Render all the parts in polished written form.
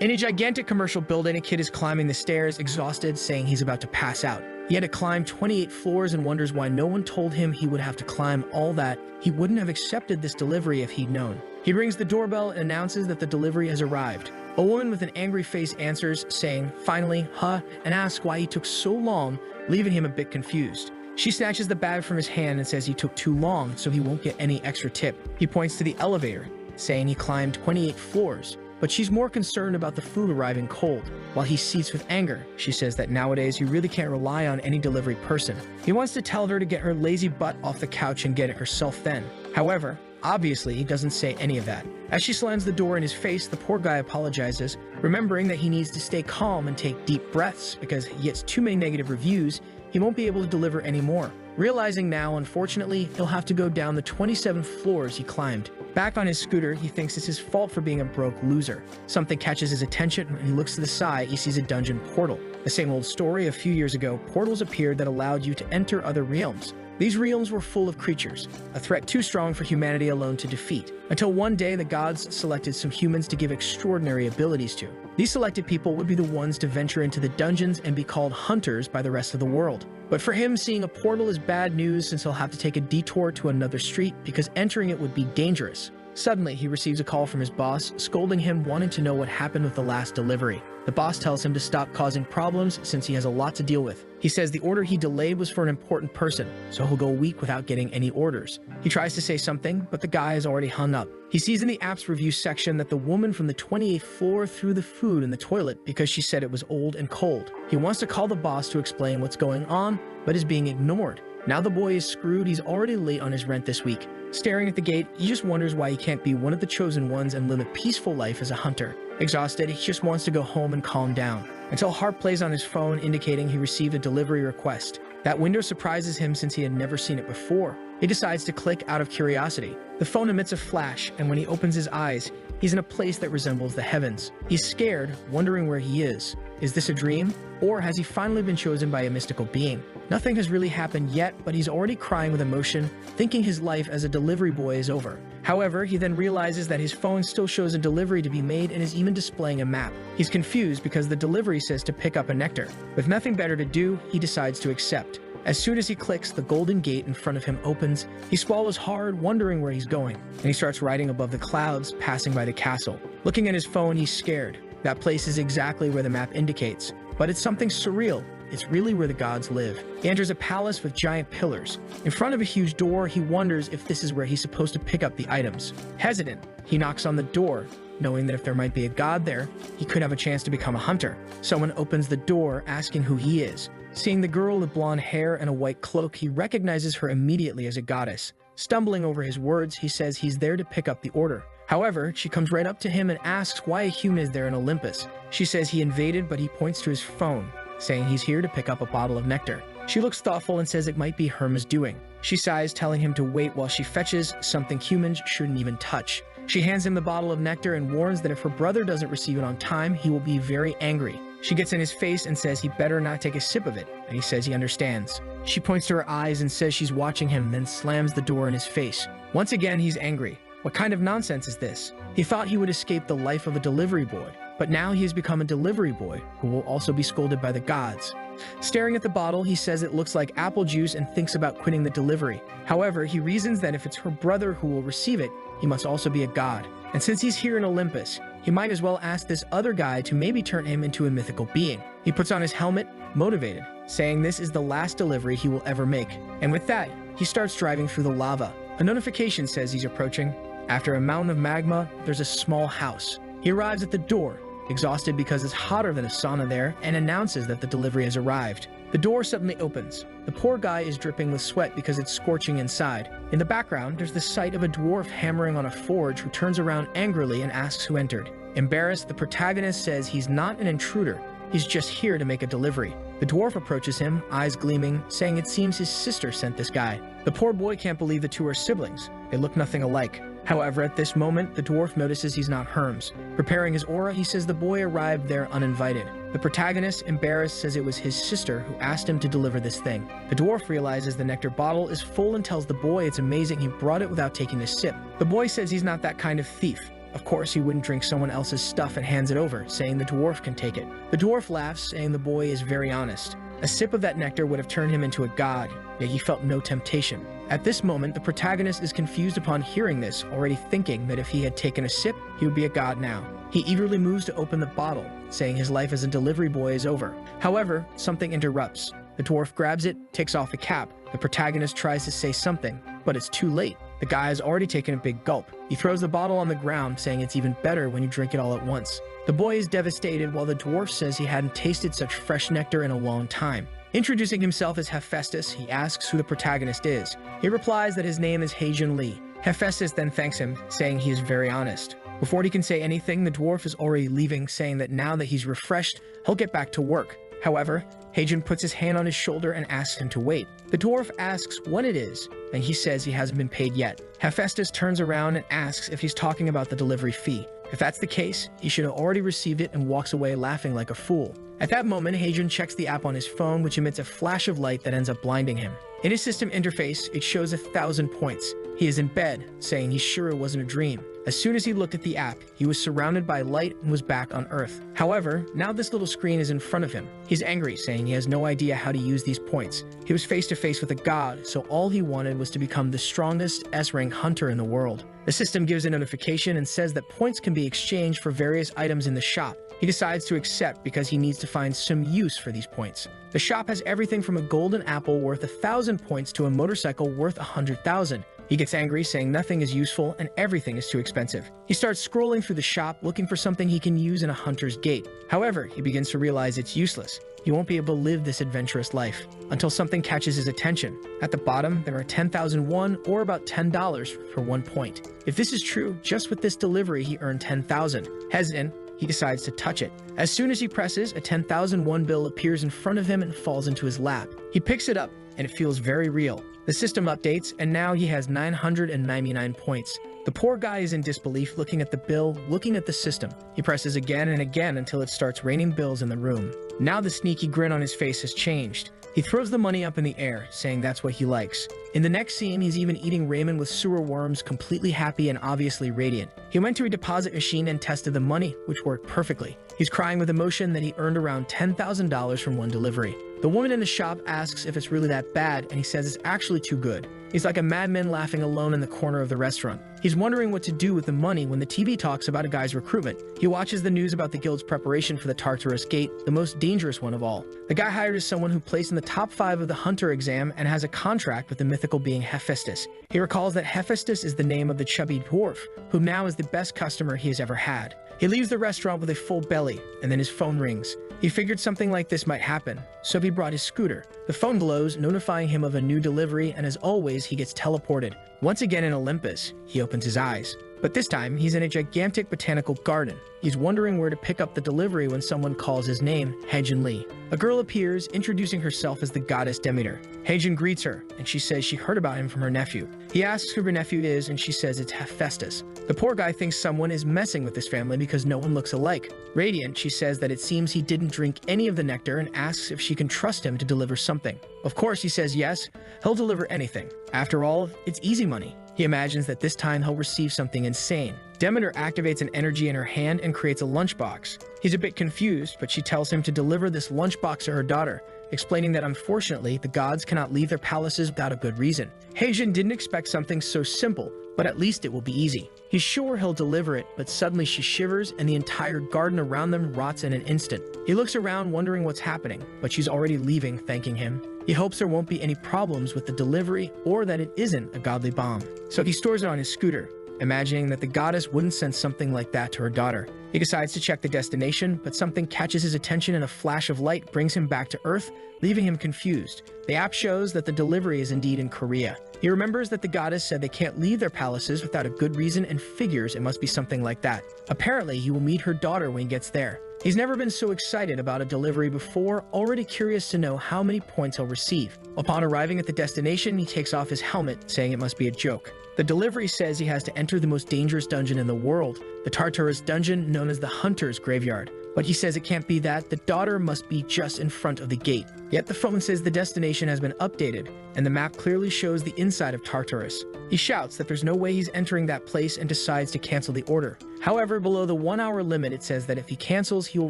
In a gigantic commercial building, a kid is climbing the stairs, exhausted, saying he's about to pass out. He had to climb 28 floors and wonders why no one told him he would have to climb all that. He wouldn't have accepted this delivery if he'd known. He rings the doorbell and announces that the delivery has arrived. A woman with an angry face answers, saying, "Finally, huh?" and asks why he took so long, leaving him a bit confused. She snatches the bag from his hand and says he took too long, so he won't get any extra tip. He points to the elevator, saying he climbed 28 floors. But she's more concerned about the food arriving cold. While he seethes with anger, she says that nowadays you really can't rely on any delivery person. He wants to tell her to get her lazy butt off the couch and get it herself then. However, obviously he doesn't say any of that. As she slams the door in his face, the poor guy apologizes, remembering that he needs to stay calm and take deep breaths because he gets too many negative reviews, he won't be able to deliver anymore. Realizing now, unfortunately, he'll have to go down the 27 floors he climbed. Back on his scooter, he thinks it's his fault for being a broke loser. Something catches his attention, and he looks to the side, he sees a dungeon portal. The same old story. A few years ago, portals appeared that allowed you to enter other realms. These realms were full of creatures, a threat too strong for humanity alone to defeat, until one day the gods selected some humans to give extraordinary abilities to. These selected people would be the ones to venture into the dungeons and be called hunters by the rest of the world. But for him, seeing a portal is bad news since he'll have to take a detour to another street because entering it would be dangerous. Suddenly, he receives a call from his boss, scolding him, wanting to know what happened with the last delivery. The boss tells him to stop causing problems since he has a lot to deal with. He says the order he delayed was for an important person, so he'll go a week without getting any orders. He tries to say something, but the guy has already hung up. He sees in the app's review section that the woman from the 28th floor threw the food in the toilet because she said it was old and cold. He wants to call the boss to explain what's going on, but is being ignored. Now the boy is screwed. He's already late on his rent this week. Staring at the gate, he just wonders why he can't be one of the chosen ones and live a peaceful life as a hunter. Exhausted, he just wants to go home and calm down. Until Harp plays on his phone, indicating he received a delivery request. That window surprises him since he had never seen it before. He decides to click out of curiosity. The phone emits a flash, and when he opens his eyes, he's in a place that resembles the heavens. He's scared, wondering where he is. Is this a dream? Or has he finally been chosen by a mystical being? Nothing has really happened yet, but he's already crying with emotion, thinking his life as a delivery boy is over. However, he then realizes that his phone still shows a delivery to be made and is even displaying a map. He's confused because the delivery says to pick up a nectar. With nothing better to do, he decides to accept. As soon as he clicks, the golden gate in front of him opens. He swallows hard, wondering where he's going, and he starts riding above the clouds, passing by the castle. Looking at his phone, he's scared. That place is exactly where the map indicates, but it's something surreal. It's really where the gods live. He enters a palace with giant pillars. In front of a huge door, he wonders if this is where he's supposed to pick up the items. Hesitant, he knocks on the door, knowing that if there might be a god there, he could have a chance to become a hunter. Someone opens the door, asking who he is. Seeing the girl with blonde hair and a white cloak, he recognizes her immediately as a goddess. Stumbling over his words, he says he's there to pick up the order. However, she comes right up to him and asks why a human is there in Olympus. She says he invaded, but he points to his phone, saying he's here to pick up a bottle of nectar. She looks thoughtful and says it might be Herma's doing. She sighs, telling him to wait while she fetches something humans shouldn't even touch. She hands him the bottle of nectar and warns that if her brother doesn't receive it on time, he will be very angry. She gets in his face and says he better not take a sip of it, and he says he understands. She points to her eyes and says she's watching him, then slams the door in his face. Once again, he's angry. What kind of nonsense is this? He thought he would escape the life of a delivery boy, but now he has become a delivery boy who will also be scolded by the gods. Staring at the bottle, he says it looks like apple juice and thinks about quitting the delivery. However, he reasons that if it's her brother who will receive it, he must also be a god. And since he's here in Olympus, he might as well ask this other guy to maybe turn him into a mythical being. He puts on his helmet, motivated, saying this is the last delivery he will ever make. And with that, he starts driving through the lava. A notification says he's approaching. After a mountain of magma, there's a small house. He arrives at the door, exhausted because it's hotter than a sauna there, and announces that the delivery has arrived. The door suddenly opens. The poor guy is dripping with sweat because it's scorching inside. In the background, there's the sight of a dwarf hammering on a forge who turns around angrily and asks who entered. Embarrassed, the protagonist says he's not an intruder. He's just here to make a delivery. The dwarf approaches him, eyes gleaming, saying it seems his sister sent this guy. The poor boy can't believe the two are siblings. They look nothing alike. However, at this moment, the dwarf notices he's not Hermes. Preparing his aura, he says the boy arrived there uninvited. The protagonist, embarrassed, says it was his sister who asked him to deliver this thing. The dwarf realizes the nectar bottle is full and tells the boy it's amazing he brought it without taking a sip. The boy says he's not that kind of thief. Of course, he wouldn't drink someone else's stuff and hands it over, saying the dwarf can take it. The dwarf laughs, saying the boy is very honest. A sip of that nectar would have turned him into a god, yet he felt no temptation. At this moment, the protagonist is confused upon hearing this, already thinking that if he had taken a sip, he would be a god now. He eagerly moves to open the bottle, saying his life as a delivery boy is over. However, something interrupts. The dwarf grabs it, takes off the cap. The protagonist tries to say something, but it's too late. The guy has already taken a big gulp. He throws the bottle on the ground, saying it's even better when you drink it all at once. The boy is devastated, while the dwarf says he hadn't tasted such fresh nectar in a long time. Introducing himself as Hephaestus, he asks who the protagonist is. He replies that his name is Haejun Lee. Hephaestus then thanks him, saying he is very honest. Before he can say anything, the dwarf is already leaving, saying that now that he's refreshed, he'll get back to work. However, Haejun puts his hand on his shoulder and asks him to wait. The dwarf asks what it is, and he says he hasn't been paid yet. Hephaestus turns around and asks if he's talking about the delivery fee. If that's the case, he should have already received it and walks away laughing like a fool. At that moment, Haejun checks the app on his phone, which emits a flash of light that ends up blinding him. In his system interface, it shows 1,000 points. He is in bed, saying he's sure it wasn't a dream. As soon as he looked at the app, he was surrounded by light and was back on Earth. However, now this little screen is in front of him. He's angry, saying he has no idea how to use these points. He was face to face with a god, so all he wanted was to become the strongest S-rank hunter in the world. The system gives a notification and says that points can be exchanged for various items in the shop. He decides to accept because he needs to find some use for these points. The shop has everything from a golden apple worth 1,000 points to a motorcycle worth 100,000. He gets angry, saying nothing is useful and everything is too expensive. He starts scrolling through the shop looking for something he can use in a hunter's gate. However, he begins to realize it's useless. He won't be able to live this adventurous life until something catches his attention. At the bottom, there are 10,000 won, or about $10 for 1 point. If this is true, just with this delivery he earned 10,000. Hesitant, he decides to touch it. As soon as he presses, a 10,000 won bill appears in front of him and falls into his lap. He picks it up, and it feels very real. The system updates, and now he has 999 points. The poor guy is in disbelief, looking at the bill, looking at the system. He presses again and again until it starts raining bills in the room. Now the sneaky grin on his face has changed. He throws the money up in the air, saying that's what he likes. In the next scene, he's even eating ramen with sewer worms, completely happy and obviously radiant. He went to a deposit machine and tested the money, which worked perfectly. He's crying with emotion that he earned around $10,000 from one delivery. The woman in the shop asks if it's really that bad, and he says it's actually too good. He's like a madman laughing alone in the corner of the restaurant. He's wondering what to do with the money when the TV talks about a guy's recruitment. He watches the news about the guild's preparation for the Tartarus Gate, the most dangerous one of all. The guy hired is someone who placed in the top 5 of the hunter exam and has a contract with the mythical being Hephaestus. He recalls that Hephaestus is the name of the chubby dwarf, who now is the best customer he has ever had. He leaves the restaurant with a full belly, and then his phone rings. He figured something like this might happen, so he brought his scooter. The phone glows, notifying him of a new delivery, and as always, he gets teleported. Once again in Olympus, he opens his eyes. But this time, he's in a gigantic botanical garden. He's wondering where to pick up the delivery when someone calls his name, Haejun Lee. A girl appears, introducing herself as the goddess Demeter. Haejun greets her, and she says she heard about him from her nephew. He asks who her nephew is, and she says it's Hephaestus. The poor guy thinks someone is messing with his family because no one looks alike. Radiant, she says that it seems he didn't drink any of the nectar and asks if she can trust him to deliver something. Of course, he says yes, he'll deliver anything. After all, it's easy money. He imagines that this time he'll receive something insane. Demeter activates an energy in her hand and creates a lunchbox. He's a bit confused, but she tells him to deliver this lunchbox to her daughter, explaining that unfortunately, the gods cannot leave their palaces without a good reason. Haejun didn't expect something so simple, but at least it will be easy. He's sure he'll deliver it, but suddenly she shivers and the entire garden around them rots in an instant. He looks around wondering what's happening, but she's already leaving, thanking him. He hopes there won't be any problems with the delivery or that it isn't a godly bomb. So he stores it on his scooter, imagining that the goddess wouldn't send something like that to her daughter. He decides to check the destination, but something catches his attention and a flash of light brings him back to Earth, leaving him confused. The app shows that the delivery is indeed in Korea. He remembers that the goddess said they can't leave their palaces without a good reason and figures it must be something like that. Apparently, he will meet her daughter when he gets there. He's never been so excited about a delivery before, already curious to know how many points he'll receive. Upon arriving at the destination, he takes off his helmet, saying it must be a joke. The delivery says he has to enter the most dangerous dungeon in the world, the Tartarus dungeon known as the Hunter's Graveyard. But he says it can't be that, the daughter must be just in front of the gate. Yet the phone says the destination has been updated, and the map clearly shows the inside of Tartarus. He shouts that there's no way he's entering that place and decides to cancel the order. However, below the 1-hour limit, it says that if he cancels, he will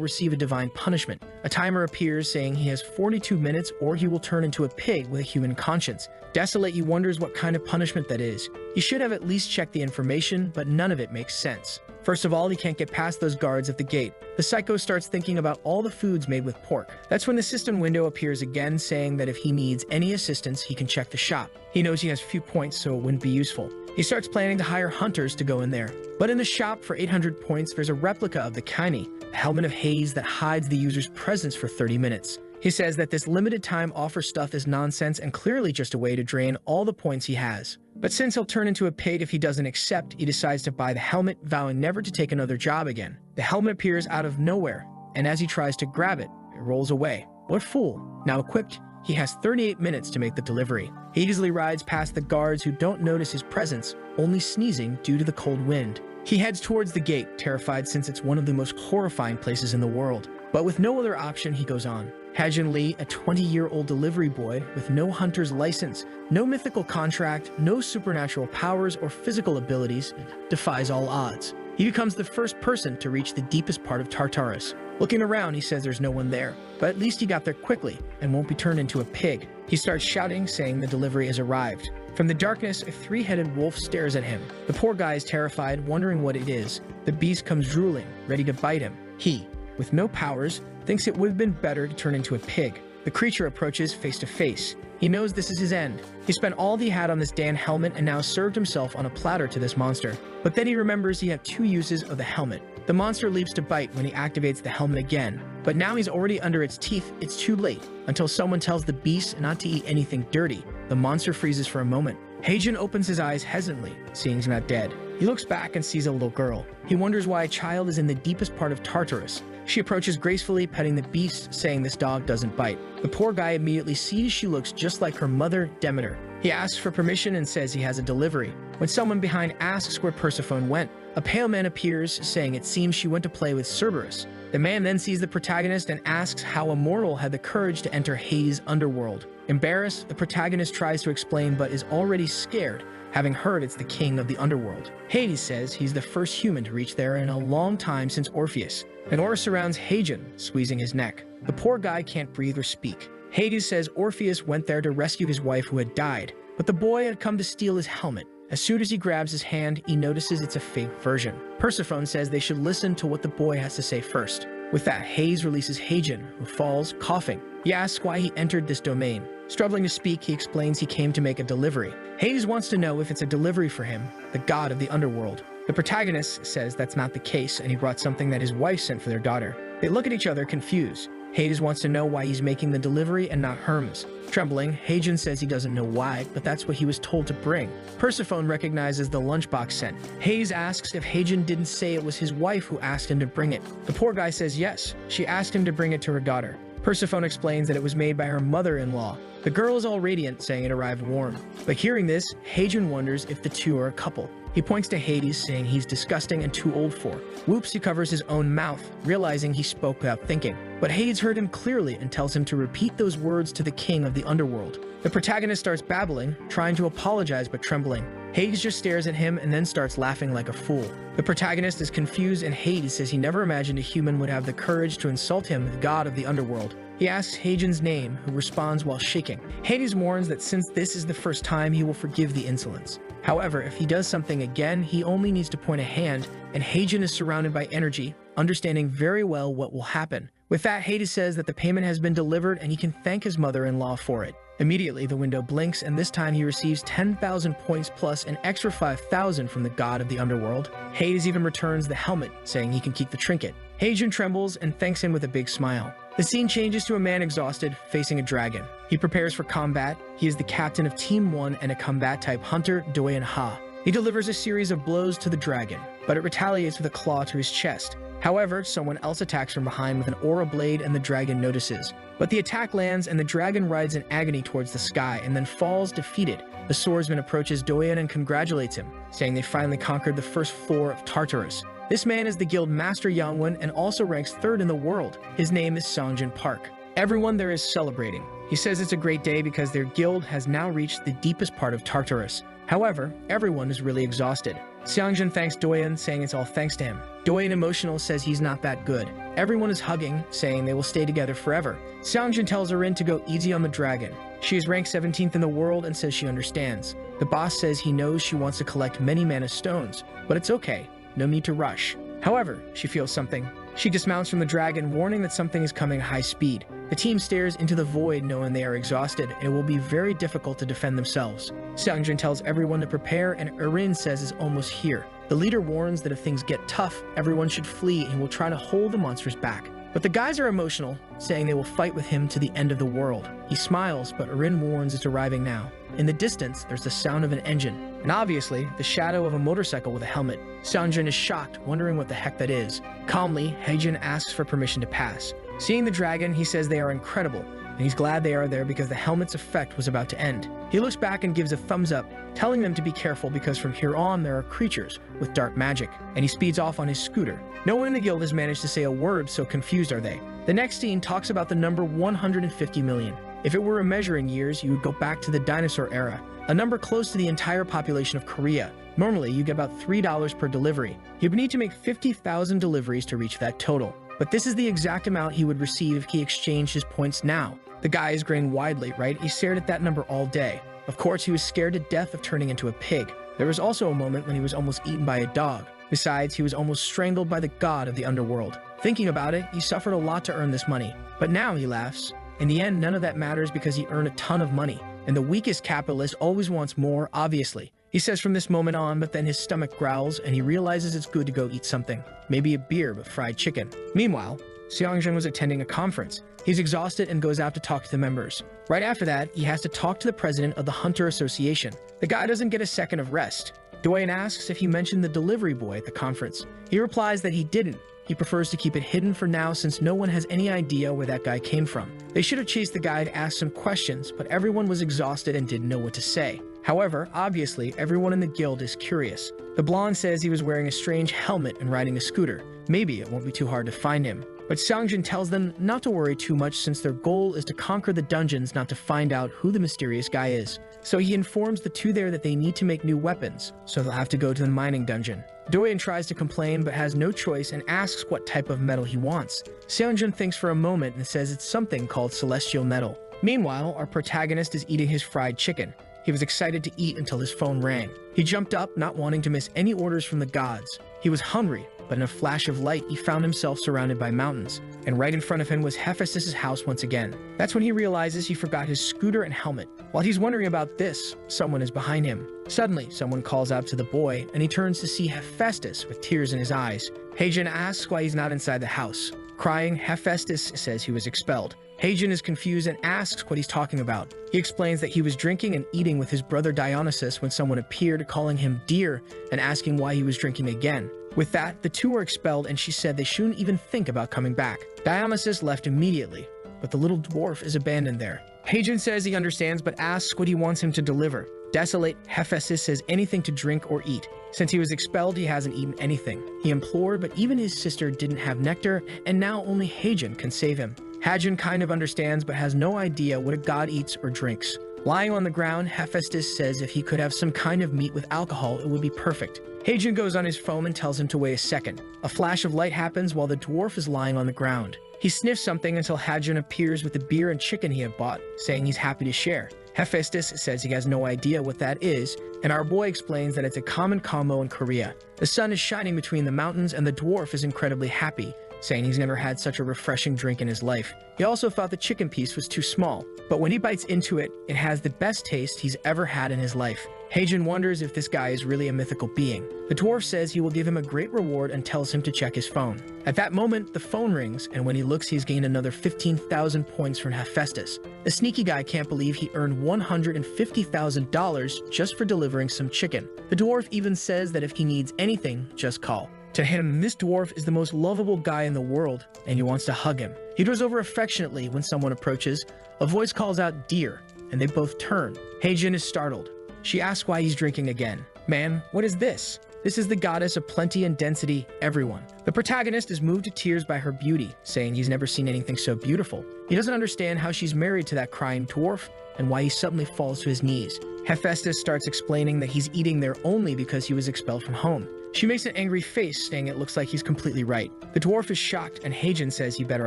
receive a divine punishment. A timer appears saying he has 42 minutes or he will turn into a pig with a human conscience. Desolate, he wonders what kind of punishment that is. He should have at least checked the information, but none of it makes sense. First of all, he can't get past those guards at the gate. The psycho starts thinking about all the foods made with pork. That's when the assistant window appears again, saying that if he needs any assistance, he can check the shop. He knows he has few points, so it wouldn't be useful. He starts planning to hire hunters to go in there. But in the shop for 800 points, there's a replica of the Kaini, a helmet of haze that hides the user's presence for 30 minutes. He says that this limited time offer stuff is nonsense and clearly just a way to drain all the points he has. But since he'll turn into a pig if he doesn't accept, he decides to buy the helmet, vowing never to take another job again. The helmet appears out of nowhere, and as he tries to grab it, it rolls away. What fool! Now equipped, he has 38 minutes to make the delivery. He easily rides past the guards who don't notice his presence, only sneezing due to the cold wind. He heads towards the gate, terrified since it's one of the most horrifying places in the world. But with no other option, he goes on. Hajin Lee, a 20-year-old delivery boy with no hunter's license, no mythical contract, no supernatural powers or physical abilities, defies all odds. He becomes the first person to reach the deepest part of Tartarus. Looking around, he says there's no one there, but at least he got there quickly and won't be turned into a pig. He starts shouting, saying the delivery has arrived. From the darkness, a 3-headed wolf stares at him. The poor guy is terrified, wondering what it is. The beast comes drooling, ready to bite him. He, with no powers, thinks it would have been better to turn into a pig. The creature approaches face to face. He knows this is his end. He spent all he had on this damn helmet and now served himself on a platter to this monster. But then he remembers he had 2 uses of the helmet. The monster leaps to bite when he activates the helmet again. But now he's already under its teeth. It's too late. Until someone tells the beast not to eat anything dirty, the monster freezes for a moment. Heijin opens his eyes hesitantly, seeing he's not dead. He looks back and sees a little girl. He wonders why a child is in the deepest part of Tartarus. She approaches gracefully, petting the beast, saying this dog doesn't bite. The poor guy immediately sees she looks just like her mother, Demeter. He asks for permission and says he has a delivery. When someone behind asks where Persephone went, a pale man appears, saying it seems she went to play with Cerberus. The man then sees the protagonist and asks how a mortal had the courage to enter Hades' underworld. Embarrassed, the protagonist tries to explain but is already scared, having heard it's the king of the underworld. Hades says he's the first human to reach there in a long time since Orpheus. An aura surrounds Heijin, squeezing his neck. The poor guy can't breathe or speak. Hades says Orpheus went there to rescue his wife who had died, but the boy had come to steal his helmet. As soon as he grabs his hand, he notices it's a fake version. Persephone says they should listen to what the boy has to say first. With that, Hades releases Heijin, who falls, coughing. He asks why he entered this domain. Struggling to speak, he explains he came to make a delivery. Hades wants to know if it's a delivery for him, the god of the underworld. The protagonist says that's not the case, and he brought something that his wife sent for their daughter. They look at each other confused. Hades wants to know why he's making the delivery and not Hermes. Trembling, Heijin says he doesn't know why, but that's what he was told to bring. Persephone recognizes the lunchbox sent. Hades asks if Heijin didn't say it was his wife who asked him to bring it. The poor guy says yes. She asked him to bring it to her daughter. Persephone explains that it was made by her mother-in-law. The girl is all radiant, saying it arrived warm. But hearing this, Heijin wonders if the two are a couple. He points to Hades, saying he's disgusting and too old for. Whoops, he covers his own mouth, realizing he spoke without thinking. But Hades heard him clearly and tells him to repeat those words to the king of the underworld. The protagonist starts babbling, trying to apologize but trembling. Hades just stares at him and then starts laughing like a fool. The protagonist is confused, and Hades says he never imagined a human would have the courage to insult him, the god of the underworld. He asks Heijin's name, who responds while shaking. Hades warns that since this is the first time, he will forgive the insolence. However, if he does something again, he only needs to point a hand, and Heijin is surrounded by energy, understanding very well what will happen. With that, Hades says that the payment has been delivered and he can thank his mother-in-law for it. Immediately, the window blinks, and this time he receives 10,000 points plus an extra 5,000 from the god of the underworld. Hades even returns the helmet, saying he can keep the trinket. Heijin trembles and thanks him with a big smile. The scene changes to a man exhausted, facing a dragon. He prepares for combat. He is the captain of Team 1 and a combat-type hunter, Doyen Ha. He delivers a series of blows to the dragon, but it retaliates with a claw to his chest. However, someone else attacks from behind with an aura blade and the dragon notices. But the attack lands and the dragon rides in agony towards the sky and then falls defeated. The swordsman approaches Doyen and congratulates him, saying they finally conquered the first floor of Tartarus. This man is the guild master Yangwon and also ranks 3rd in the world. His name is Songjin Park. Everyone there is celebrating. He says it's a great day because their guild has now reached the deepest part of Tartarus. However, everyone is really exhausted. Seongjin thanks Doyeon, saying it's all thanks to him. Doyeon, emotional, says he's not that good. Everyone is hugging, saying they will stay together forever. Seongjin tells Erin to go easy on the dragon. She is ranked 17th in the world and says she understands. The boss says he knows she wants to collect many mana stones, but it's okay, no need to rush. However, she feels something. She dismounts from the dragon, warning that something is coming at high speed. The team stares into the void, knowing they are exhausted, and it will be very difficult to defend themselves. Seongjin tells everyone to prepare, and Erin says it's almost here. The leader warns that if things get tough, everyone should flee and will try to hold the monsters back. But the guys are emotional, saying they will fight with him to the end of the world. He smiles, but Erin warns it's arriving now. In the distance, there's the sound of an engine, and obviously, the shadow of a motorcycle with a helmet. Seongjin is shocked, wondering what the heck that is. Calmly, Haejin asks for permission to pass. Seeing the dragon, he says they are incredible, and he's glad they are there because the helmet's effect was about to end. He looks back and gives a thumbs up, telling them to be careful because from here on there are creatures with dark magic, and he speeds off on his scooter. No one in the guild has managed to say a word, so confused are they. The next scene talks about the number 150 million. If it were a measure in years, you would go back to the dinosaur era, a number close to the entire population of Korea. Normally, you get about $3 per delivery. He would need to make 50,000 deliveries to reach that total. But this is the exact amount he would receive if he exchanged his points now. The guy is grinning widely, right? He stared at that number all day. Of course, he was scared to death of turning into a pig. There was also a moment when he was almost eaten by a dog. Besides, he was almost strangled by the god of the underworld. Thinking about it, he suffered a lot to earn this money. But now he laughs. In the end, none of that matters because he earned a ton of money. And the weakest capitalist always wants more, obviously. He says from this moment on, but then his stomach growls and he realizes it's good to go eat something. Maybe a beer with fried chicken. Meanwhile, Seongjin was attending a conference. He's exhausted and goes out to talk to the members. Right after that, he has to talk to the president of the Hunter Association. The guy doesn't get a second of rest. Doyeon asks if he mentioned the delivery boy at the conference. He replies that he didn't. He prefers to keep it hidden for now since no one has any idea where that guy came from. They should have chased the guy to ask some questions, but everyone was exhausted and didn't know what to say. However, obviously, everyone in the guild is curious. The blonde says he was wearing a strange helmet and riding a scooter. Maybe it won't be too hard to find him. But Seongjin tells them not to worry too much since their goal is to conquer the dungeons, not to find out who the mysterious guy is. So he informs the two there that they need to make new weapons, so they'll have to go to the mining dungeon. Doyeon tries to complain but has no choice and asks what type of metal he wants. Seongjin thinks for a moment and says it's something called celestial metal. Meanwhile, our protagonist is eating his fried chicken. He was excited to eat until his phone rang. He jumped up, not wanting to miss any orders from the gods. He was hungry, but in a flash of light, he found himself surrounded by mountains, and right in front of him was Hephaestus' house once again. That's when he realizes he forgot his scooter and helmet. While he's wondering about this, someone is behind him. Suddenly, someone calls out to the boy, and he turns to see Hephaestus with tears in his eyes. Haejin asks why he's not inside the house. Crying, Hephaestus says he was expelled. Haejin is confused and asks what he's talking about. He explains that he was drinking and eating with his brother Dionysus when someone appeared, calling him dear and asking why he was drinking again. With that, the two were expelled and she said they shouldn't even think about coming back. Dionysus left immediately, but the little dwarf is abandoned there. Haejin says he understands but asks what he wants him to deliver. Desolate, Hephaestus says anything to drink or eat. Since he was expelled, he hasn't eaten anything. He implored, but even his sister didn't have nectar, and now only Haejin can save him. Haejin kind of understands but has no idea what a god eats or drinks. Lying on the ground, Hephaestus says if he could have some kind of meat with alcohol, it would be perfect. Haejin goes on his phone and tells him to wait a second. A flash of light happens while the dwarf is lying on the ground. He sniffs something until Haejin appears with the beer and chicken he had bought, saying he's happy to share. Hephaestus says he has no idea what that is, and our boy explains that it's a common combo in Korea. The sun is shining between the mountains and the dwarf is incredibly happy, saying he's never had such a refreshing drink in his life. He also thought the chicken piece was too small, but when he bites into it, it has the best taste he's ever had in his life. Haejin wonders if this guy is really a mythical being. The dwarf says he will give him a great reward and tells him to check his phone. At that moment, the phone rings, and when he looks, he's gained another 15,000 points from Hephaestus. The sneaky guy can't believe he earned $150,000 just for delivering some chicken. The dwarf even says that if he needs anything, just call. To him, this dwarf is the most lovable guy in the world, and he wants to hug him. He draws over affectionately when someone approaches. A voice calls out, "Dear," and they both turn. Haejin is startled. She asks why he's drinking again. "Man, what is this?" This is the goddess of plenty and density, everyone. The protagonist is moved to tears by her beauty, saying he's never seen anything so beautiful. He doesn't understand how she's married to that crying dwarf and why he suddenly falls to his knees. Hephaestus starts explaining that he's eating there only because he was expelled from home. She makes an angry face, saying it looks like he's completely right. The dwarf is shocked, and Hagen says he better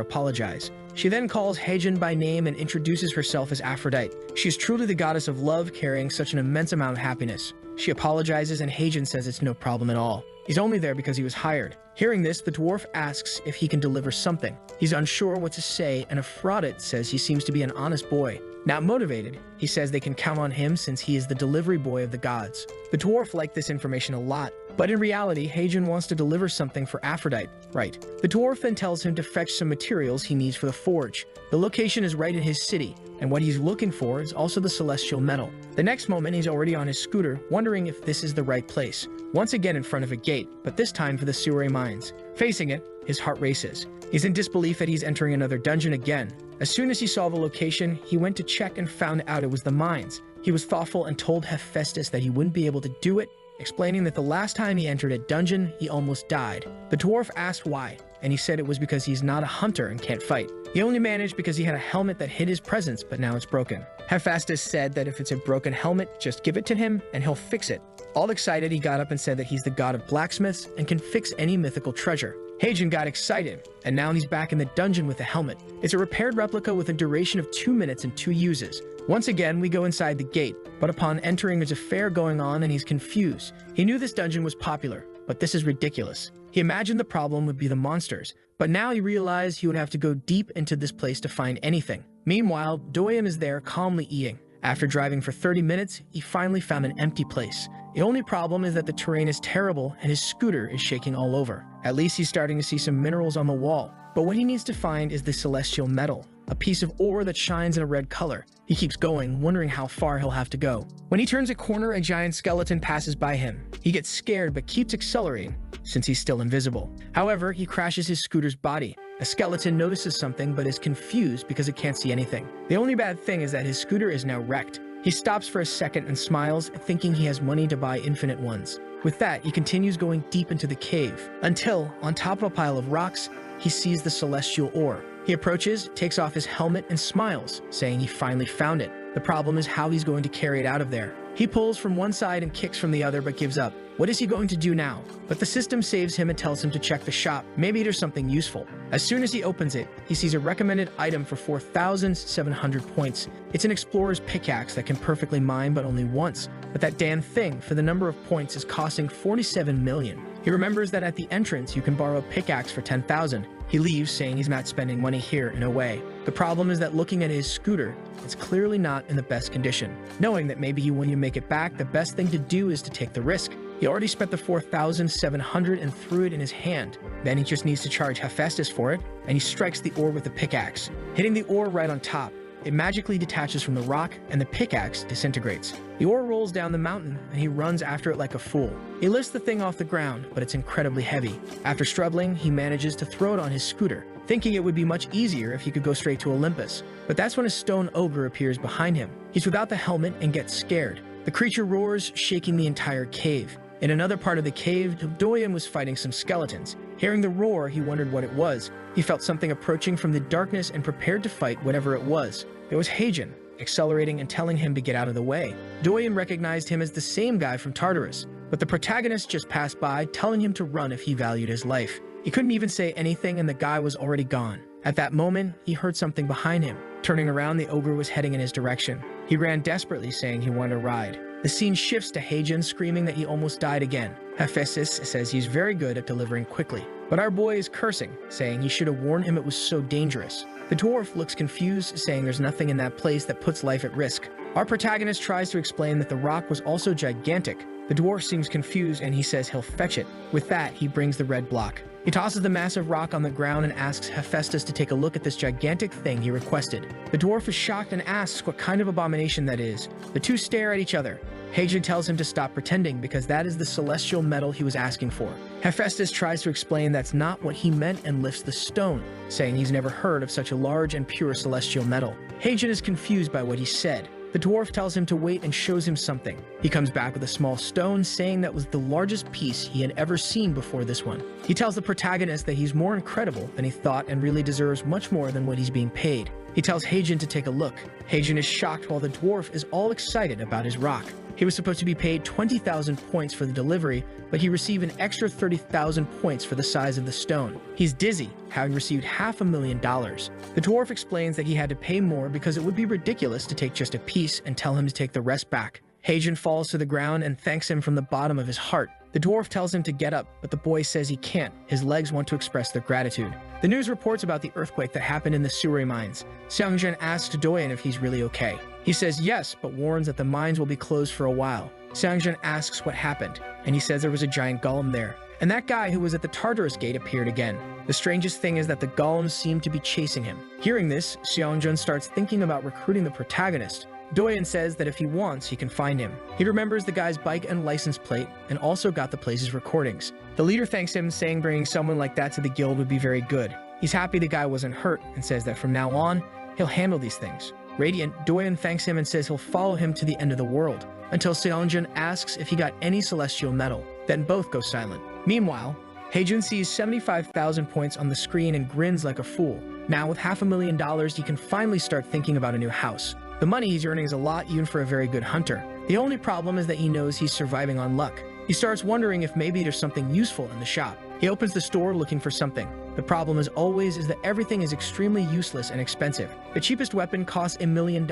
apologize. She then calls Hagen by name and introduces herself as Aphrodite. She is truly the goddess of love, carrying such an immense amount of happiness. She apologizes, and Hagen says it's no problem at all. He's only there because he was hired. Hearing this, the dwarf asks if he can deliver something. He's unsure what to say, and Aphrodite says he seems to be an honest boy. Not motivated, he says they can count on him since he is the delivery boy of the gods. The dwarf liked this information a lot, but in reality, Hagen wants to deliver something for Aphrodite. Right. The dwarf then tells him to fetch some materials he needs for the forge. The location is right in his city, and what he's looking for is also the celestial metal. The next moment, he's already on his scooter, wondering if this is the right place. Once again in front of a gate, but this time for the Sure mines. Facing it, his heart races. He's in disbelief that he's entering another dungeon again. As soon as he saw the location, he went to check and found out it was the mines. He was thoughtful and told Hephaestus that he wouldn't be able to do it, explaining that the last time he entered a dungeon, he almost died. The dwarf asked why, and he said it was because he's not a hunter and can't fight. He only managed because he had a helmet that hid his presence, but now it's broken. Hephaestus said that if it's a broken helmet, just give it to him and he'll fix it. All excited, he got up and said that he's the god of blacksmiths and can fix any mythical treasure. Hagen got excited, and now he's back in the dungeon with the helmet. It's a repaired replica with a duration of 2 minutes and 2 uses. Once again, we go inside the gate, but upon entering there's a fair going on and he's confused. He knew this dungeon was popular, but this is ridiculous. He imagined the problem would be the monsters, but now he realized he would have to go deep into this place to find anything. Meanwhile, Doyam is there calmly eating. After driving for 30 minutes, he finally found an empty place. The only problem is that the terrain is terrible and his scooter is shaking all over. At least he's starting to see some minerals on the wall, but what he needs to find is the celestial metal, a piece of ore that shines in a red color. He keeps going, wondering how far he'll have to go. When he turns a corner, a giant skeleton passes by him. He gets scared but keeps accelerating, since he's still invisible. However, he crashes his scooter's body. A skeleton notices something but is confused because it can't see anything. The only bad thing is that his scooter is now wrecked. He stops for a second and smiles, thinking he has money to buy infinite ones. With that, he continues going deep into the cave, until, on top of a pile of rocks, he sees the celestial ore. He approaches, takes off his helmet, and smiles, saying he finally found it. The problem is how he's going to carry it out of there. He pulls from one side and kicks from the other, but gives up. What is he going to do now? But the system saves him and tells him to check the shop. Maybe there's something useful. As soon as he opens it, he sees a recommended item for 4,700 points. It's an explorer's pickaxe that can perfectly mine, but only once. But that damn thing, for the number of points, is costing 47 million. He remembers that at the entrance, you can borrow a pickaxe for 10,000. He leaves, saying he's not spending money here in a way. The problem is that looking at his scooter, it's clearly not in the best condition. Knowing that maybe when you make it back, the best thing to do is to take the risk. He already spent the 4,700 and threw it in his hand. Then he just needs to charge Hephaestus for it, and he strikes the ore with the pickaxe. Hitting the ore right on top, it magically detaches from the rock, and the pickaxe disintegrates. The ore rolls down the mountain, and he runs after it like a fool. He lifts the thing off the ground, but it's incredibly heavy. After struggling, he manages to throw it on his scooter, thinking it would be much easier if he could go straight to Olympus. But that's when a stone ogre appears behind him. He's without the helmet and gets scared. The creature roars, shaking the entire cave. In another part of the cave, Doyam was fighting some skeletons. Hearing the roar, he wondered what it was. He felt something approaching from the darkness and prepared to fight whatever it was. It was Hagen, accelerating and telling him to get out of the way. Doyam recognized him as the same guy from Tartarus, but the protagonist just passed by, telling him to run if he valued his life. He couldn't even say anything and the guy was already gone. At that moment, he heard something behind him. Turning around, the ogre was heading in his direction. He ran desperately, saying he wanted a ride. The scene shifts to Hagen screaming that he almost died again. Hephaestus says he's very good at delivering quickly, but our boy is cursing, saying he should have warned him it was so dangerous. The dwarf looks confused, saying there's nothing in that place that puts life at risk. Our protagonist tries to explain that the rock was also gigantic. The dwarf seems confused and he says he'll fetch it. With that, he brings the red block. He tosses the massive rock on the ground and asks Hephaestus to take a look at this gigantic thing he requested. The dwarf is shocked and asks what kind of abomination that is. The two stare at each other. Hagen tells him to stop pretending because that is the celestial metal he was asking for. Hephaestus tries to explain that's not what he meant and lifts the stone, saying he's never heard of such a large and pure celestial metal. Hagen is confused by what he said. The dwarf tells him to wait and shows him something. He comes back with a small stone, saying that was the largest piece he had ever seen before this one. He tells the protagonist that he's more incredible than he thought and really deserves much more than what he's being paid. He tells Heijin to take a look. Heijin is shocked while the dwarf is all excited about his rock. He was supposed to be paid 20,000 points for the delivery, but he received an extra 30,000 points for the size of the stone. He's dizzy, having received $500,000. The dwarf explains that he had to pay more because it would be ridiculous to take just a piece and tell him to take the rest back. Heijin falls to the ground and thanks him from the bottom of his heart. The dwarf tells him to get up, but the boy says he can't. His legs want to express their gratitude. The news reports about the earthquake that happened in the Suri mines. Xiangjun asks Doyen if he's really okay. He says yes, but warns that the mines will be closed for a while. Xiangjun asks what happened, and he says there was a giant golem there. And that guy who was at the Tartarus gate appeared again. The strangest thing is that the golems seem to be chasing him. Hearing this, Xiangjun starts thinking about recruiting the protagonist. Doyen says that if he wants, he can find him. He remembers the guy's bike and license plate, and also got the place's recordings. The leader thanks him, saying bringing someone like that to the guild would be very good. He's happy the guy wasn't hurt, and says that from now on, he'll handle these things. Radiant, Doyen thanks him and says he'll follow him to the end of the world, until Xiangjun asks if he got any celestial metal. Then both go silent. Meanwhile, Heijun sees 75,000 points on the screen and grins like a fool. Now with $500,000, he can finally start thinking about a new house. The money he's earning is a lot even for a very good hunter. The only problem is that he knows he's surviving on luck. He starts wondering if maybe there's something useful in the shop. He opens the store looking for something. The problem as always is that everything is extremely useless and expensive. The cheapest weapon costs $1 million.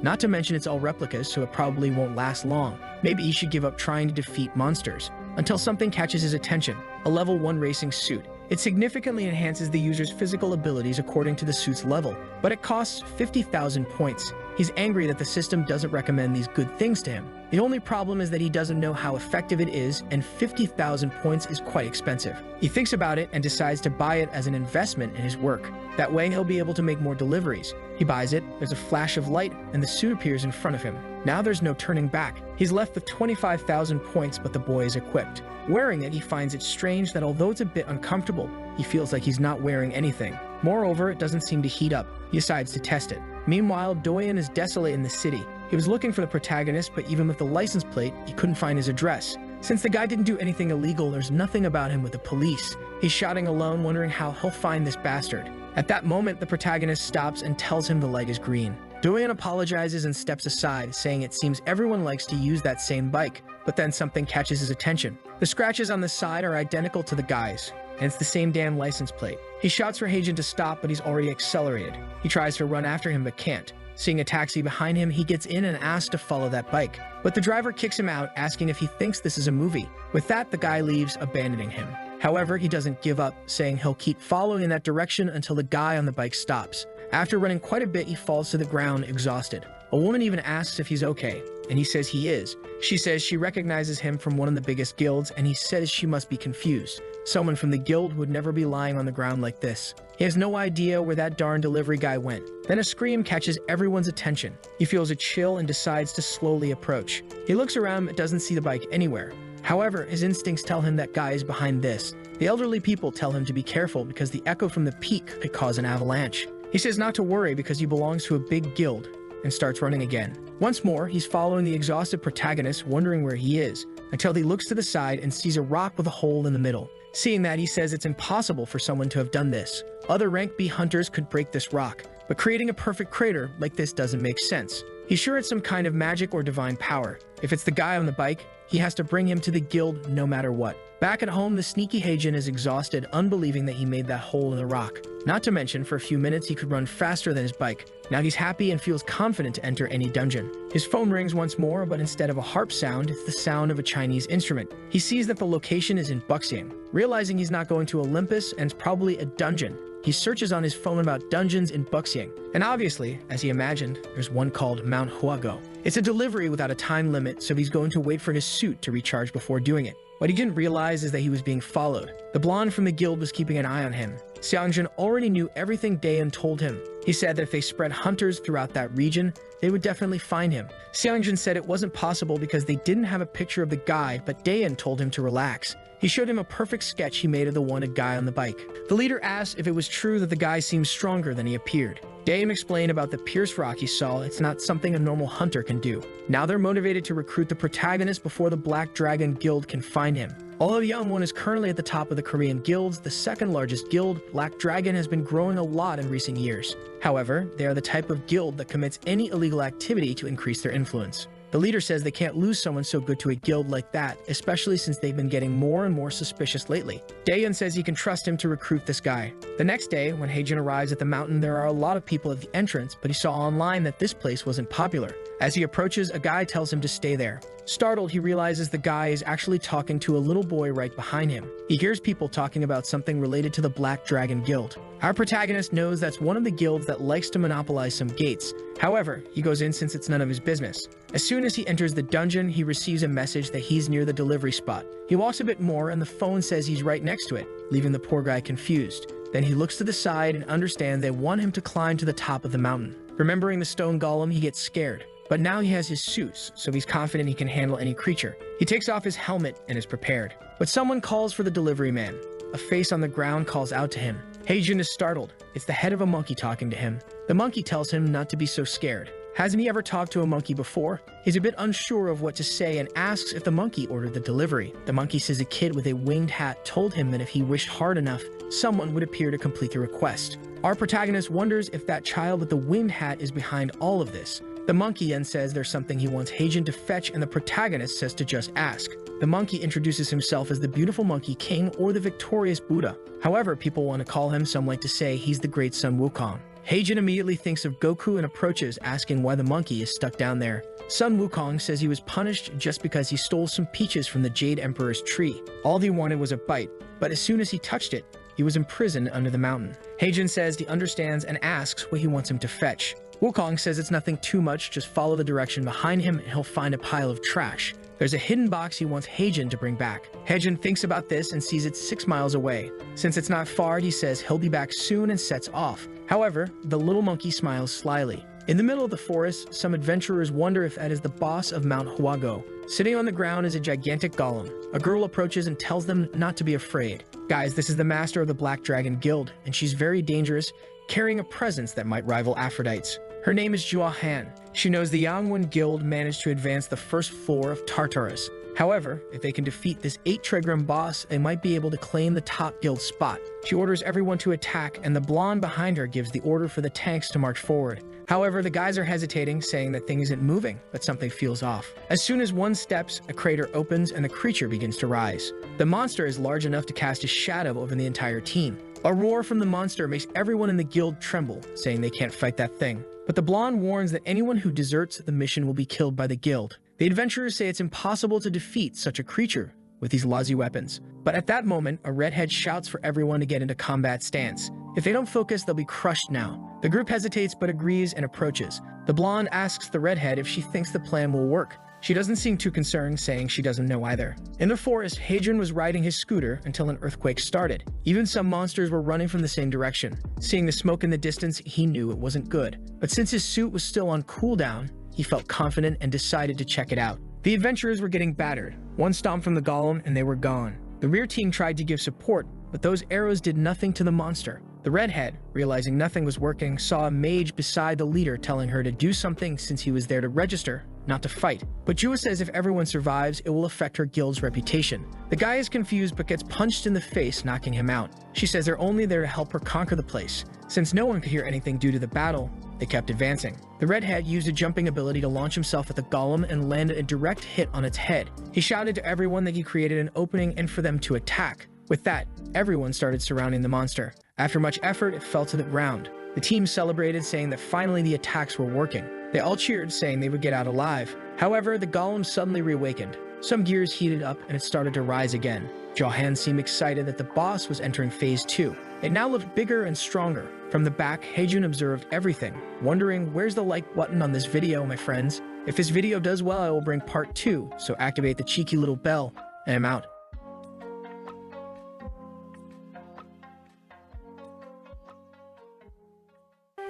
Not to mention it's all replicas, so it probably won't last long. Maybe he should give up trying to defeat monsters. Until something catches his attention, a level 1 racing suit. It significantly enhances the user's physical abilities according to the suit's level, but it costs 50,000 points. He's angry that the system doesn't recommend these good things to him. The only problem is that he doesn't know how effective it is, and 50,000 points is quite expensive. He thinks about it and decides to buy it as an investment in his work. That way he'll be able to make more deliveries. He buys it, there's a flash of light, and the suit appears in front of him. Now there's no turning back. He's left with 25,000 points, but the boy is equipped. Wearing it, he finds it strange that although it's a bit uncomfortable, he feels like he's not wearing anything. Moreover, it doesn't seem to heat up. He decides to test it. Meanwhile, Doyen is desolate in the city. He was looking for the protagonist, but even with the license plate, he couldn't find his address. Since the guy didn't do anything illegal, there's nothing about him with the police. He's shouting alone, wondering how he'll find this bastard. At that moment, the protagonist stops and tells him the light is green. Doyen apologizes and steps aside, saying it seems everyone likes to use that same bike, but then something catches his attention. The scratches on the side are identical to the guy's, and it's the same damn license plate. He shouts for Heijin to stop, but he's already accelerated. He tries to run after him, but can't. Seeing a taxi behind him, he gets in and asks to follow that bike. But the driver kicks him out, asking if he thinks this is a movie. With that, the guy leaves, abandoning him. However, he doesn't give up, saying he'll keep following in that direction until the guy on the bike stops. After running quite a bit, he falls to the ground, exhausted. A woman even asks if he's okay, and he says he is. She says she recognizes him from one of the biggest guilds, and he says she must be confused. Someone from the guild would never be lying on the ground like this. He has no idea where that darn delivery guy went. Then a scream catches everyone's attention. He feels a chill and decides to slowly approach. He looks around but doesn't see the bike anywhere. However, his instincts tell him that guy is behind this. The elderly people tell him to be careful because the echo from the peak could cause an avalanche. He says not to worry because he belongs to a big guild, and starts running again. Once more, he's following the exhausted protagonist, wondering where he is, until he looks to the side and sees a rock with a hole in the middle. Seeing that, he says it's impossible for someone to have done this. Other rank B hunters could break this rock, but creating a perfect crater like this doesn't make sense. He's sure it's some kind of magic or divine power. If it's the guy on the bike, he has to bring him to the guild no matter what. Back at home, the sneaky Heijin is exhausted, unbelieving that he made that hole in the rock. Not to mention, for a few minutes he could run faster than his bike. Now he's happy and feels confident to enter any dungeon. His phone rings once more, but instead of a harp sound, it's the sound of a Chinese instrument. He sees that the location is in Buxiang. Realizing he's not going to Olympus and it's probably a dungeon, he searches on his phone about dungeons in Buxiang. And obviously, as he imagined, there's one called Manhwa. It's a delivery without a time limit, so he's going to wait for his suit to recharge before doing it. What he didn't realize is that he was being followed. The blonde from the guild was keeping an eye on him. Xiangjun already knew everything Dayan told him. He said that if they spread hunters throughout that region, they would definitely find him. Xiangjun said it wasn't possible because they didn't have a picture of the guy, but Dayan told him to relax. He showed him a perfect sketch he made of the wanted guy on the bike. The leader asked if it was true that the guy seemed stronger than he appeared. Daeum explained about the pierced rock he saw. It's not something a normal hunter can do. Now they're motivated to recruit the protagonist before the Black Dragon Guild can find him. Although the young one is currently at the top of the Korean guilds, the second largest guild, Black Dragon, has been growing a lot in recent years. However, they are the type of guild that commits any illegal activity to increase their influence. The leader says they can't lose someone so good to a guild like that, especially since they've been getting more and more suspicious lately. Daeun says he can trust him to recruit this guy. The next day, when Haejun arrives at the mountain, there are a lot of people at the entrance, but he saw online that this place wasn't popular. As he approaches, a guy tells him to stay there. Startled, he realizes the guy is actually talking to a little boy right behind him. He hears people talking about something related to the Black Dragon Guild. Our protagonist knows that's one of the guilds that likes to monopolize some gates. However, he goes in since it's none of his business. As soon as he enters the dungeon, he receives a message that he's near the delivery spot. He walks a bit more and the phone says he's right next to it, leaving the poor guy confused. Then he looks to the side and understands they want him to climb to the top of the mountain. Remembering the stone golem, he gets scared. But now he has his suits, so he's confident he can handle any creature. He takes off his helmet and is prepared. But someone calls for the delivery man. A face on the ground calls out to him. Haejun is startled. It's the head of a monkey talking to him. The monkey tells him not to be so scared. Hasn't he ever talked to a monkey before? He's a bit unsure of what to say and asks if the monkey ordered the delivery. The monkey says a kid with a winged hat told him that if he wished hard enough, someone would appear to complete the request. Our protagonist wonders if that child with the winged hat is behind all of this. The monkey then says there's something he wants Haejun to fetch, and the protagonist says to just ask. The monkey introduces himself as the beautiful monkey king or the victorious Buddha. However, people want to call him, some like to say he's the great Sun Wukong. Haejun immediately thinks of Goku and approaches, asking why the monkey is stuck down there. Sun Wukong says he was punished just because he stole some peaches from the Jade Emperor's tree. All he wanted was a bite, but as soon as he touched it, he was imprisoned under the mountain. Haejun says he understands and asks what he wants him to fetch. Wukong says it's nothing too much, just follow the direction behind him and he'll find a pile of trash. There's a hidden box he wants Haejun to bring back. Haejun thinks about this and sees it 6 miles away. Since it's not far, he says he'll be back soon and sets off. However, the little monkey smiles slyly. In the middle of the forest, some adventurers wonder if that is the boss of Mount Huago. Sitting on the ground is a gigantic golem. A girl approaches and tells them not to be afraid. Guys, this is the master of the Black Dragon Guild, and she's very dangerous, carrying a presence that might rival Aphrodite's. Her name is Jua Han. She knows the Yangwon Guild managed to advance the first floor of Tartarus. However, if they can defeat this 8-trigram boss, they might be able to claim the top guild spot. She orders everyone to attack, and the blonde behind her gives the order for the tanks to march forward. However, the guys are hesitating, saying that thing isn't moving, but something feels off. As soon as one steps, a crater opens and the creature begins to rise. The monster is large enough to cast a shadow over the entire team. A roar from the monster makes everyone in the guild tremble, saying they can't fight that thing. But the blonde warns that anyone who deserts the mission will be killed by the guild. The adventurers say it's impossible to defeat such a creature with these lousy weapons. But at that moment, a redhead shouts for everyone to get into combat stance. If they don't focus, they'll be crushed now. The group hesitates but agrees and approaches. The blonde asks the redhead if she thinks the plan will work. She doesn't seem too concerned, saying she doesn't know either. In the forest, Haejun was riding his scooter until an earthquake started. Even some monsters were running from the same direction. Seeing the smoke in the distance, he knew it wasn't good. But since his suit was still on cooldown, he felt confident and decided to check it out. The adventurers were getting battered. One stomp from the golem and they were gone. The rear team tried to give support, but those arrows did nothing to the monster. The redhead, realizing nothing was working, saw a mage beside the leader telling her to do something since he was there to register, not to fight. But Jua says if everyone survives, it will affect her guild's reputation. The guy is confused but gets punched in the face, knocking him out. She says they're only there to help her conquer the place. Since no one could hear anything due to the battle, they kept advancing. The redhead used a jumping ability to launch himself at the golem and landed a direct hit on its head. He shouted to everyone that he created an opening and for them to attack. With that, everyone started surrounding the monster. After much effort, it fell to the ground. The team celebrated, saying that finally the attacks were working. They all cheered, saying they would get out alive. However, the golem suddenly reawakened. Some gears heated up and it started to rise again. Johan seemed excited that the boss was entering phase 2. It now looked bigger and stronger. From the back, Haejun observed everything, wondering where's the like button on this video, my friends? If this video does well, I will bring part 2, so activate the cheeky little bell, and I'm out.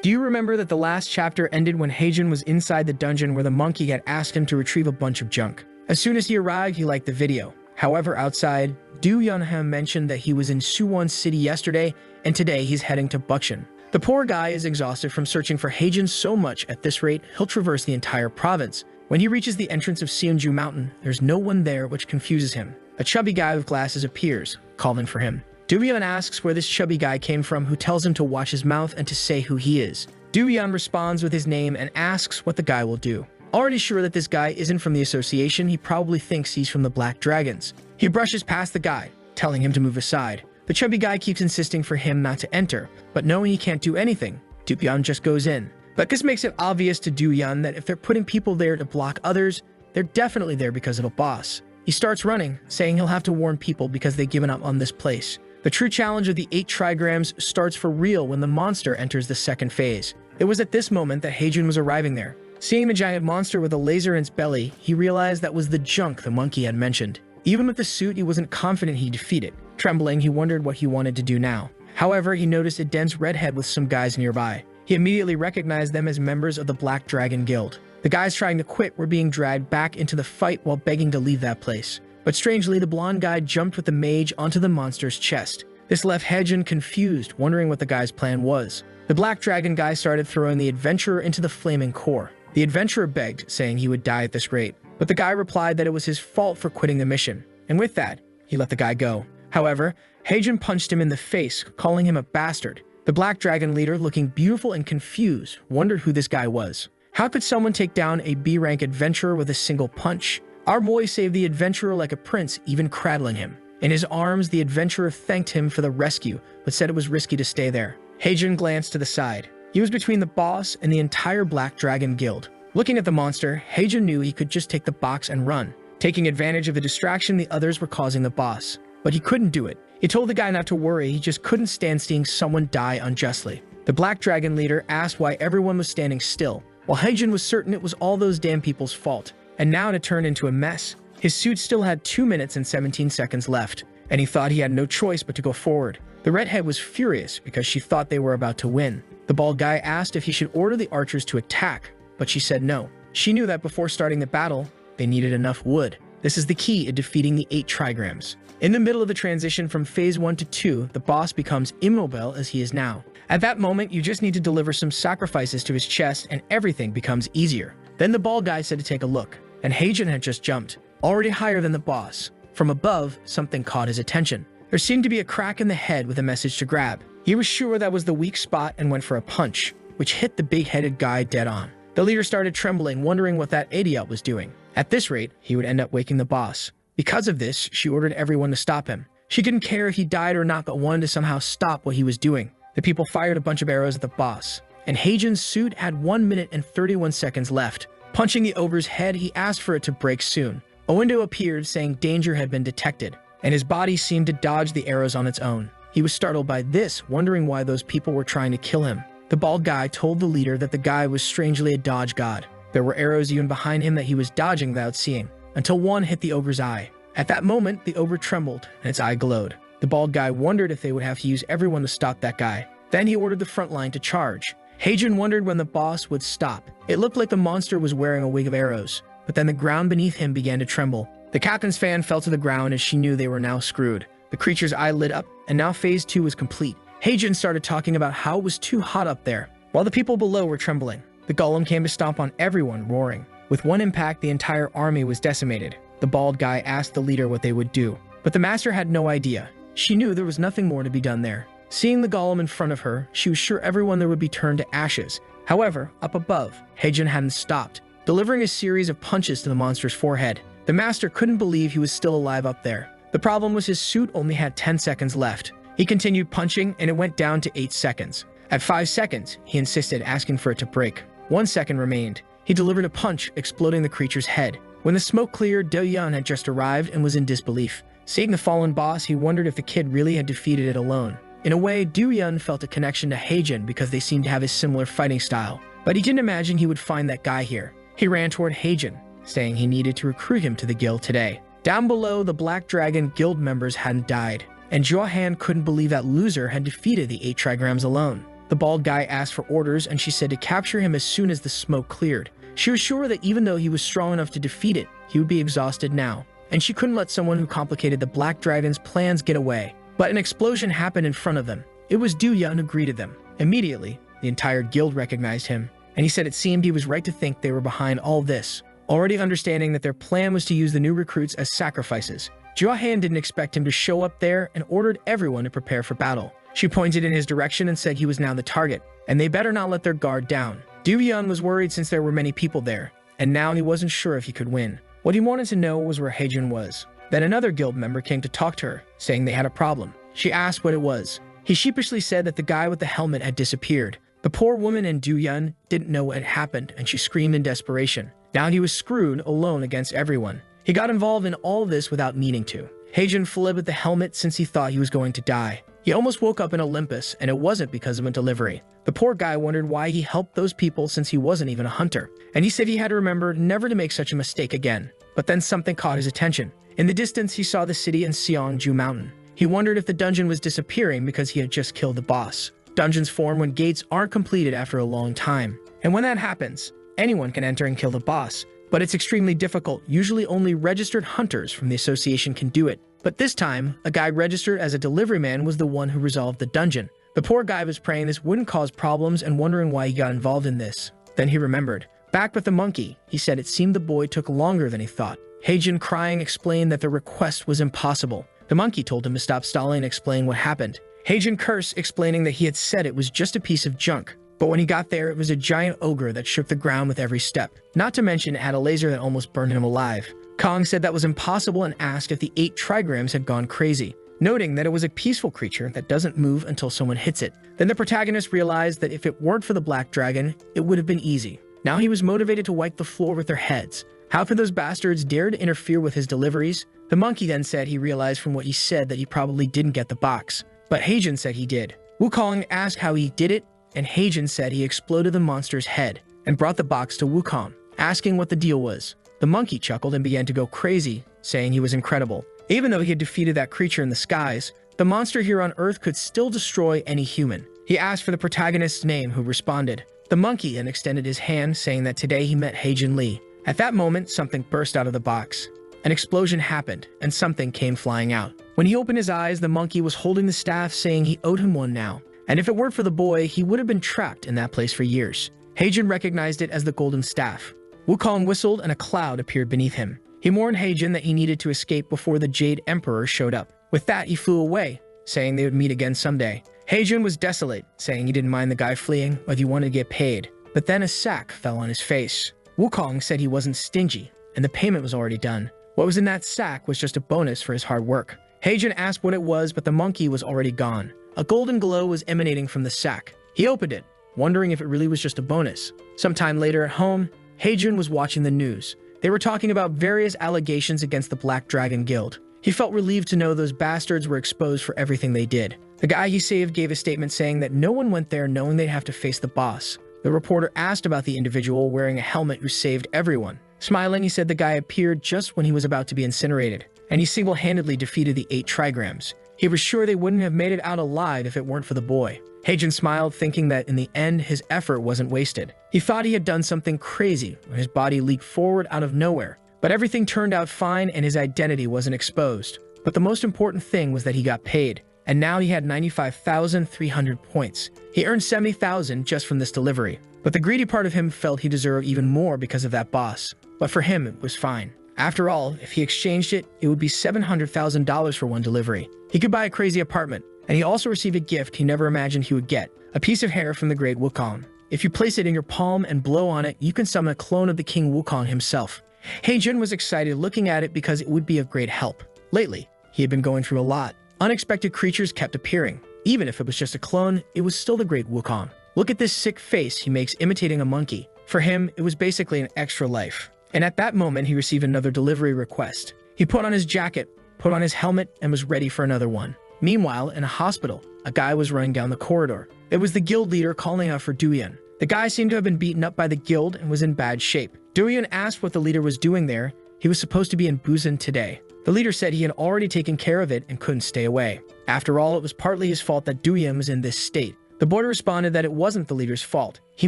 Do you remember that the last chapter ended when Haejun was inside the dungeon where the monkey had asked him to retrieve a bunch of junk? As soon as he arrived, he liked the video. However, outside, Do Yeon mentioned that he was in Suwon City yesterday, and today he's heading to Bucheon. The poor guy is exhausted from searching for Haejin so much. At this rate, he'll traverse the entire province. When he reaches the entrance of Seonju Mountain, there's no one there, which confuses him. A chubby guy with glasses appears, calling for him. Do-yeon asks where this chubby guy came from, who tells him to watch his mouth and to say who he is. Do-yeon responds with his name and asks what the guy will do. Already sure that this guy isn't from the association, he probably thinks he's from the Black Dragons. He brushes past the guy, telling him to move aside. The chubby guy keeps insisting for him not to enter, but knowing he can't do anything, Do-yeon just goes in. But this makes it obvious to Do-yeon that if they're putting people there to block others, they're definitely there because of a boss. He starts running, saying he'll have to warn people because they've given up on this place. The true challenge of the 8 trigrams starts for real when the monster enters the second phase. It was at this moment that Haejin was arriving there. Seeing the giant monster with a laser in its belly, he realized that was the junk the monkey had mentioned. Even with the suit, he wasn't confident he'd defeat it. Trembling, he wondered what he wanted to do now. However, he noticed a dense redhead with some guys nearby. He immediately recognized them as members of the Black Dragon Guild. The guys trying to quit were being dragged back into the fight while begging to leave that place. But strangely, the blonde guy jumped with the mage onto the monster's chest. This left Haejin confused, wondering what the guy's plan was. The Black Dragon guy started throwing the adventurer into the flaming core. The adventurer begged, saying he would die at this rate. But the guy replied that it was his fault for quitting the mission. And with that, he let the guy go. However, Haejin punched him in the face, calling him a bastard. The Black Dragon leader, looking beautiful and confused, wondered who this guy was. How could someone take down a B-rank adventurer with a single punch? Our boy saved the adventurer like a prince, even cradling him. In his arms, the adventurer thanked him for the rescue, but said it was risky to stay there. Haejin glanced to the side. He was between the boss and the entire Black Dragon Guild. Looking at the monster, Haejin knew he could just take the box and run, taking advantage of the distraction the others were causing the boss. But he couldn't do it. He told the guy not to worry, he just couldn't stand seeing someone die unjustly. The Black Dragon leader asked why everyone was standing still, while Haejin was certain it was all those damn people's fault. And now it turned into a mess. His suit still had 2 minutes and 17 seconds left, and he thought he had no choice but to go forward. The redhead was furious because she thought they were about to win. The bald guy asked if he should order the archers to attack, but she said no. She knew that before starting the battle, they needed enough wood. This is the key in defeating the 8 trigrams. In the middle of the transition from phase 1 to 2, the boss becomes immobile as he is now. At that moment, you just need to deliver some sacrifices to his chest and everything becomes easier. Then the bald guy said to take a look, and Haejin had just jumped, already higher than the boss. From above, something caught his attention. There seemed to be a crack in the head with a message to grab. He was sure that was the weak spot and went for a punch, which hit the big-headed guy dead on. The leader started trembling, wondering what that idiot was doing. At this rate, he would end up waking the boss. Because of this, she ordered everyone to stop him. She didn't care if he died or not, but wanted to somehow stop what he was doing. The people fired a bunch of arrows at the boss, and Haejin's suit had 1 minute and 31 seconds left. Punching the ogre's head, he asked for it to break soon. A window appeared saying danger had been detected, and his body seemed to dodge the arrows on its own. He was startled by this, wondering why those people were trying to kill him. The bald guy told the leader that the guy was strangely a dodge god. There were arrows even behind him that he was dodging without seeing, until one hit the ogre's eye. At that moment, the ogre trembled, and its eye glowed. The bald guy wondered if they would have to use everyone to stop that guy. Then he ordered the front line to charge. Haejin wondered when the boss would stop. It looked like the monster was wearing a wig of arrows, but then the ground beneath him began to tremble. The captain's fan fell to the ground as she knew they were now screwed. The creature's eye lit up, and now phase 2 was complete. Haejin started talking about how it was too hot up there, while the people below were trembling. The golem came to stomp on everyone, roaring. With one impact, the entire army was decimated. The bald guy asked the leader what they would do, but the master had no idea. She knew there was nothing more to be done there. Seeing the golem in front of her, she was sure everyone there would be turned to ashes. However, up above, Haejin hadn't stopped, delivering a series of punches to the monster's forehead. The master couldn't believe he was still alive up there. The problem was his suit only had 10 seconds left. He continued punching, and it went down to 8 seconds. At 5 seconds, he insisted, asking for it to break. 1 second remained. He delivered a punch, exploding the creature's head. When the smoke cleared, Do-yeon had just arrived and was in disbelief. Seeing the fallen boss, he wondered if the kid really had defeated it alone. In a way, Do-yeon felt a connection to Haejin because they seemed to have a similar fighting style, but he didn't imagine he would find that guy here. He ran toward Haejin, saying he needed to recruit him to the guild today. Down below, the Black Dragon guild members hadn't died, and Johan couldn't believe that loser had defeated the 8 trigrams alone. The bald guy asked for orders, and she said to capture him as soon as the smoke cleared. She was sure that even though he was strong enough to defeat it, he would be exhausted now, and she couldn't let someone who complicated the Black Dragon's plans get away. But an explosion happened in front of them. It was Do-yeon who greeted them. Immediately, the entire guild recognized him, and he said it seemed he was right to think they were behind all this, already understanding that their plan was to use the new recruits as sacrifices. Johan didn't expect him to show up there and ordered everyone to prepare for battle. She pointed in his direction and said he was now the target, and they better not let their guard down. Do-yeon was worried since there were many people there, and now he wasn't sure if he could win. What he wanted to know was where Haejun was. Then another guild member came to talk to her, saying they had a problem. She asked what it was. He sheepishly said that the guy with the helmet had disappeared. The poor woman in Do-yeon didn't know what had happened, and she screamed in desperation. Now he was screwed alone against everyone. He got involved in all of this without meaning to. Haejun fled with the helmet since he thought he was going to die. He almost woke up in Olympus, and it wasn't because of a delivery. The poor guy wondered why he helped those people since he wasn't even a hunter, and he said he had to remember never to make such a mistake again. But then something caught his attention. In the distance, he saw the city in Seongju Mountain. He wondered if the dungeon was disappearing because he had just killed the boss. Dungeons form when gates aren't completed after a long time. And when that happens, anyone can enter and kill the boss. But it's extremely difficult. Usually only registered hunters from the association can do it. But this time, a guy registered as a delivery man was the one who resolved the dungeon. The poor guy was praying this wouldn't cause problems and wondering why he got involved in this. Then he remembered. Back with the monkey, he said it seemed the boy took longer than he thought. Haejun, crying, explained that the request was impossible. The monkey told him to stop stalling and explain what happened. Haejun cursed, explaining that he had said it was just a piece of junk. But when he got there, it was a giant ogre that shook the ground with every step. Not to mention it had a laser that almost burned him alive. Kong said that was impossible and asked if the 8 trigrams had gone crazy, noting that it was a peaceful creature that doesn't move until someone hits it. Then the protagonist realized that if it weren't for the Black Dragon, it would have been easy. Now he was motivated to wipe the floor with their heads. How could those bastards dare to interfere with his deliveries? The monkey then said he realized from what he said that he probably didn't get the box. But Haejun said he did. Wukong asked how he did it, and Haejun said he exploded the monster's head and brought the box to Wukong, asking what the deal was. The monkey chuckled and began to go crazy, saying he was incredible. Even though he had defeated that creature in the skies, the monster here on Earth could still destroy any human. He asked for the protagonist's name, who responded. The monkey then extended his hand, saying that today he met Haejun Lee. At that moment, something burst out of the box. An explosion happened, and something came flying out. When he opened his eyes, the monkey was holding the staff, saying he owed him one now. And if it weren't for the boy, he would have been trapped in that place for years. Haejun recognized it as the golden staff. Wukong whistled and a cloud appeared beneath him. He warned Haejun that he needed to escape before the Jade Emperor showed up. With that, he flew away, saying they would meet again someday. Haejun was desolate, saying he didn't mind the guy fleeing, but he wanted to get paid. But then a sack fell on his face. Wukong said he wasn't stingy, and the payment was already done. What was in that sack was just a bonus for his hard work. Haejun asked what it was, but the monkey was already gone. A golden glow was emanating from the sack. He opened it, wondering if it really was just a bonus. Sometime later at home, Haejun was watching the news. They were talking about various allegations against the Black Dragon Guild. He felt relieved to know those bastards were exposed for everything they did. The guy he saved gave a statement saying that no one went there knowing they'd have to face the boss. The reporter asked about the individual wearing a helmet who saved everyone. Smiling, he said the guy appeared just when he was about to be incinerated, and he single-handedly defeated the 8 trigrams. He was sure they wouldn't have made it out alive if it weren't for the boy. Haejun smiled, thinking that in the end, his effort wasn't wasted. He thought he had done something crazy when his body leaped forward out of nowhere. But everything turned out fine and his identity wasn't exposed. But the most important thing was that he got paid. And now he had 95,300 points. He earned 70,000 just from this delivery. But the greedy part of him felt he deserved even more because of that boss. But for him, it was fine. After all, if he exchanged it, it would be $700,000 for one delivery. He could buy a crazy apartment. And he also received a gift he never imagined he would get, a piece of hair from the great Wukong. If you place it in your palm and blow on it, you can summon a clone of the King Wukong himself. Haejun was excited looking at it because it would be of great help. Lately, he had been going through a lot. Unexpected creatures kept appearing. Even if it was just a clone, it was still the great Wukong. Look at this sick face he makes imitating a monkey. For him, it was basically an extra life. And at that moment, he received another delivery request. He put on his jacket, put on his helmet, and was ready for another one. Meanwhile, in a hospital, a guy was running down the corridor. It was the guild leader calling out for Do-yeon. The guy seemed to have been beaten up by the guild and was in bad shape. Do-yeon asked what the leader was doing there. He was supposed to be in Busan today. The leader said he had already taken care of it and couldn't stay away. After all, it was partly his fault that Do-yeon was in this state. The boy responded that it wasn't the leader's fault. He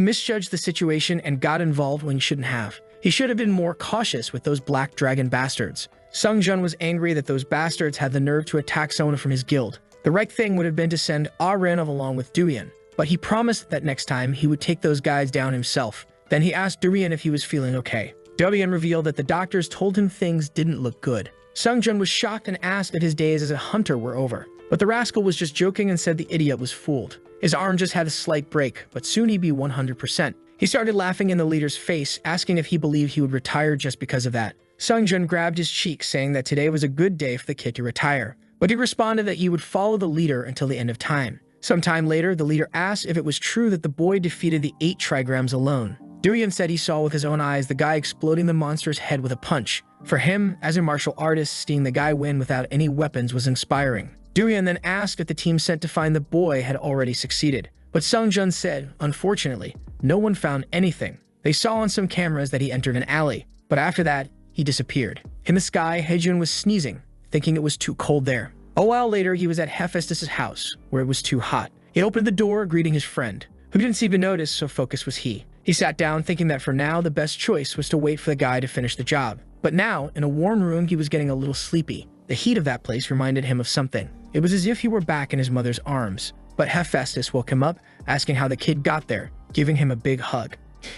misjudged the situation and got involved when he shouldn't have. He should have been more cautious with those Black Dragon bastards. Sung-jun was angry that those bastards had the nerve to attack someone from his guild. The right thing would have been to send Ah-rin along with Durian, but he promised that next time he would take those guys down himself. Then he asked Durian if he was feeling okay. Durian revealed that the doctors told him things didn't look good. Sung-jun was shocked and asked if his days as a hunter were over, but the rascal was just joking and said the idiot was fooled. His arm just had a slight break, but soon he'd be 100%. He started laughing in the leader's face, asking if he believed he would retire just because of that. Sung-jun grabbed his cheek, saying that today was a good day for the kid to retire, but he responded that he would follow the leader until the end of time. Sometime later, the leader asked if it was true that the boy defeated the 8 trigrams alone. Durian said he saw with his own eyes the guy exploding the monster's head with a punch. For him, as a martial artist, seeing the guy win without any weapons was inspiring. Durian then asked if the team sent to find the boy had already succeeded, but Sung-jun said, unfortunately, no one found anything. They saw on some cameras that he entered an alley, but after that, he disappeared. In the sky, Haejun was sneezing, thinking it was too cold there. A while later, he was at Hephaestus' house, where it was too hot. He opened the door, greeting his friend, who didn't seem to notice, so focused was he. He sat down, thinking that for now, the best choice was to wait for the guy to finish the job. But now, in a warm room, he was getting a little sleepy. The heat of that place reminded him of something. It was as if he were back in his mother's arms. But Hephaestus woke him up, asking how the kid got there, giving him a big hug.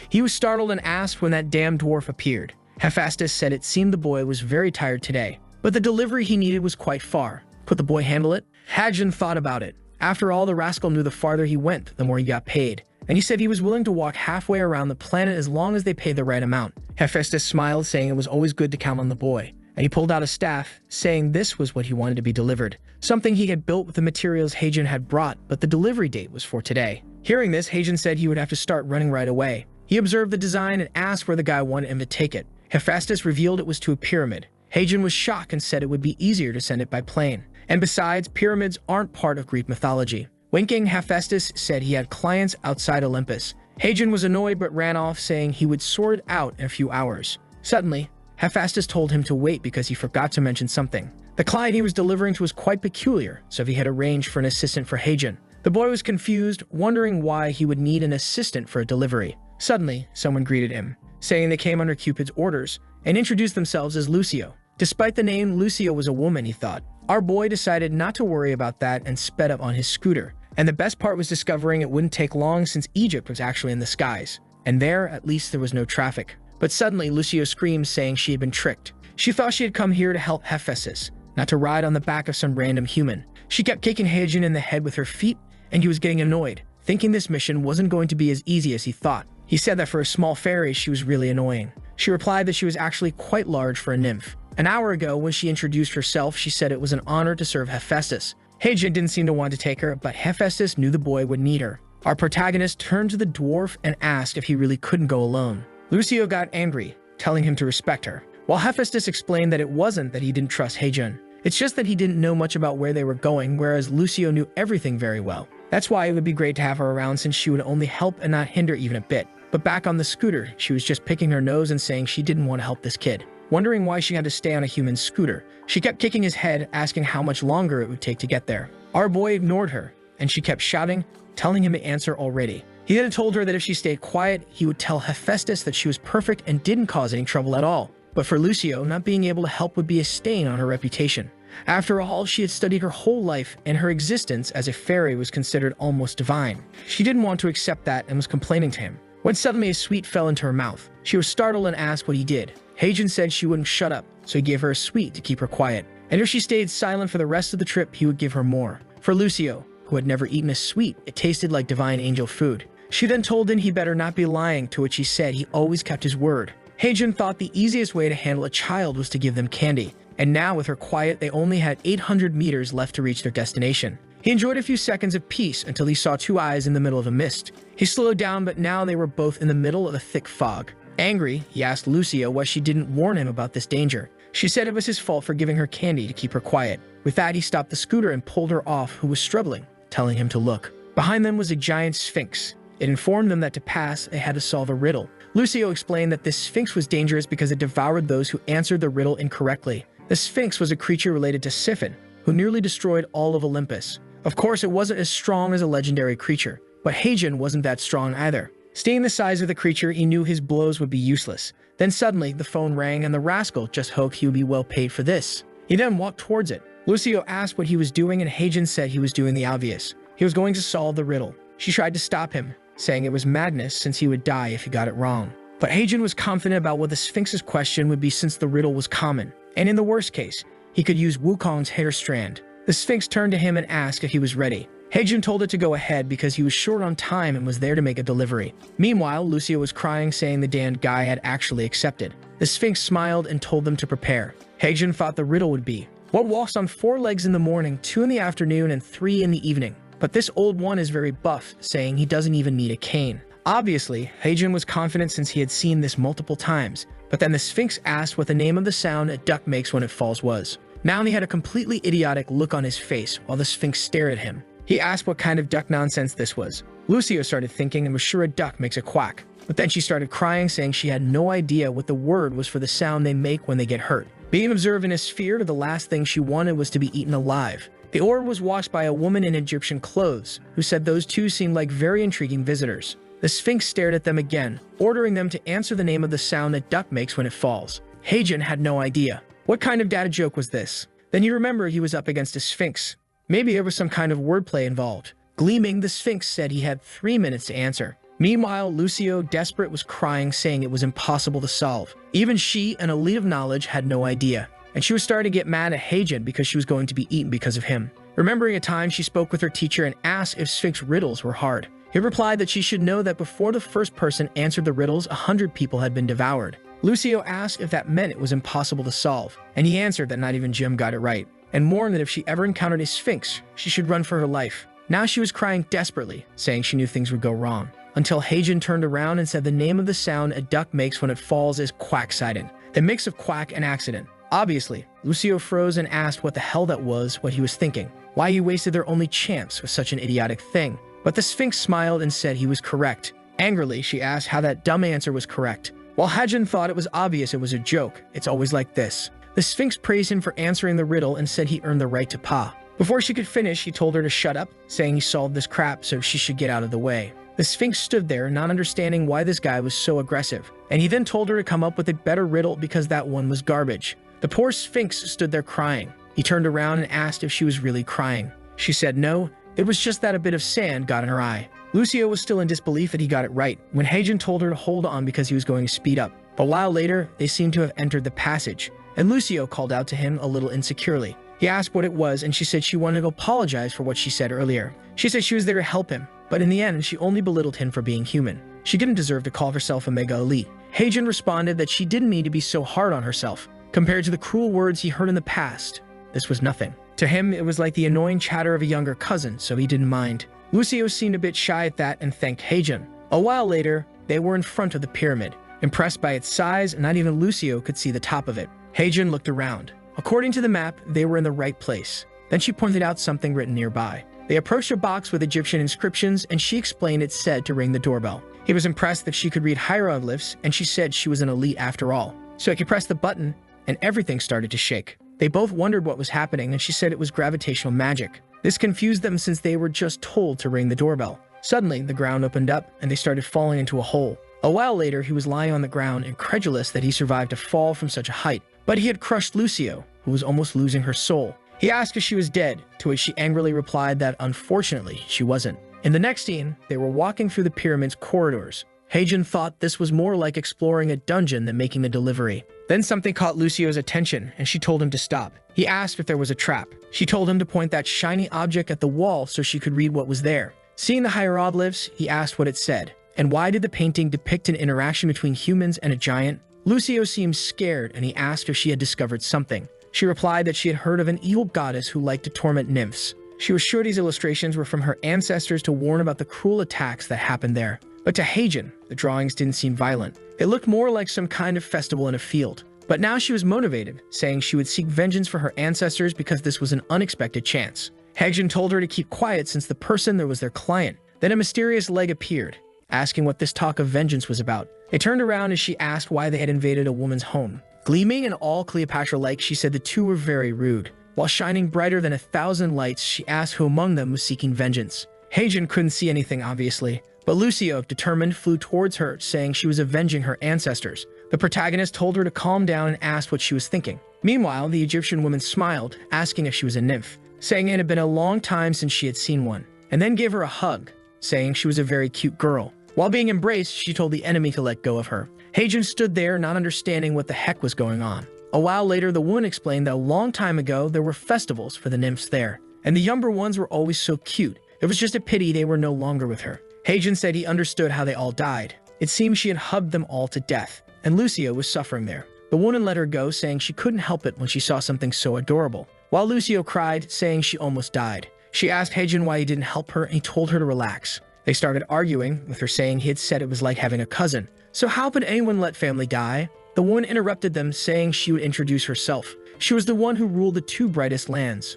He was startled and asked when that damn dwarf appeared. Hephaestus said it seemed the boy was very tired today, but the delivery he needed was quite far. Could the boy handle it? Haejun thought about it. After all, the rascal knew the farther he went, the more he got paid. And he said he was willing to walk halfway around the planet as long as they paid the right amount. Hephaestus smiled, saying it was always good to count on the boy. And he pulled out a staff, saying this was what he wanted to be delivered. Something he had built with the materials Haejun had brought, but the delivery date was for today. Hearing this, Haejun said he would have to start running right away. He observed the design and asked where the guy wanted him to take it. Hephaestus revealed it was to a pyramid. Haejun was shocked and said it would be easier to send it by plane. And besides, pyramids aren't part of Greek mythology. Winking, Hephaestus said he had clients outside Olympus. Haejun was annoyed but ran off, saying he would sort it out in a few hours. Suddenly, Hephaestus told him to wait because he forgot to mention something. The client he was delivering to was quite peculiar, so he had arranged for an assistant for Haejun. The boy was confused, wondering why he would need an assistant for a delivery. Suddenly, someone greeted him, saying they came under Cupid's orders, and introduced themselves as Lucio. Despite the name, Lucio was a woman, he thought. Our boy decided not to worry about that and sped up on his scooter. And the best part was discovering it wouldn't take long since Egypt was actually in the skies. And there, at least there was no traffic. But suddenly, Lucio screamed, saying she had been tricked. She thought she had come here to help Hephaestus, not to ride on the back of some random human. She kept kicking Haejun in the head with her feet, and he was getting annoyed, thinking this mission wasn't going to be as easy as he thought. He said that for a small fairy, she was really annoying. She replied that she was actually quite large for a nymph. An hour ago, when she introduced herself, she said it was an honor to serve Hephaestus. Haejun didn't seem to want to take her, but Hephaestus knew the boy would need her. Our protagonist turned to the dwarf and asked if he really couldn't go alone. Lucio got angry, telling him to respect her, while Hephaestus explained that it wasn't that he didn't trust Haejun. It's just that he didn't know much about where they were going, whereas Lucio knew everything very well. That's why it would be great to have her around, since she would only help and not hinder even a bit. But back on the scooter, she was just picking her nose and saying she didn't want to help this kid. Wondering why she had to stay on a human scooter, she kept kicking his head, asking how much longer it would take to get there. Our boy ignored her, and she kept shouting, telling him to answer already. He then told her that if she stayed quiet, he would tell Hephaestus that she was perfect and didn't cause any trouble at all. But for Lucio, not being able to help would be a stain on her reputation. After all, she had studied her whole life, and her existence as a fairy was considered almost divine. She didn't want to accept that and was complaining to him, when suddenly a sweet fell into her mouth. She was startled and asked what he did. Haejun said she wouldn't shut up, so he gave her a sweet to keep her quiet. And if she stayed silent for the rest of the trip, he would give her more. For Lucio, who had never eaten a sweet, it tasted like divine angel food. She then told him he better not be lying, to which he said he always kept his word. Haejun thought the easiest way to handle a child was to give them candy, and now with her quiet, they only had 800 meters left to reach their destination. He enjoyed a few seconds of peace until he saw two eyes in the middle of a mist. He slowed down, but now they were both in the middle of a thick fog. Angry, he asked Lucio why she didn't warn him about this danger. She said it was his fault for giving her candy to keep her quiet. With that, he stopped the scooter and pulled her off, who was struggling, telling him to look. Behind them was a giant sphinx. It informed them that to pass, they had to solve a riddle. Lucio explained that this sphinx was dangerous because it devoured those who answered the riddle incorrectly. The sphinx was a creature related to Siphon, who nearly destroyed all of Olympus. Of course, it wasn't as strong as a legendary creature, but Haejun wasn't that strong either. Seeing the size of the creature, he knew his blows would be useless. Then suddenly, the phone rang and the rascal just hoped he would be well paid for this. He then walked towards it. Lucio asked what he was doing and Heijin said he was doing the obvious. He was going to solve the riddle. She tried to stop him, saying it was madness since he would die if he got it wrong. But Heijin was confident about what the Sphinx's question would be since the riddle was common. And in the worst case, he could use Wukong's hair strand. The Sphinx turned to him and asked if he was ready. Heijin told it to go ahead because he was short on time and was there to make a delivery. Meanwhile, Lucio was crying, saying the damned guy had actually accepted. The Sphinx smiled and told them to prepare. Heijin thought the riddle would be: what walks on 4 legs in the morning, 2 in the afternoon, and 3 in the evening? But this old one is very buff, saying he doesn't even need a cane. Obviously, Heijin was confident since he had seen this multiple times, but then the Sphinx asked what the name of the sound a duck makes when it falls was. Now he had a completely idiotic look on his face while the Sphinx stared at him. He asked what kind of duck nonsense this was. Lucio started thinking and was sure a duck makes a quack, but then she started crying, saying she had no idea what the word was for the sound they make when they get hurt. Being observed in a sphere, the last thing she wanted was to be eaten alive. The orb was watched by a woman in Egyptian clothes, who said those two seemed like very intriguing visitors. The Sphinx stared at them again, ordering them to answer the name of the sound that duck makes when it falls. Heijin had no idea. What kind of data joke was this? Then he remembered he was up against a Sphinx. Maybe there was some kind of wordplay involved. Gleaming, the Sphinx said he had 3 minutes to answer. Meanwhile, Lucio, desperate, was crying, saying it was impossible to solve. Even she, an elite of knowledge, had no idea. And she was starting to get mad at Heijin because she was going to be eaten because of him. Remembering a time she spoke with her teacher and asked if Sphinx riddles were hard. He replied that she should know that before the first person answered the riddles, 100 people had been devoured. Lucio asked if that meant it was impossible to solve, and he answered that not even Jim got it right, and warned that if she ever encountered a Sphinx, she should run for her life. Now she was crying desperately, saying she knew things would go wrong, until Heijin turned around and said the name of the sound a duck makes when it falls is quack-sided, the mix of quack and accident. Obviously, Lucio froze and asked what the hell that was, what he was thinking, why he wasted their only chance with such an idiotic thing. But the Sphinx smiled and said he was correct. Angrily, she asked how that dumb answer was correct. While Heijin thought it was obvious it was a joke, it's always like this. The Sphinx praised him for answering the riddle and said he earned the right to Pa. Before she could finish, he told her to shut up, saying he solved this crap so she should get out of the way. The Sphinx stood there, not understanding why this guy was so aggressive, and he then told her to come up with a better riddle because that one was garbage. The poor Sphinx stood there crying. He turned around and asked if she was really crying. She said no, it was just that a bit of sand got in her eye. Lucio was still in disbelief that he got it right, when Heijin told her to hold on because he was going to speed up. A while later, they seemed to have entered the passage, and Lucio called out to him a little insecurely. He asked what it was, and she said she wanted to apologize for what she said earlier. She said she was there to help him, but in the end, she only belittled him for being human. She didn't deserve to call herself a mega elite. Heijin responded that she didn't need to be so hard on herself. Compared to the cruel words he heard in the past, this was nothing. To him, it was like the annoying chatter of a younger cousin, so he didn't mind. Lucio seemed a bit shy at that and thanked Heijin. A while later, they were in front of the pyramid. Impressed by its size, not even Lucio could see the top of it. Heijin looked around. According to the map, they were in the right place. Then she pointed out something written nearby. They approached a box with Egyptian inscriptions, and she explained it said to ring the doorbell. He was impressed that she could read hieroglyphs, and she said she was an elite after all. So he pressed the button, and everything started to shake. They both wondered what was happening, and she said it was gravitational magic. This confused them since they were just told to ring the doorbell. Suddenly, the ground opened up, and they started falling into a hole. A while later, he was lying on the ground, incredulous that he survived a fall from such a height. But he had crushed Lucio, who was almost losing her soul. He asked if she was dead, to which she angrily replied that, unfortunately, she wasn't. In the next scene, they were walking through the pyramid's corridors. Heijin thought this was more like exploring a dungeon than making the delivery. Then something caught Lucio's attention, and she told him to stop. He asked if there was a trap. She told him to point that shiny object at the wall so she could read what was there. Seeing the hieroglyphs, he asked what it said. And why did the painting depict an interaction between humans and a giant? Lucio seemed scared, and he asked if she had discovered something. She replied that she had heard of an evil goddess who liked to torment nymphs. She was sure these illustrations were from her ancestors to warn about the cruel attacks that happened there. But to Heijin, the drawings didn't seem violent. It looked more like some kind of festival in a field. But now she was motivated, saying she would seek vengeance for her ancestors because this was an unexpected chance. Heijin told her to keep quiet since the person there was their client. Then a mysterious leg appeared, asking what this talk of vengeance was about. They turned around as she asked why they had invaded a woman's home. Gleaming and all Cleopatra-like, she said the two were very rude. While shining brighter than 1,000 lights, she asked who among them was seeking vengeance. Heijin couldn't see anything, obviously, But Lucio, determined, flew towards her, saying she was avenging her ancestors. The protagonist told her to calm down and asked what she was thinking. Meanwhile, the Egyptian woman smiled, asking if she was a nymph, saying it had been a long time since she had seen one, and then gave her a hug, saying she was a very cute girl. While being embraced, she told the enemy to let go of her. Heijin stood there, not understanding what the heck was going on. A while later, the woman explained that a long time ago, there were festivals for the nymphs there, and the younger ones were always so cute. It was just a pity they were no longer with her. Heijin said he understood how they all died. It seemed she had hugged them all to death, and Lucio was suffering there. The woman let her go, saying she couldn't help it when she saw something so adorable, while Lucio cried, saying she almost died. She asked Heijin why he didn't help her, and he told her to relax. They started arguing, with her saying he had said it was like having a cousin. So how could anyone let family die? The woman interrupted them, saying she would introduce herself. She was the one who ruled the two brightest lands.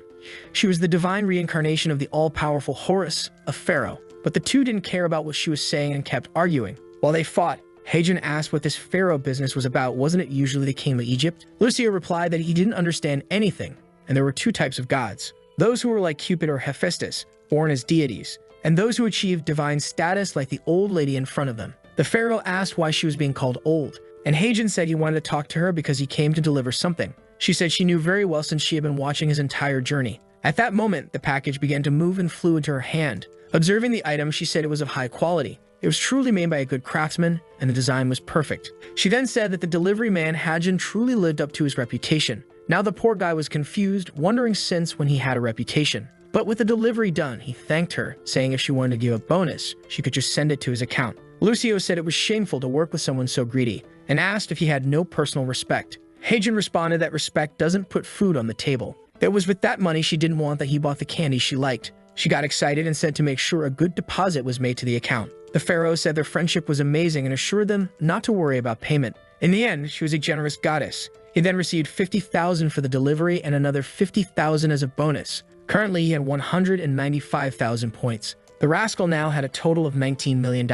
She was the divine reincarnation of the all-powerful Horus, a pharaoh. But the two didn't care about what she was saying and kept arguing. While they fought, Heijin asked what this pharaoh business was about. Wasn't it usually the king of Egypt? Lucio replied that he didn't understand anything, and there were two types of gods. Those who were like Cupid or Hephaestus, born as deities, and those who achieved divine status like the old lady in front of them. The pharaoh asked why she was being called old, and Heijin said he wanted to talk to her because he came to deliver something. She said she knew very well since she had been watching his entire journey. At that moment, the package began to move and flew into her hand. Observing the item, she said it was of high quality. It was truly made by a good craftsman, and the design was perfect. She then said that the delivery man Heijin truly lived up to his reputation. Now the poor guy was confused, wondering since when he had a reputation. But with the delivery done, he thanked her, saying if she wanted to give a bonus, she could just send it to his account. Lucio said it was shameful to work with someone so greedy, and asked if he had no personal respect. Heijin responded that respect doesn't put food on the table. It was with that money she didn't want that he bought the candy she liked. She got excited and said to make sure a good deposit was made to the account. The pharaoh said their friendship was amazing and assured them not to worry about payment. In the end, she was a generous goddess. He then received 50,000 for the delivery and another 50,000 as a bonus. Currently, he had 195,000 points. The rascal now had a total of $19 million.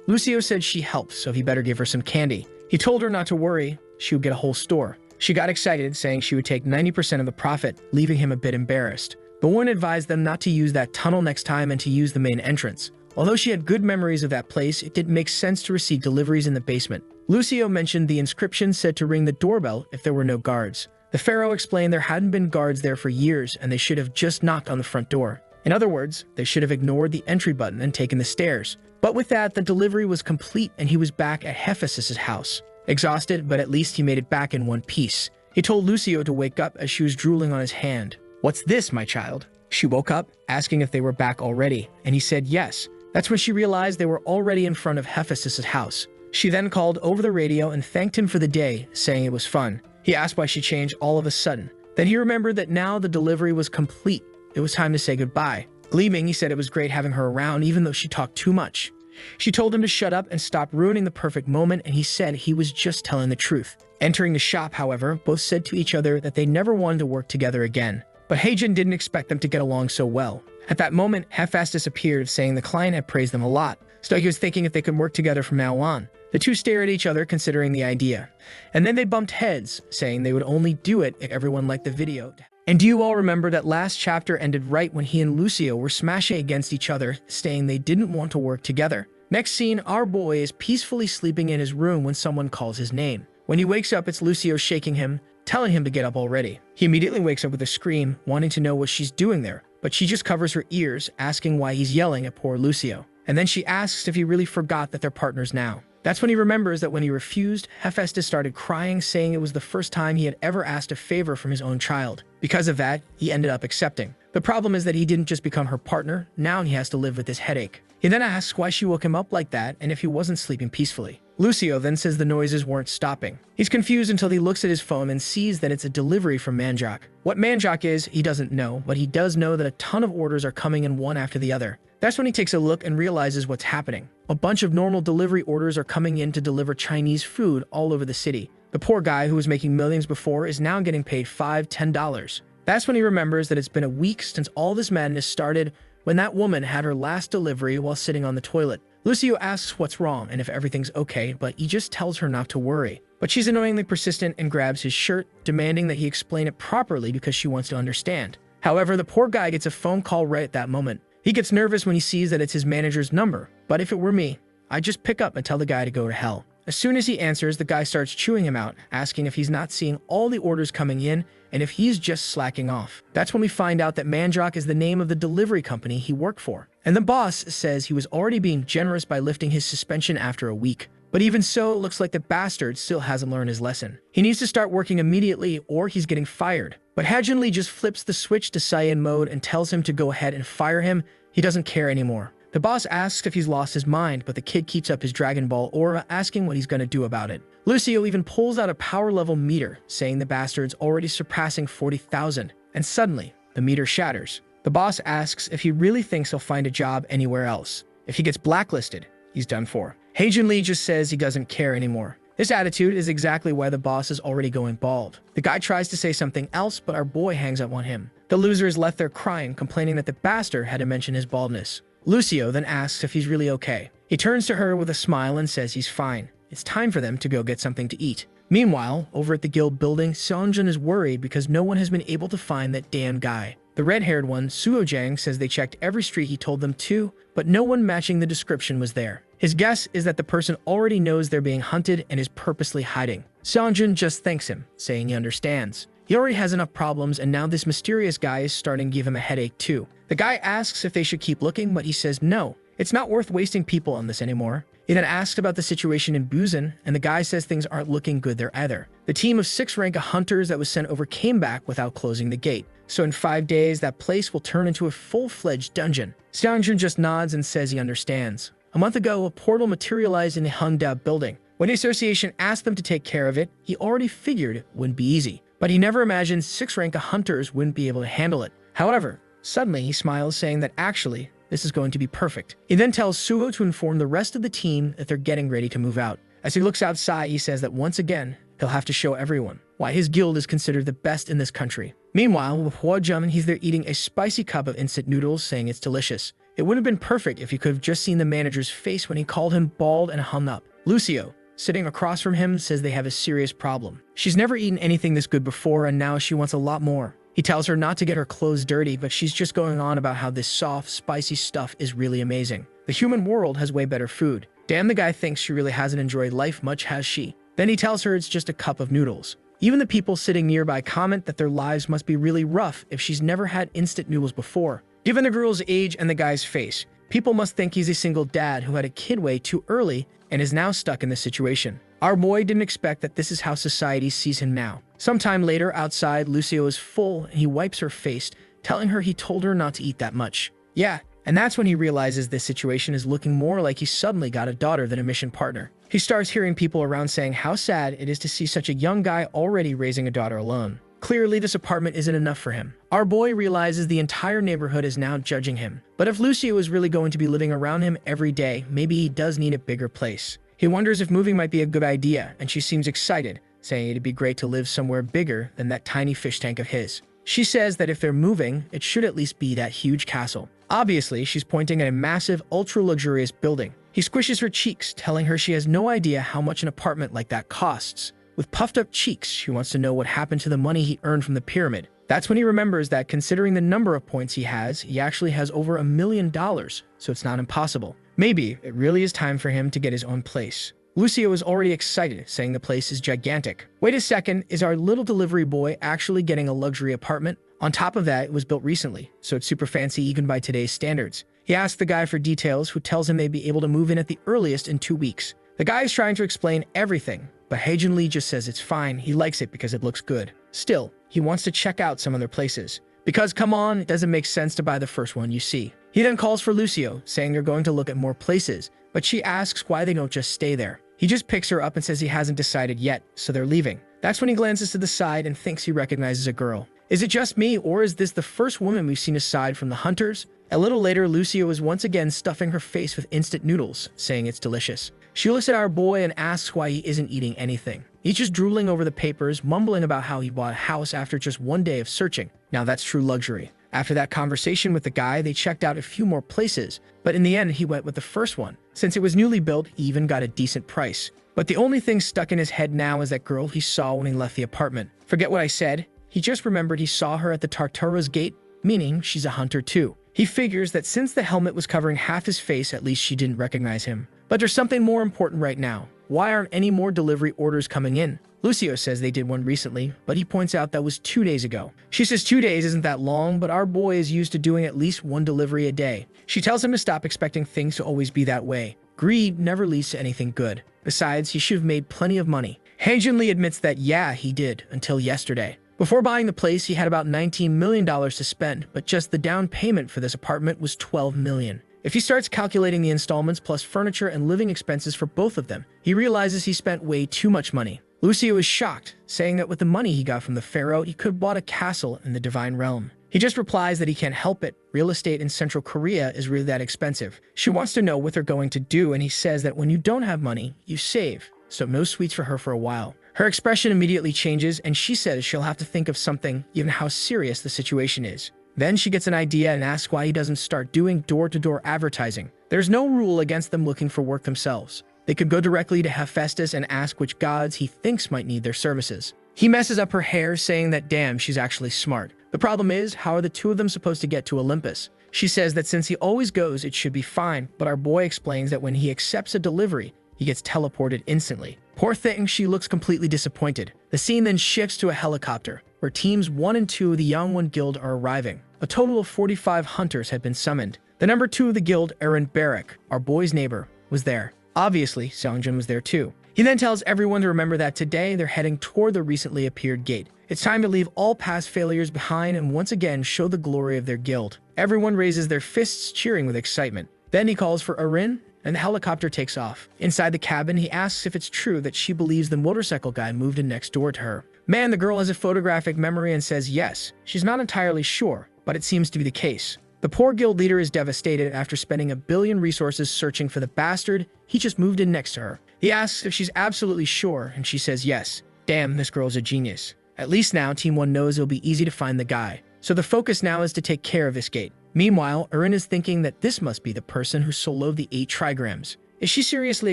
Lucio said she helped, so he better give her some candy. He told her not to worry, she would get a whole store. She got excited, saying she would take 90% of the profit, leaving him a bit embarrassed. The woman advised them not to use that tunnel next time and to use the main entrance. Although she had good memories of that place, it didn't make sense to receive deliveries in the basement. Lucio mentioned the inscription said to ring the doorbell if there were no guards. The pharaoh explained there hadn't been guards there for years and they should have just knocked on the front door. In other words, they should have ignored the entry button and taken the stairs. But with that, the delivery was complete and he was back at Hephaestus' house. Exhausted, but at least he made it back in one piece. He told Lucio to wake up as she was drooling on his hand. "What's this, my child?" She woke up, asking if they were back already, and he said yes. That's when she realized they were already in front of Hephaestus' house. She then called over the radio and thanked him for the day, saying it was fun. He asked why she changed all of a sudden. Then he remembered that now the delivery was complete. It was time to say goodbye. Gleaming, he said it was great having her around even though she talked too much. She told him to shut up and stop ruining the perfect moment, and he said he was just telling the truth. Entering the shop, however, both said to each other that they never wanted to work together again. But Heijin didn't expect them to get along so well. At that moment, Hephaestus appeared, saying the client had praised them a lot, so he was thinking if they could work together from now on. The two stared at each other, considering the idea. And then they bumped heads, saying they would only do it if everyone liked the video. And do you all remember that last chapter ended right when he and Lucio were smashing against each other, saying they didn't want to work together? Next scene, our boy is peacefully sleeping in his room when someone calls his name. When he wakes up, it's Lucio shaking him, telling him to get up already. He immediately wakes up with a scream, wanting to know what she's doing there, but she just covers her ears, asking why he's yelling at poor Lucio. And then she asks if he really forgot that they're partners now. That's when he remembers that when he refused, Hephaestus started crying, saying it was the first time he had ever asked a favor from his own child. Because of that, he ended up accepting. The problem is that he didn't just become her partner, now he has to live with this headache. He then asks why she woke him up like that and if he wasn't sleeping peacefully. Lucio then says the noises weren't stopping. He's confused until he looks at his phone and sees that it's a delivery from Manjak. What Manjak is, he doesn't know, but he does know that a ton of orders are coming in one after the other. That's when he takes a look and realizes what's happening. A bunch of normal delivery orders are coming in to deliver Chinese food all over the city. The poor guy who was making millions before is now getting paid $5, $10. That's when he remembers that it's been a week since all this madness started when that woman had her last delivery while sitting on the toilet. Lucio asks what's wrong and if everything's okay, but he just tells her not to worry. But she's annoyingly persistent and grabs his shirt, demanding that he explain it properly because she wants to understand. However, the poor guy gets a phone call right at that moment. He gets nervous when he sees that it's his manager's number, but if it were me, I'd just pick up and tell the guy to go to hell. As soon as he answers, the guy starts chewing him out, asking if he's not seeing all the orders coming in and if he's just slacking off. That's when we find out that Manhwa is the name of the delivery company he worked for. And the boss says he was already being generous by lifting his suspension after a week. But even so, it looks like the bastard still hasn't learned his lesson. He needs to start working immediately or he's getting fired. But Haejun-lee just flips the switch to Saiyan mode and tells him to go ahead and fire him. He doesn't care anymore. The boss asks if he's lost his mind, but the kid keeps up his Dragon Ball aura, asking what he's going to do about it. Lucio even pulls out a power level meter, saying the bastard's already surpassing 40,000, and suddenly, the meter shatters. The boss asks if he really thinks he'll find a job anywhere else. If he gets blacklisted, he's done for. Haejun-lee just says he doesn't care anymore. This attitude is exactly why the boss is already going bald. The guy tries to say something else, but our boy hangs up on him. The loser is left there crying, complaining that the bastard had to mention his baldness. Lucio then asks if he's really okay. He turns to her with a smile and says he's fine. It's time for them to go get something to eat. Meanwhile, over at the guild building, Seonjun is worried because no one has been able to find that damn guy. The red-haired one, Suojang, says they checked every street he told them to, but no one matching the description was there. His guess is that the person already knows they're being hunted and is purposely hiding. Seonjun just thanks him, saying he understands. He already has enough problems, and now this mysterious guy is starting to give him a headache too. The guy asks if they should keep looking, but he says no. It's not worth wasting people on this anymore. He then asks about the situation in Busan, and the guy says things aren't looking good there either. The team of 6 rank hunters that was sent over came back without closing the gate. So in 5 days, that place will turn into a full-fledged dungeon. Seonjun just nods and says he understands. A month ago, a portal materialized in the Hongda building. When the association asked them to take care of it, he already figured it wouldn't be easy. But he never imagined 6 rank hunters wouldn't be able to handle it. However, suddenly he smiles, saying that actually, this is going to be perfect. He then tells Suho to inform the rest of the team that they're getting ready to move out. As he looks outside, he says that once again, he'll have to show everyone why his guild is considered the best in this country. Meanwhile, with Hwa-jung, he's there eating a spicy cup of instant noodles, saying it's delicious. It would have been perfect if he could have just seen the manager's face when he called him bald and hung up. Lucio, sitting across from him, says they have a serious problem. She's never eaten anything this good before, and now she wants a lot more. He tells her not to get her clothes dirty, but she's just going on about how this soft, spicy stuff is really amazing. The human world has way better food. Damn, the guy thinks she really hasn't enjoyed life much, has she? Then he tells her it's just a cup of noodles. Even the people sitting nearby comment that their lives must be really rough if she's never had instant noodles before. Given the girl's age and the guy's face, people must think he's a single dad who had a kid way too early and is now stuck in this situation. Our boy didn't expect that this is how society sees him now. Sometime later, outside, Lucio is full and he wipes her face, telling her he told her not to eat that much. Yeah, and that's when he realizes this situation is looking more like he suddenly got a daughter than a mission partner. He starts hearing people around saying how sad it is to see such a young guy already raising a daughter alone. Clearly, this apartment isn't enough for him. Our boy realizes the entire neighborhood is now judging him. But if Lucio is really going to be living around him every day, maybe he does need a bigger place. He wonders if moving might be a good idea, and she seems excited, saying it'd be great to live somewhere bigger than that tiny fish tank of his. She says that if they're moving, it should at least be that huge castle. Obviously, she's pointing at a massive, ultra-luxurious building. He squishes her cheeks, telling her she has no idea how much an apartment like that costs. With puffed-up cheeks, she wants to know what happened to the money he earned from the pyramid. That's when he remembers that considering the number of points he actually has over $1 million, so it's not impossible. Maybe it really is time for him to get his own place. Lucio is already excited, saying the place is gigantic. Wait a second, is our little delivery boy actually getting a luxury apartment? On top of that, it was built recently, so it's super fancy even by today's standards. He asks the guy for details, who tells him they'd be able to move in at the earliest in 2 weeks. The guy is trying to explain everything, but Haejun-lee just says it's fine, he likes it because it looks good. Still, he wants to check out some other places. Because come on, it doesn't make sense to buy the first one you see. He then calls for Lucio, saying they're going to look at more places, but she asks why they don't just stay there. He just picks her up and says he hasn't decided yet, so they're leaving. That's when he glances to the side and thinks he recognizes a girl. Is it just me, or is this the first woman we've seen aside from the hunters? A little later, Lucio is once again stuffing her face with instant noodles, saying it's delicious. She looks at our boy and asks why he isn't eating anything. He's just drooling over the papers, mumbling about how he bought a house after just 1 day of searching. Now that's true luxury. After that conversation with the guy, they checked out a few more places, but in the end, he went with the first one. Since it was newly built, he even got a decent price. But the only thing stuck in his head now is that girl he saw when he left the apartment. Forget what I said. He just remembered he saw her at the Tartaru's gate, meaning she's a hunter too. He figures that since the helmet was covering half his face, at least she didn't recognize him. But there's something more important right now. Why aren't any more delivery orders coming in? Lucio says they did one recently, but he points out that was 2 days ago. She says 2 days isn't that long, but our boy is used to doing at least one delivery a day. She tells him to stop expecting things to always be that way. Greed never leads to anything good. Besides, he should have made plenty of money. Hae-jun-lee admits that yeah, he did, until yesterday. Before buying the place, he had about $19 million to spend, but just the down payment for this apartment was $12 million. If he starts calculating the installments plus furniture and living expenses for both of them, he realizes he spent way too much money. Lucio is shocked, saying that with the money he got from the pharaoh, he could have bought a castle in the divine realm. He just replies that he can't help it. Real estate in Central Korea is really that expensive. She wants to know what they're going to do, and he says that when you don't have money, you save. So no sweets for her for a while. Her expression immediately changes, and she says she'll have to think of something, given how serious the situation is. Then she gets an idea and asks why he doesn't start doing door-to-door advertising. There's no rule against them looking for work themselves. They could go directly to Hephaestus and ask which gods he thinks might need their services. He messes up her hair, saying that damn, she's actually smart. The problem is, how are the two of them supposed to get to Olympus? She says that since he always goes, it should be fine, but our boy explains that when he accepts a delivery, he gets teleported instantly. Poor thing, she looks completely disappointed. The scene then shifts to a helicopter, where teams 1 and 2 of the Yangwon Guild are arriving. A total of 45 hunters had been summoned. The number 2 of the guild, Aaron Barrick, our boy's neighbor, was there. Obviously, Seongjin was there too. He then tells everyone to remember that today they're heading toward the recently appeared gate. It's time to leave all past failures behind and once again show the glory of their guild. Everyone raises their fists, cheering with excitement. Then he calls for Arin, and the helicopter takes off. Inside the cabin, he asks if it's true that she believes the motorcycle guy moved in next door to her. Man, the girl has a photographic memory and says yes. She's not entirely sure, but it seems to be the case. The poor guild leader is devastated after spending $1 billion resources searching for the bastard. He just moved in next to her. He asks if she's absolutely sure, and she says yes. Damn, this girl's a genius. At least now, Team 1 knows it'll be easy to find the guy. So the focus now is to take care of this gate. Meanwhile, Arin is thinking that this must be the person who soloed the 8 trigrams. Is she seriously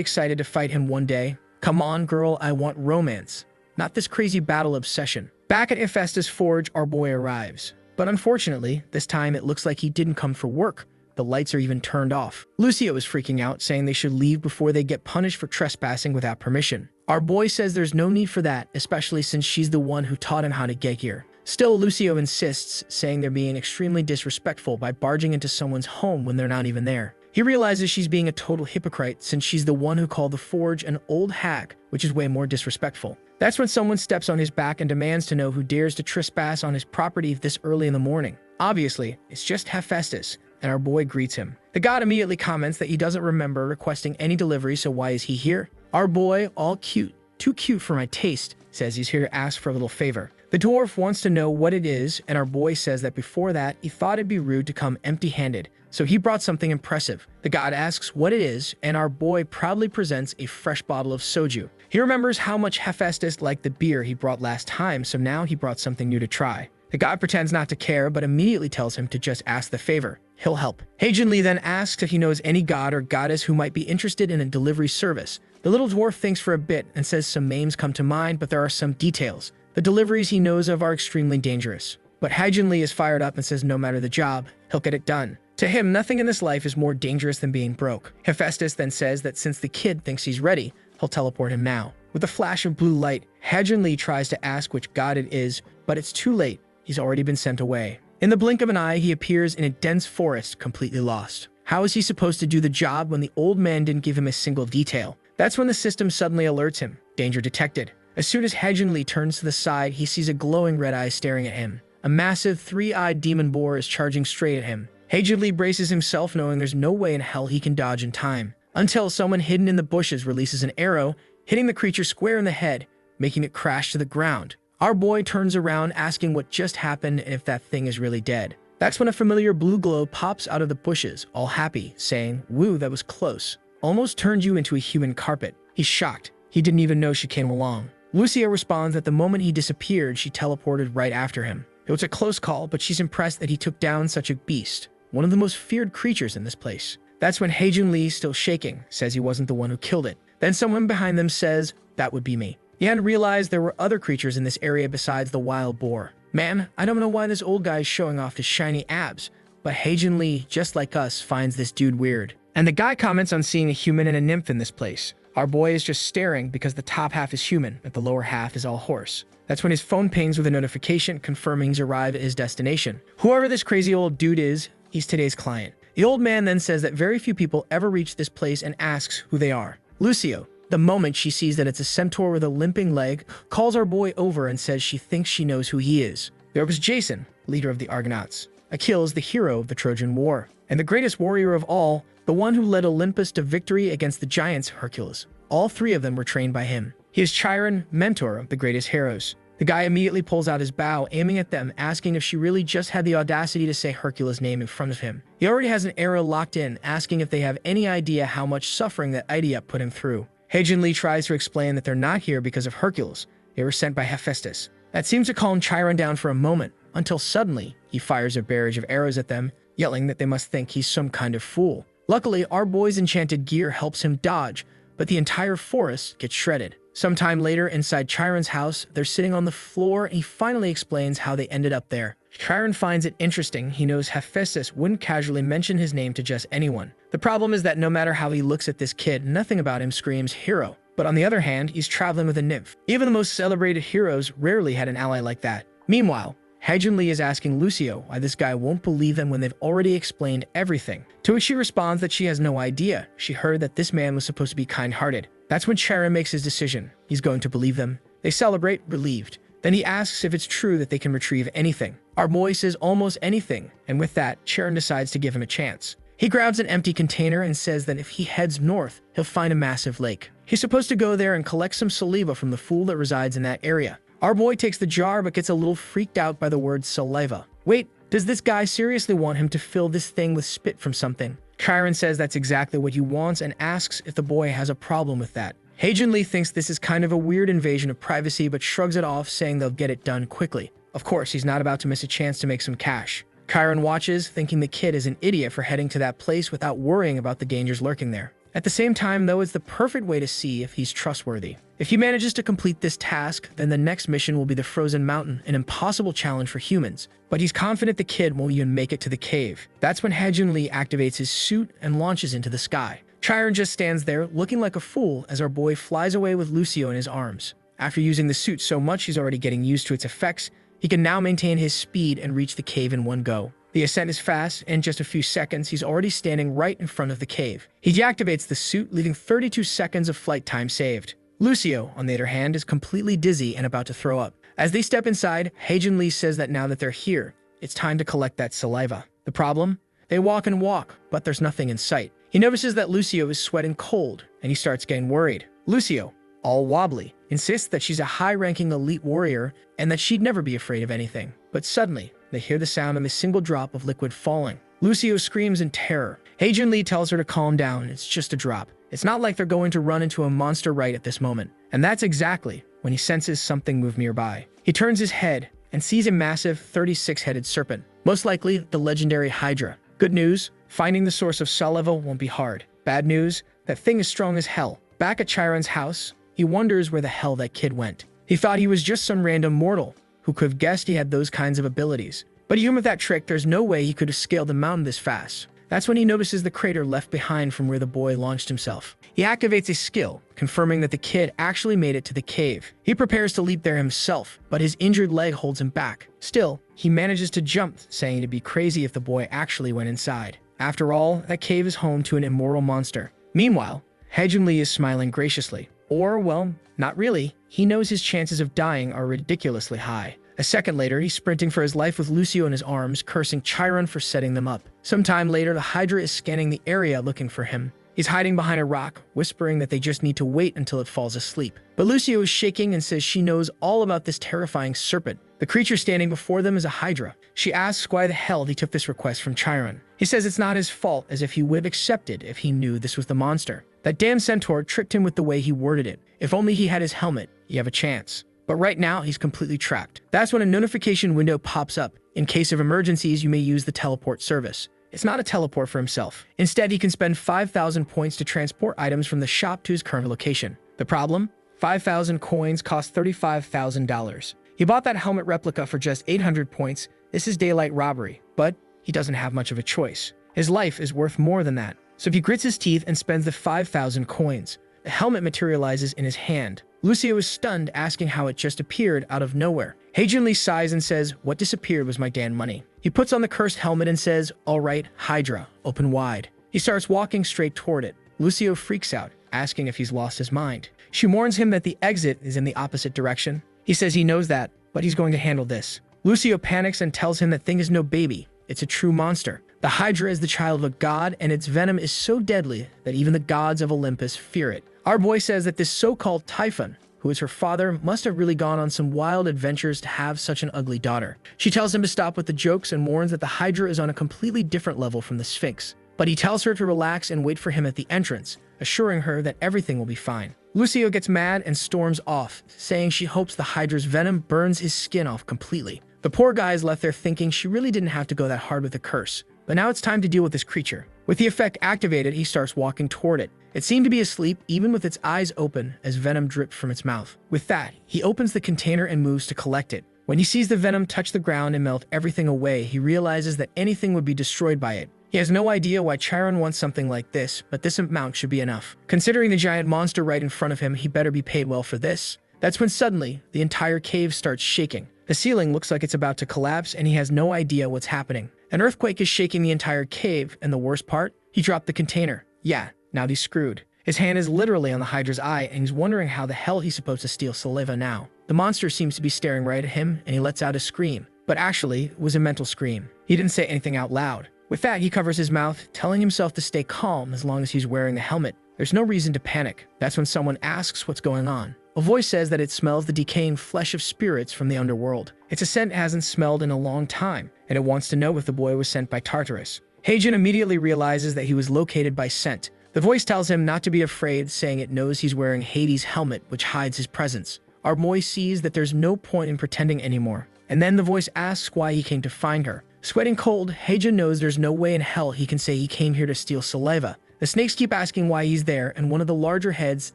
excited to fight him one day? Come on, girl, I want romance. Not this crazy battle obsession. Back at Hephaestus' forge, our boy arrives. But unfortunately, this time it looks like he didn't come for work. The lights are even turned off. Lucio is freaking out, saying they should leave before they get punished for trespassing without permission. Our boy says there's no need for that, especially since she's the one who taught him how to get here. Still, Lucio insists, saying they're being extremely disrespectful by barging into someone's home when they're not even there. He realizes she's being a total hypocrite since she's the one who called the forge an old hag, which is way more disrespectful. That's when someone steps on his back and demands to know who dares to trespass on his property this early in the morning. Obviously, it's just Hephaestus, and our boy greets him. The god immediately comments that he doesn't remember requesting any delivery, so why is he here? Our boy, all cute, too cute for my taste, says he's here to ask for a little favor. The dwarf wants to know what it is, and our boy says that before that, he thought it'd be rude to come empty-handed, so he brought something impressive. The god asks what it is, and our boy proudly presents a fresh bottle of soju. He remembers how much Hephaestus liked the beer he brought last time, so now he brought something new to try. The god pretends not to care, but immediately tells him to just ask the favor. He'll help. Hae-jun-lee then asks if he knows any god or goddess who might be interested in a delivery service. The little dwarf thinks for a bit and says some names come to mind, but there are some details. The deliveries he knows of are extremely dangerous. But Hae-jun-lee is fired up and says no matter the job, he'll get it done. To him, nothing in this life is more dangerous than being broke. Hephaestus then says that since the kid thinks he's ready, he'll teleport him now. With a flash of blue light, Hae-jun-lee tries to ask which god it is, but it's too late. He's already been sent away. In the blink of an eye, he appears in a dense forest, completely lost. How is he supposed to do the job when the old man didn't give him a single detail? That's when the system suddenly alerts him. Danger detected. As soon as Hae-jun-lee turns to the side, he sees a glowing red eye staring at him. A massive, 3-eyed demon boar is charging straight at him. Hae-jun-lee braces himself, knowing there's no way in hell he can dodge in time. Until someone hidden in the bushes releases an arrow, hitting the creature square in the head, making it crash to the ground. Our boy turns around, asking what just happened and if that thing is really dead. That's when a familiar blue glow pops out of the bushes, all happy, saying, "Woo, that was close. Almost turned you into a human carpet." He's shocked. He didn't even know she came along. Lucia responds that the moment he disappeared, she teleported right after him. It was a close call, but she's impressed that he took down such a beast, one of the most feared creatures in this place. That's when Hae-jun-lee, still shaking, says he wasn't the one who killed it. Then someone behind them says, "That would be me." He hadn't realized there were other creatures in this area besides the wild boar. Man, I don't know why this old guy is showing off his shiny abs. but Haejin Lee, just like us, finds this dude weird. And the guy comments on seeing a human and a nymph in this place. Our boy is just staring because the top half is human, but the lower half is all horse. That's when his phone pings with a notification confirming he's arrived at his destination. Whoever this crazy old dude is, he's today's client. The old man then says that very few people ever reach this place and asks who they are. Lucio, the moment she sees that it's a centaur with a limping leg, calls our boy over and says she thinks she knows who he is. There was Jason, leader of the Argonauts. Achilles, the hero of the Trojan War. And the greatest warrior of all, the one who led Olympus to victory against the giants Hercules. All three of them were trained by him. He is Chiron, mentor of the greatest heroes. The guy immediately pulls out his bow, aiming at them, asking if she really just had the audacity to say Hercules' name in front of him. He already has an arrow locked in, asking if they have any idea how much suffering that idea put him through. Haejin Lee tries to explain that they're not here because of Hercules. They were sent by Hephaestus. That seems to calm Chiron down for a moment, until suddenly he fires a barrage of arrows at them, yelling that they must think he's some kind of fool. Luckily, our boy's enchanted gear helps him dodge, but the entire forest gets shredded. Sometime later, inside Chiron's house, they're sitting on the floor and he finally explains how they ended up there. Chiron finds it interesting. He knows Hephaestus wouldn't casually mention his name to just anyone. The problem is that no matter how he looks at this kid, nothing about him screams hero. But on the other hand, he's traveling with a nymph. Even the most celebrated heroes rarely had an ally like that. Meanwhile, Haejin Lee is asking Lucio why this guy won't believe them when they've already explained everything. To which she responds that she has no idea. She heard that this man was supposed to be kind-hearted. That's when Chiron makes his decision. He's going to believe them. They celebrate, relieved. Then he asks if it's true that they can retrieve anything. Our boy says almost anything, and with that, Chiron decides to give him a chance. He grabs an empty container and says that if he heads north, he'll find a massive lake. He's supposed to go there and collect some saliva from the fool that resides in that area. Our boy takes the jar but gets a little freaked out by the word saliva. Wait, does this guy seriously want him to fill this thing with spit from something? Chiron says that's exactly what he wants and asks if the boy has a problem with that. Haejin Lee thinks this is kind of a weird invasion of privacy but shrugs it off, saying they'll get it done quickly. Of course, he's not about to miss a chance to make some cash. Chiron watches, thinking the kid is an idiot for heading to that place without worrying about the dangers lurking there. At the same time, though, it's the perfect way to see if he's trustworthy. If he manages to complete this task, then the next mission will be the Frozen Mountain, an impossible challenge for humans. But he's confident the kid won't even make it to the cave. That's when Haejin Lee activates his suit and launches into the sky. Chiron just stands there, looking like a fool as our boy flies away with Lucio in his arms. After using the suit so much he's already getting used to its effects, he can now maintain his speed and reach the cave in one go. The ascent is fast, and in just a few seconds, he's already standing right in front of the cave. He deactivates the suit, leaving 32 seconds of flight time saved. Lucio, on the other hand, is completely dizzy and about to throw up. As they step inside, Haejin Lee says that now that they're here, it's time to collect that saliva. The problem? They walk and walk, but there's nothing in sight. He notices that Lucio is sweating cold, and he starts getting worried. Lucio, all wobbly, insists that she's a high-ranking elite warrior and that she'd never be afraid of anything. But suddenly, they hear the sound of a single drop of liquid falling. Lucio screams in terror. Haejin Lee tells her to calm down. It's just a drop. It's not like they're going to run into a monster right at this moment. And that's exactly when he senses something move nearby. He turns his head and sees a massive 36-headed serpent, most likely the legendary Hydra. Good news, finding the source of saliva won't be hard. Bad news, that thing is strong as hell. Back at Chiron's house, he wonders where the hell that kid went. He thought he was just some random mortal who could have guessed he had those kinds of abilities. But even with that trick, there's no way he could have scaled the mountain this fast. That's when he notices the crater left behind from where the boy launched himself. He activates a skill, confirming that the kid actually made it to the cave. He prepares to leap there himself, but his injured leg holds him back. Still, he manages to jump, saying it'd be crazy if the boy actually went inside. After all, that cave is home to an immortal monster. Meanwhile, Haejin Lee is smiling graciously. Or, well, not really. He knows his chances of dying are ridiculously high. A second later, he's sprinting for his life with Lucio in his arms, cursing Chiron for setting them up. Sometime later, the Hydra is scanning the area looking for him. He's hiding behind a rock, whispering that they just need to wait until it falls asleep. But Lucio is shaking and says she knows all about this terrifying serpent. The creature standing before them is a Hydra. She asks why the hell he took this request from Chiron. He says it's not his fault, as if he would have accepted if he knew this was the monster. That damn centaur tricked him with the way he worded it. If only he had his helmet, you have a chance. But right now, he's completely trapped. That's when a notification window pops up. In case of emergencies, you may use the teleport service. It's not a teleport for himself. Instead, he can spend 5,000 points to transport items from the shop to his current location. The problem? 5,000 coins cost $35,000. He bought that helmet replica for just 800 points. This is daylight robbery. But he doesn't have much of a choice. His life is worth more than that. So he grits his teeth and spends the 5,000 coins. The helmet materializes in his hand. Lucio is stunned, asking how it just appeared out of nowhere. Heijun Lee sighs and says, "What disappeared was my damn money." He puts on the cursed helmet and says, "All right, Hydra, open wide." He starts walking straight toward it. Lucio freaks out, asking if he's lost his mind. She warns him that the exit is in the opposite direction. He says he knows that, but he's going to handle this. Lucio panics and tells him that thing is no baby. It's a true monster. The Hydra is the child of a god, and its venom is so deadly that even the gods of Olympus fear it. Our boy says that this so-called Typhon, who is her father, must have really gone on some wild adventures to have such an ugly daughter. She tells him to stop with the jokes and warns that the Hydra is on a completely different level from the Sphinx. But he tells her to relax and wait for him at the entrance, assuring her that everything will be fine. Lucio gets mad and storms off, saying she hopes the Hydra's venom burns his skin off completely. The poor guy is left there thinking she really didn't have to go that hard with the curse. But now it's time to deal with this creature. With the effect activated, he starts walking toward it. It seemed to be asleep, even with its eyes open, as venom dripped from its mouth. With that, he opens the container and moves to collect it. When he sees the venom touch the ground and melt everything away, he realizes that anything would be destroyed by it. He has no idea why Chiron wants something like this, but this amount should be enough. Considering the giant monster right in front of him, he better be paid well for this. That's when suddenly, the entire cave starts shaking. The ceiling looks like it's about to collapse, and he has no idea what's happening. An earthquake is shaking the entire cave, and the worst part? He dropped the container. Yeah, now he's screwed. His hand is literally on the Hydra's eye, and he's wondering how the hell he's supposed to steal saliva now. The monster seems to be staring right at him, and he lets out a scream. But actually, it was a mental scream. He didn't say anything out loud. With that, he covers his mouth, telling himself to stay calm as long as he's wearing the helmet. There's no reason to panic. That's when someone asks what's going on. A voice says that it smells the decaying flesh of spirits from the underworld. It's a scent it hasn't smelled in a long time, and it wants to know if the boy was sent by Tartarus. Heijun immediately realizes that he was located by scent. The voice tells him not to be afraid, saying it knows he's wearing Hades' helmet, which hides his presence. Our boy sees that there's no point in pretending anymore. And then the voice asks why he came to find her. Sweating cold, Heijun knows there's no way in hell he can say he came here to steal saliva. The snakes keep asking why he's there, and one of the larger heads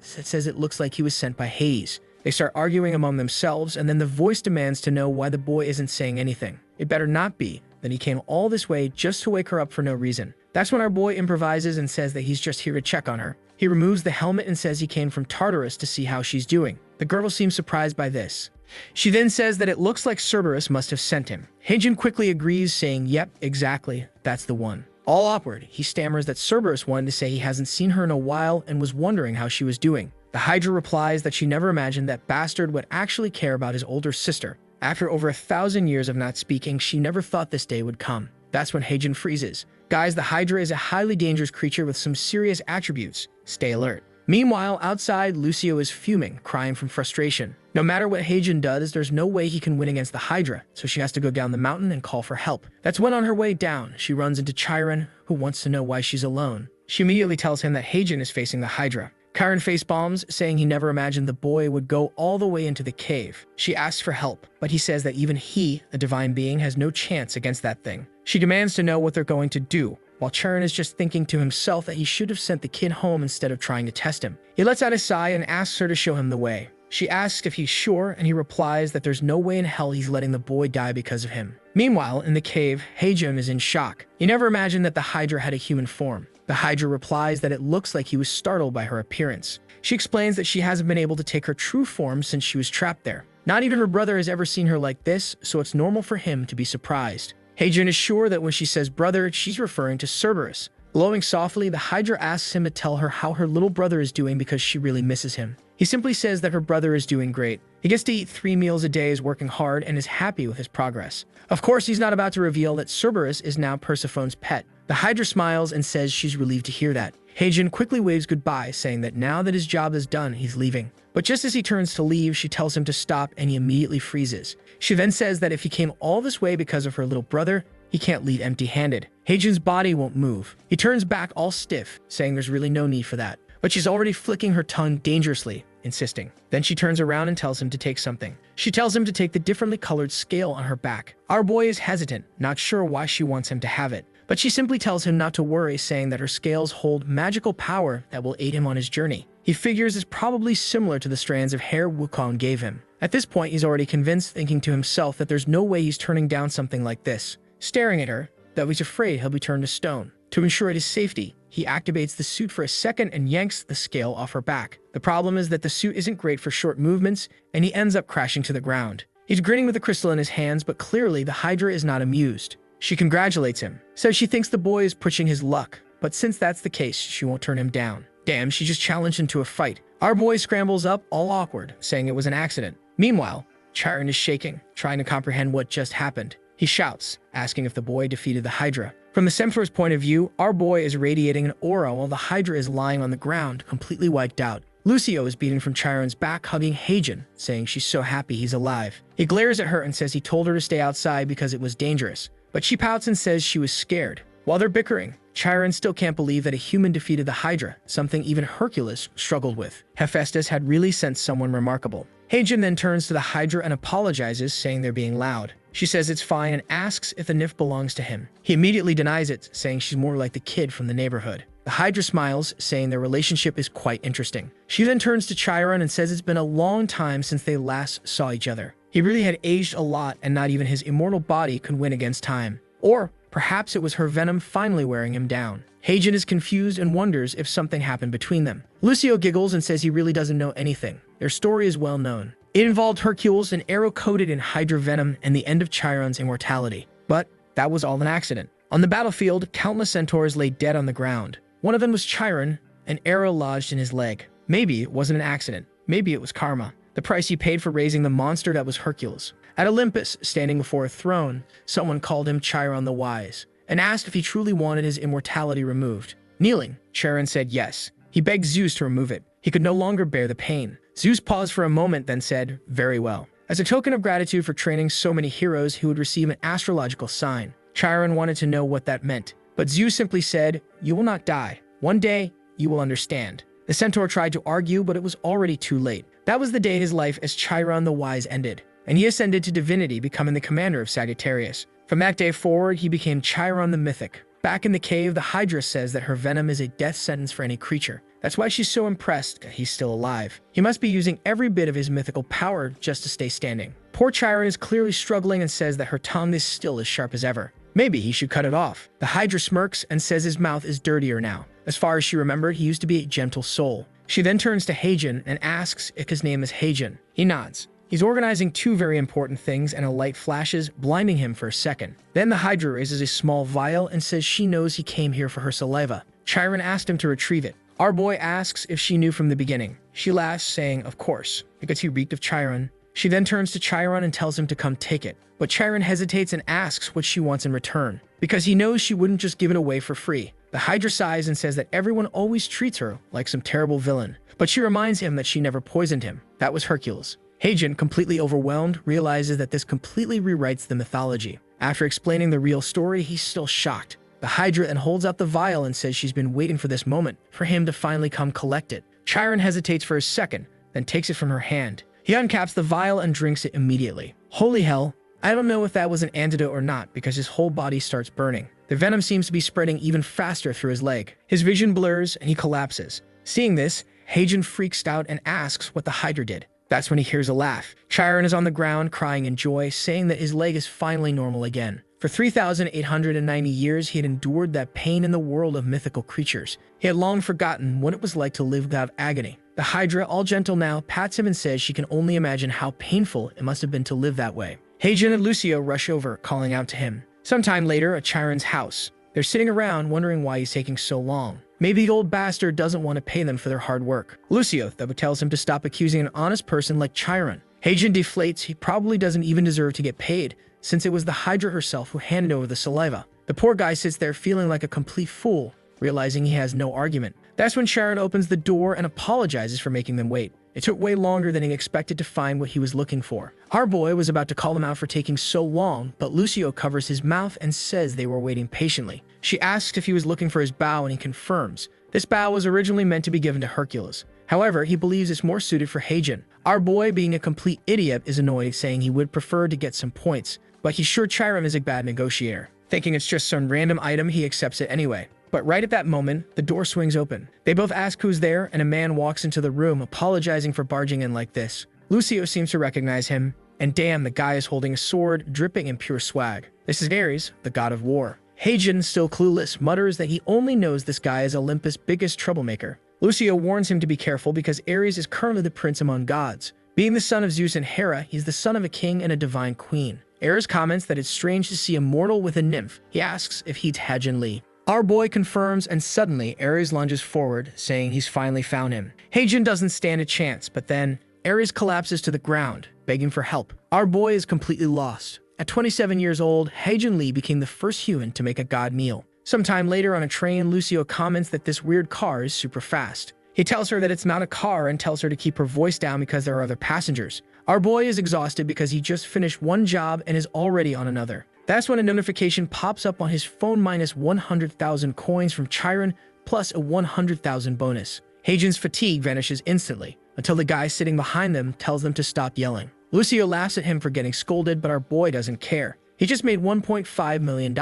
says it looks like he was sent by Hades. They start arguing among themselves, and then the voice demands to know why the boy isn't saying anything. It better not be that he came all this way just to wake her up for no reason. That's when our boy improvises and says that he's just here to check on her. He removes the helmet and says he came from Tartarus to see how she's doing. The girl seems surprised by this. She then says that it looks like Cerberus must have sent him. Heijun quickly agrees, saying, "Yep, exactly, that's the one." All awkward, he stammers that Cerberus wanted to say he hasn't seen her in a while and was wondering how she was doing. The Hydra replies that she never imagined that bastard would actually care about his older sister. After over 1,000 years of not speaking, she never thought this day would come. That's when Heijun freezes. Guys, the Hydra is a highly dangerous creature with some serious attributes. Stay alert. Meanwhile, outside, Lucio is fuming, crying from frustration. No matter what Heijun does, there's no way he can win against the Hydra, so she has to go down the mountain and call for help. That's when on her way down, she runs into Chiron, who wants to know why she's alone. She immediately tells him that Heijun is facing the Hydra. Chiron face-bombs, saying he never imagined the boy would go all the way into the cave. She asks for help, but he says that even he, a divine being, has no chance against that thing. She demands to know what they're going to do, while Chiron is just thinking to himself that he should have sent the kid home instead of trying to test him. He lets out a sigh and asks her to show him the way. She asks if he's sure, and he replies that there's no way in hell he's letting the boy die because of him. Meanwhile, in the cave, Heijun is in shock. He never imagined that the Hydra had a human form. The Hydra replies that it looks like he was startled by her appearance. She explains that she hasn't been able to take her true form since she was trapped there. Not even her brother has ever seen her like this, so it's normal for him to be surprised. Heijun is sure that when she says brother, she's referring to Cerberus. Glowing softly, the Hydra asks him to tell her how her little brother is doing because she really misses him. He simply says that her brother is doing great. He gets to eat 3 meals a day, is working hard, and is happy with his progress. Of course, he's not about to reveal that Cerberus is now Persephone's pet. The Hydra smiles and says she's relieved to hear that. Heijun quickly waves goodbye, saying that now that his job is done, he's leaving. But just as he turns to leave, she tells him to stop, and he immediately freezes. She then says that if he came all this way because of her little brother, he can't leave empty-handed. Heijun's body won't move. He turns back all stiff, saying there's really no need for that. But she's already flicking her tongue dangerously, insisting. Then she turns around and tells him to take something. She tells him to take the differently colored scale on her back. Our boy is hesitant, not sure why she wants him to have it. But she simply tells him not to worry, saying that her scales hold magical power that will aid him on his journey. He figures it's probably similar to the strands of hair Wukong gave him. At this point, he's already convinced, thinking to himself that there's no way he's turning down something like this. Staring at her, though he's afraid he'll be turned to stone. To ensure his safety, he activates the suit for a second and yanks the scale off her back. The problem is that the suit isn't great for short movements, and he ends up crashing to the ground. He's grinning with the crystal in his hands, but clearly the Hydra is not amused. She congratulates him, says she thinks the boy is pushing his luck, but since that's the case, she won't turn him down. Damn, she just challenged him to a fight. Our boy scrambles up, all awkward, saying it was an accident. Meanwhile, Chiron is shaking, trying to comprehend what just happened. He shouts, asking if the boy defeated the Hydra. From the Centaur's point of view, our boy is radiating an aura while the Hydra is lying on the ground, completely wiped out. Lucio is beating from Chiron's back, hugging Heijin, saying she's so happy he's alive. He glares at her and says he told her to stay outside because it was dangerous, but she pouts and says she was scared. While they're bickering, Chiron still can't believe that a human defeated the Hydra, something even Hercules struggled with. Hephaestus had really sent someone remarkable. Heijin then turns to the Hydra and apologizes, saying they're being loud. She says it's fine and asks if the nymph belongs to him. He immediately denies it, saying she's more like the kid from the neighborhood. The Hydra smiles, saying their relationship is quite interesting. She then turns to Chiron and says it's been a long time since they last saw each other. He really had aged a lot, and not even his immortal body could win against time. Or perhaps it was her venom finally wearing him down. Heijin is confused and wonders if something happened between them. Lucio giggles and says he really doesn't know anything. Their story is well known. It involved Hercules, an arrow coated in Hydra venom, and the end of Chiron's immortality. But that was all an accident. On the battlefield, countless centaurs lay dead on the ground. One of them was Chiron, an arrow lodged in his leg. Maybe it wasn't an accident. Maybe it was karma. The price he paid for raising the monster that was Hercules. At Olympus, standing before a throne, someone called him Chiron the Wise, and asked if he truly wanted his immortality removed. Kneeling, Chiron said yes. He begged Zeus to remove it. He could no longer bear the pain. Zeus paused for a moment, then said, "Very well." As a token of gratitude for training so many heroes, he would receive an astrological sign. Chiron wanted to know what that meant, but Zeus simply said, "You will not die. One day, you will understand." The centaur tried to argue, but it was already too late. That was the day his life as Chiron the Wise ended, and he ascended to divinity, becoming the commander of Sagittarius. From that day forward, he became Chiron the Mythic. Back in the cave, the Hydra says that her venom is a death sentence for any creature. That's why she's so impressed that he's still alive. He must be using every bit of his mythical power just to stay standing. Poor Chiron is clearly struggling and says that her tongue is still as sharp as ever. Maybe he should cut it off. The Hydra smirks and says his mouth is dirtier now. As far as she remembered, he used to be a gentle soul. She then turns to Heijin and asks if his name is Heijin. He nods. He's organizing two very important things, and a light flashes, blinding him for a second. Then the Hydra raises a small vial and says she knows he came here for her saliva. Chiron asked him to retrieve it. Our boy asks if she knew from the beginning. She laughs, saying, of course, because he reeked of Chiron. She then turns to Chiron and tells him to come take it. But Chiron hesitates and asks what she wants in return, because he knows she wouldn't just give it away for free. The Hydra sighs and says that everyone always treats her like some terrible villain, but she reminds him that she never poisoned him. That was Hercules. Heijin, completely overwhelmed, realizes that this completely rewrites the mythology. After explaining the real story, he's still shocked. The Hydra then holds out the vial and says she's been waiting for this moment, for him to finally come collect it. Chiron hesitates for a second, then takes it from her hand. He uncaps the vial and drinks it immediately. Holy hell, I don't know if that was an antidote or not, because his whole body starts burning. The venom seems to be spreading even faster through his leg. His vision blurs and he collapses. Seeing this, Heijin freaks out and asks what the Hydra did. That's when he hears a laugh. Chiron is on the ground crying in joy, saying that his leg is finally normal again. For 3,890 years, he had endured that pain in the world of mythical creatures. He had long forgotten what it was like to live without agony. The Hydra, all gentle now, pats him and says she can only imagine how painful it must have been to live that way. Heijin and Lucio rush over, calling out to him. Sometime later, at Chiron's house, they're sitting around wondering why he's taking so long. Maybe the old bastard doesn't want to pay them for their hard work. Lucio, though, tells him to stop accusing an honest person like Chiron. Heijin deflates. He probably doesn't even deserve to get paid, since it was the Hydra herself who handed over the saliva. The poor guy sits there feeling like a complete fool, realizing he has no argument. That's when Chiron opens the door and apologizes for making them wait. It took way longer than he expected to find what he was looking for. Our boy was about to call him out for taking so long, but Lucio covers his mouth and says they were waiting patiently. She asks if he was looking for his bow, and he confirms. This bow was originally meant to be given to Hercules. However, he believes it's more suited for Heijin. Our boy, being a complete idiot, is annoyed, saying he would prefer to get some points, but he's sure Chiron is a bad negotiator. Thinking it's just some random item, he accepts it anyway. But right at that moment, the door swings open. They both ask who's there, and a man walks into the room, apologizing for barging in like this. Lucio seems to recognize him, and damn, the guy is holding a sword, dripping in pure swag. This is Ares, the god of war. Heijin, still clueless, mutters that he only knows this guy is Olympus' biggest troublemaker. Lucio warns him to be careful because Ares is currently the prince among gods. Being the son of Zeus and Hera, he's the son of a king and a divine queen. Ares comments that it's strange to see a mortal with a nymph. He asks if he's Heijin Lee. Our boy confirms, and suddenly Ares lunges forward, saying he's finally found him. Heijin doesn't stand a chance, but then Ares collapses to the ground, begging for help. Our boy is completely lost. At 27 years old, Heijin Lee became the first human to make a god meal. Sometime later on a train, Lucio comments that this weird car is super fast. He tells her that it's not a car and tells her to keep her voice down because there are other passengers. Our boy is exhausted because he just finished one job and is already on another. That's when a notification pops up on his phone minus 100,000 coins from Chiron plus a 100,000 bonus. Heijin's fatigue vanishes instantly until the guy sitting behind them tells them to stop yelling. Lucio laughs at him for getting scolded, but our boy doesn't care. He just made $1.5 million.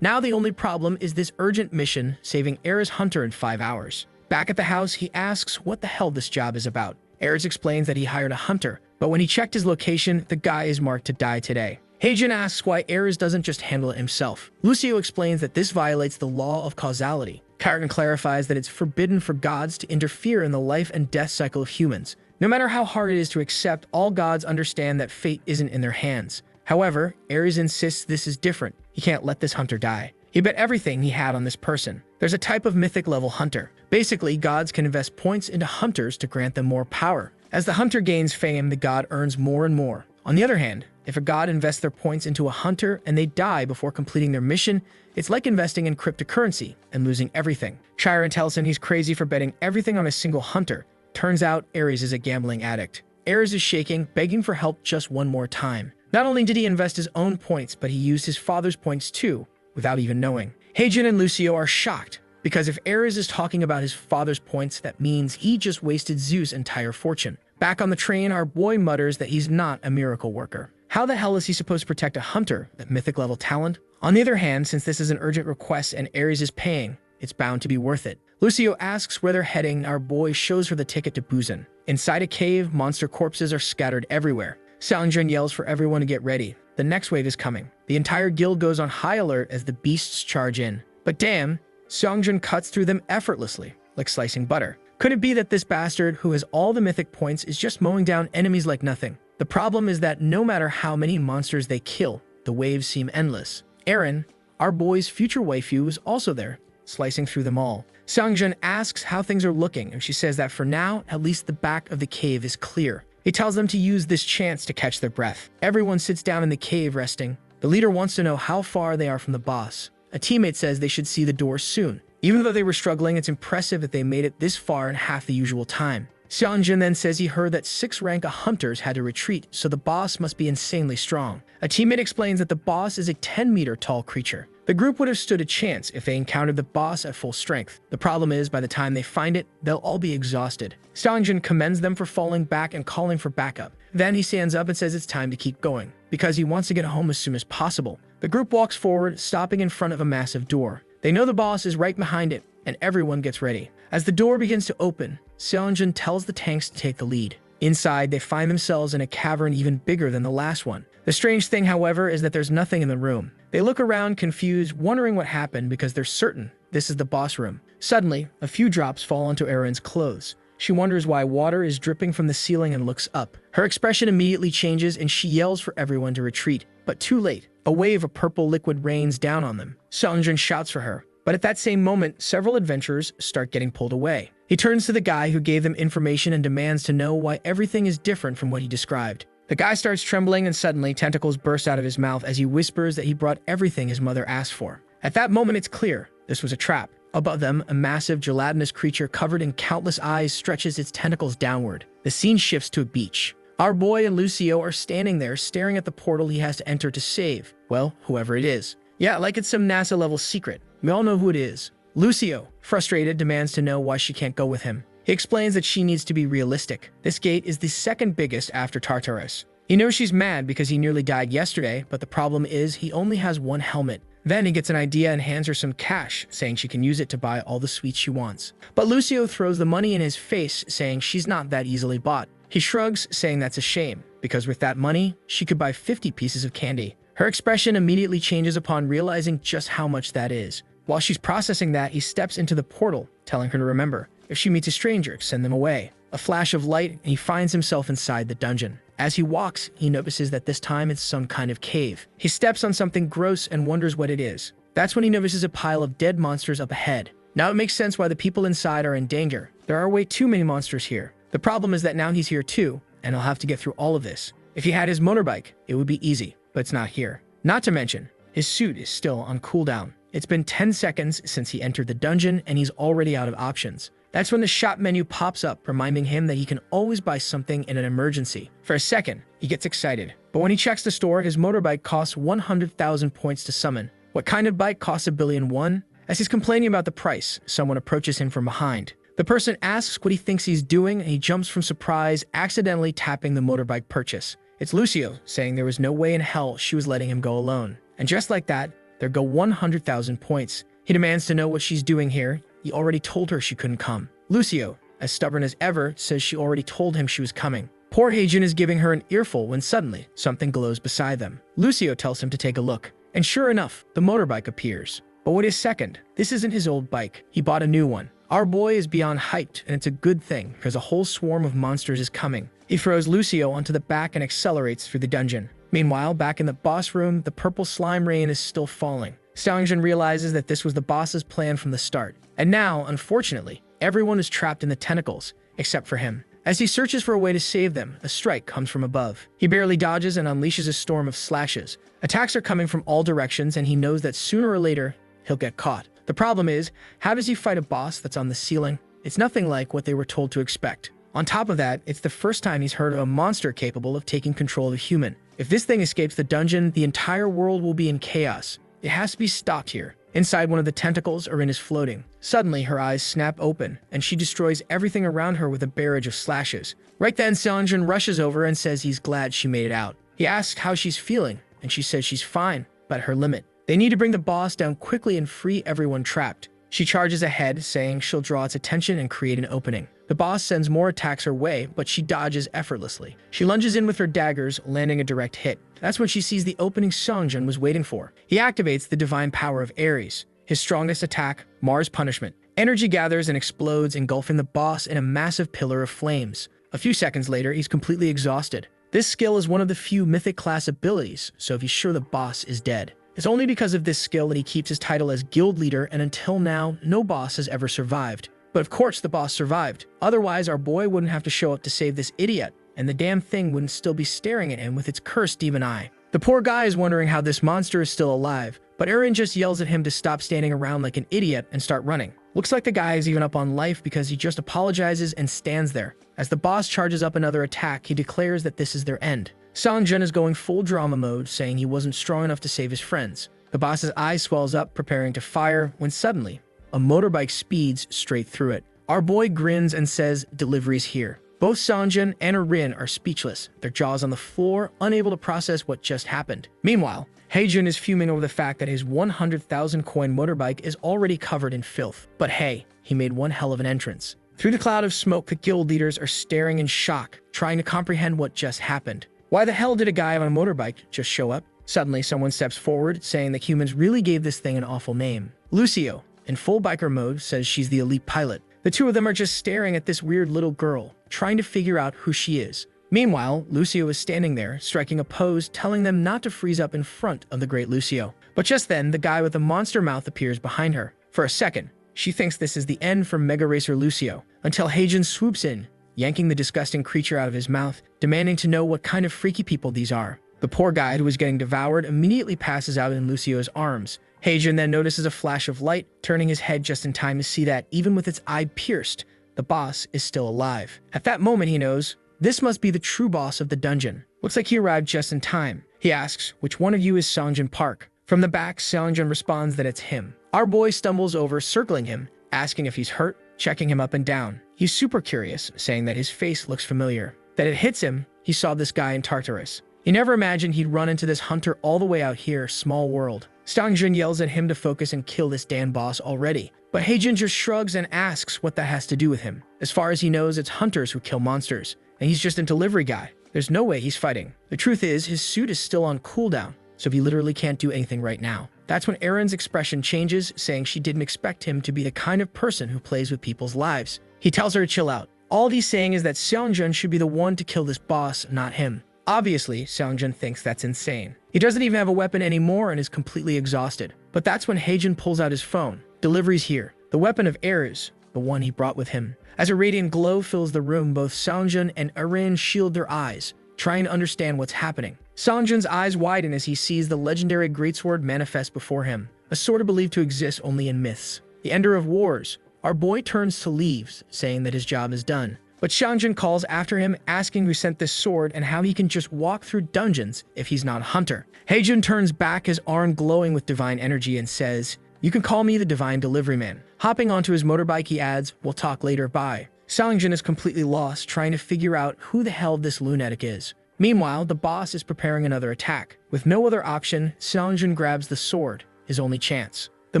Now the only problem is this urgent mission saving Ares Hunter in 5 hours. Back at the house, he asks what the hell this job is about. Ares explains that he hired a hunter, but when he checked his location, the guy is marked to die today. Heijin asks why Ares doesn't just handle it himself. Lucio explains that this violates the law of causality. Chiron clarifies that it's forbidden for gods to interfere in the life and death cycle of humans. No matter how hard it is to accept, all gods understand that fate isn't in their hands. However, Ares insists this is different. He can't let this hunter die. He bet everything he had on this person. There's a type of mythic level hunter. Basically, gods can invest points into hunters to grant them more power. As the hunter gains fame, the god earns more and more. On the other hand, if a god invests their points into a hunter and they die before completing their mission, it's like investing in cryptocurrency and losing everything. Chiron tells him he's crazy for betting everything on a single hunter. Turns out Ares is a gambling addict. Ares is shaking, begging for help just one more time. Not only did he invest his own points, but he used his father's points too, without even knowing. Heijin and Lucio are shocked, because if Ares is talking about his father's points, that means he just wasted Zeus' entire fortune. Back on the train, our boy mutters that he's not a miracle worker. How the hell is he supposed to protect a hunter, that mythic level talent? On the other hand, since this is an urgent request and Ares is paying, it's bound to be worth it. Lucio asks where they're heading, and our boy shows her the ticket to Busan. Inside a cave, monster corpses are scattered everywhere. Seongjin yells for everyone to get ready. The next wave is coming. The entire guild goes on high alert as the beasts charge in. But damn, Seongjin cuts through them effortlessly, like slicing butter. Could it be that this bastard, who has all the mythic points, is just mowing down enemies like nothing? The problem is that no matter how many monsters they kill, the waves seem endless. Erin, our boy's future waifu, is also there, slicing through them all. Seongjin asks how things are looking, and she says that for now, at least the back of the cave is clear. He tells them to use this chance to catch their breath. Everyone sits down in the cave resting. The leader wants to know how far they are from the boss. A teammate says they should see the door soon. Even though they were struggling, it's impressive that they made it this far in half the usual time. Seongjin then says he heard that 6 rank hunters had to retreat, so the boss must be insanely strong. A teammate explains that the boss is a 10-meter tall creature. The group would have stood a chance if they encountered the boss at full strength. The problem is, by the time they find it, they'll all be exhausted. Seongjin commends them for falling back and calling for backup. Then he stands up and says it's time to keep going, because he wants to get home as soon as possible. The group walks forward, stopping in front of a massive door. They know the boss is right behind it, and everyone gets ready. As the door begins to open, Seongjin tells the tanks to take the lead. Inside, they find themselves in a cavern even bigger than the last one. The strange thing, however, is that there's nothing in the room. They look around confused, wondering what happened because they're certain this is the boss room. Suddenly, a few drops fall onto Erin's clothes. She wonders why water is dripping from the ceiling and looks up. Her expression immediately changes and she yells for everyone to retreat. But too late. A wave of purple liquid rains down on them. Seongjin shouts for her. But at that same moment, several adventurers start getting pulled away. He turns to the guy who gave them information and demands to know why everything is different from what he described. The guy starts trembling and suddenly tentacles burst out of his mouth as he whispers that he brought everything his mother asked for. At that moment, it's clear this was a trap. Above them, a massive gelatinous creature covered in countless eyes stretches its tentacles downward. The scene shifts to a beach. Our boy and Lucio are standing there staring at the portal he has to enter to save, well, whoever it is. Yeah, like it's some NASA-level secret. We all know who it is. Lucio, frustrated, demands to know why she can't go with him. He explains that she needs to be realistic. This gate is the second biggest after Tartarus. He knows she's mad because he nearly died yesterday, but the problem is he only has one helmet. Then he gets an idea and hands her some cash, saying she can use it to buy all the sweets she wants. But Lucio throws the money in his face, saying she's not that easily bought. He shrugs, saying that's a shame, because with that money, she could buy 50 pieces of candy. Her expression immediately changes upon realizing just how much that is. While she's processing that, he steps into the portal, telling her to remember, if she meets a stranger, send them away. A flash of light, and he finds himself inside the dungeon. As he walks, he notices that this time it's some kind of cave. He steps on something gross and wonders what it is. That's when he notices a pile of dead monsters up ahead. Now it makes sense why the people inside are in danger. There are way too many monsters here. The problem is that now he's here too, and he'll have to get through all of this. If he had his motorbike, it would be easy, but it's not here. Not to mention, his suit is still on cooldown. It's been 10 seconds since he entered the dungeon, and he's already out of options. That's when the shop menu pops up, reminding him that he can always buy something in an emergency. For a second, he gets excited. But when he checks the store, his motorbike costs 100,000 points to summon. What kind of bike costs 1,000,000,001? As he's complaining about the price, someone approaches him from behind. The person asks what he thinks he's doing, and he jumps from surprise, accidentally tapping the motorbike purchase. It's Lucio, saying there was no way in hell she was letting him go alone. And just like that, there go 100,000 points. He demands to know what she's doing here. He already told her she couldn't come. Lucio, as stubborn as ever, says she already told him she was coming. Poor Heijun is giving her an earful when suddenly something glows beside them. Lucio tells him to take a look. And sure enough, the motorbike appears. But wait a second, this isn't his old bike. He bought a new one. Our boy is beyond hyped, and it's a good thing because a whole swarm of monsters is coming. He throws Lucio onto the back and accelerates through the dungeon. Meanwhile, back in the boss room, the purple slime rain is still falling. Stangjun realizes that this was the boss's plan from the start. And now, unfortunately, everyone is trapped in the tentacles, except for him. As he searches for a way to save them, a strike comes from above. He barely dodges and unleashes a storm of slashes. Attacks are coming from all directions, and he knows that sooner or later, he'll get caught. The problem is, how does he fight a boss that's on the ceiling? It's nothing like what they were told to expect. On top of that, it's the first time he's heard of a monster capable of taking control of a human. If this thing escapes the dungeon, the entire world will be in chaos. It has to be stopped here. Inside one of the tentacles, Erin is floating. Suddenly, her eyes snap open, and she destroys everything around her with a barrage of slashes. Right then, Stangjun rushes over and says he's glad she made it out. He asks how she's feeling, and she says she's fine, but at her limit. They need to bring the boss down quickly and free everyone trapped. She charges ahead, saying she'll draw its attention and create an opening. The boss sends more attacks her way, but she dodges effortlessly. She lunges in with her daggers, landing a direct hit. That's when she sees the opening Stangjun was waiting for. He activates the divine power of Ares. His strongest attack, Mars Punishment. Energy gathers and explodes, engulfing the boss in a massive pillar of flames. A few seconds later, he's completely exhausted. This skill is one of the few mythic class abilities, so he's sure the boss is dead. It's only because of this skill that he keeps his title as guild leader, and until now, no boss has ever survived. But of course the boss survived. Otherwise, our boy wouldn't have to show up to save this idiot, and the damn thing wouldn't still be staring at him with its cursed demon eye. The poor guy is wondering how this monster is still alive, but Erin just yells at him to stop standing around like an idiot and start running. Looks like the guy is even up on life because he just apologizes and stands there. As the boss charges up another attack, he declares that this is their end. Stangjun is going full drama mode, saying he wasn't strong enough to save his friends. The boss's eye swells up, preparing to fire, when suddenly, a motorbike speeds straight through it. Our boy grins and says, "Delivery's here." Both Stangjun and Erin are speechless, their jaws on the floor, unable to process what just happened. Meanwhile, Heijun is fuming over the fact that his 100,000 coin motorbike is already covered in filth. But hey, he made one hell of an entrance. Through the cloud of smoke, the guild leaders are staring in shock, trying to comprehend what just happened. Why the hell did a guy on a motorbike just show up? Suddenly, someone steps forward, saying that humans really gave this thing an awful name. Lucio, in full biker mode, says she's the elite pilot. The two of them are just staring at this weird little girl, trying to figure out who she is. Meanwhile, Lucio is standing there, striking a pose, telling them not to freeze up in front of the great Lucio. But just then, the guy with the monster mouth appears behind her. For a second, she thinks this is the end for Mega Racer Lucio, until Heijun swoops in, yanking the disgusting creature out of his mouth, demanding to know what kind of freaky people these are. The poor guy who is getting devoured immediately passes out in Lucio's arms. Heijun then notices a flash of light, turning his head just in time to see that, even with its eye pierced, the boss is still alive. At that moment, he knows, this must be the true boss of the dungeon. Looks like he arrived just in time. He asks, which one of you is Stangjun Park? From the back, Stangjun responds that it's him. Our boy stumbles over, circling him, asking if he's hurt, checking him up and down. He's super curious, saying that his face looks familiar. That it hits him, he saw this guy in Tartarus. He never imagined he'd run into this hunter all the way out here, small world. Stangjun yells at him to focus and kill this damn boss already. But Heijun just shrugs and asks what that has to do with him. As far as he knows, it's hunters who kill monsters, and he's just a delivery guy. There's no way he's fighting. The truth is, his suit is still on cooldown, so he literally can't do anything right now. That's when Erin's expression changes, saying she didn't expect him to be the kind of person who plays with people's lives. He tells her to chill out. All he's saying is that Seongjun should be the one to kill this boss, not him. Obviously, Seongjun thinks that's insane. He doesn't even have a weapon anymore and is completely exhausted. But that's when Haejun pulls out his phone. Delivery's here. The weapon of Ares, the one he brought with him. As a radiant glow fills the room, both Seongjun and Erin shield their eyes, trying to understand what's happening. Seongjun's eyes widen as he sees the legendary greatsword manifest before him, a sword believed to exist only in myths. The ender of wars. Our boy turns to leave, saying that his job is done. But Seongjun calls after him, asking who sent this sword and how he can just walk through dungeons if he's not a hunter. Haejun turns back, his arm glowing with divine energy, and says, "You can call me the Divine Delivery Man." Hopping onto his motorbike, he adds, "We'll talk later, bye." Seongjun is completely lost, trying to figure out who the hell this lunatic is. Meanwhile, the boss is preparing another attack. With no other option, Seongjun grabs the sword, his only chance. The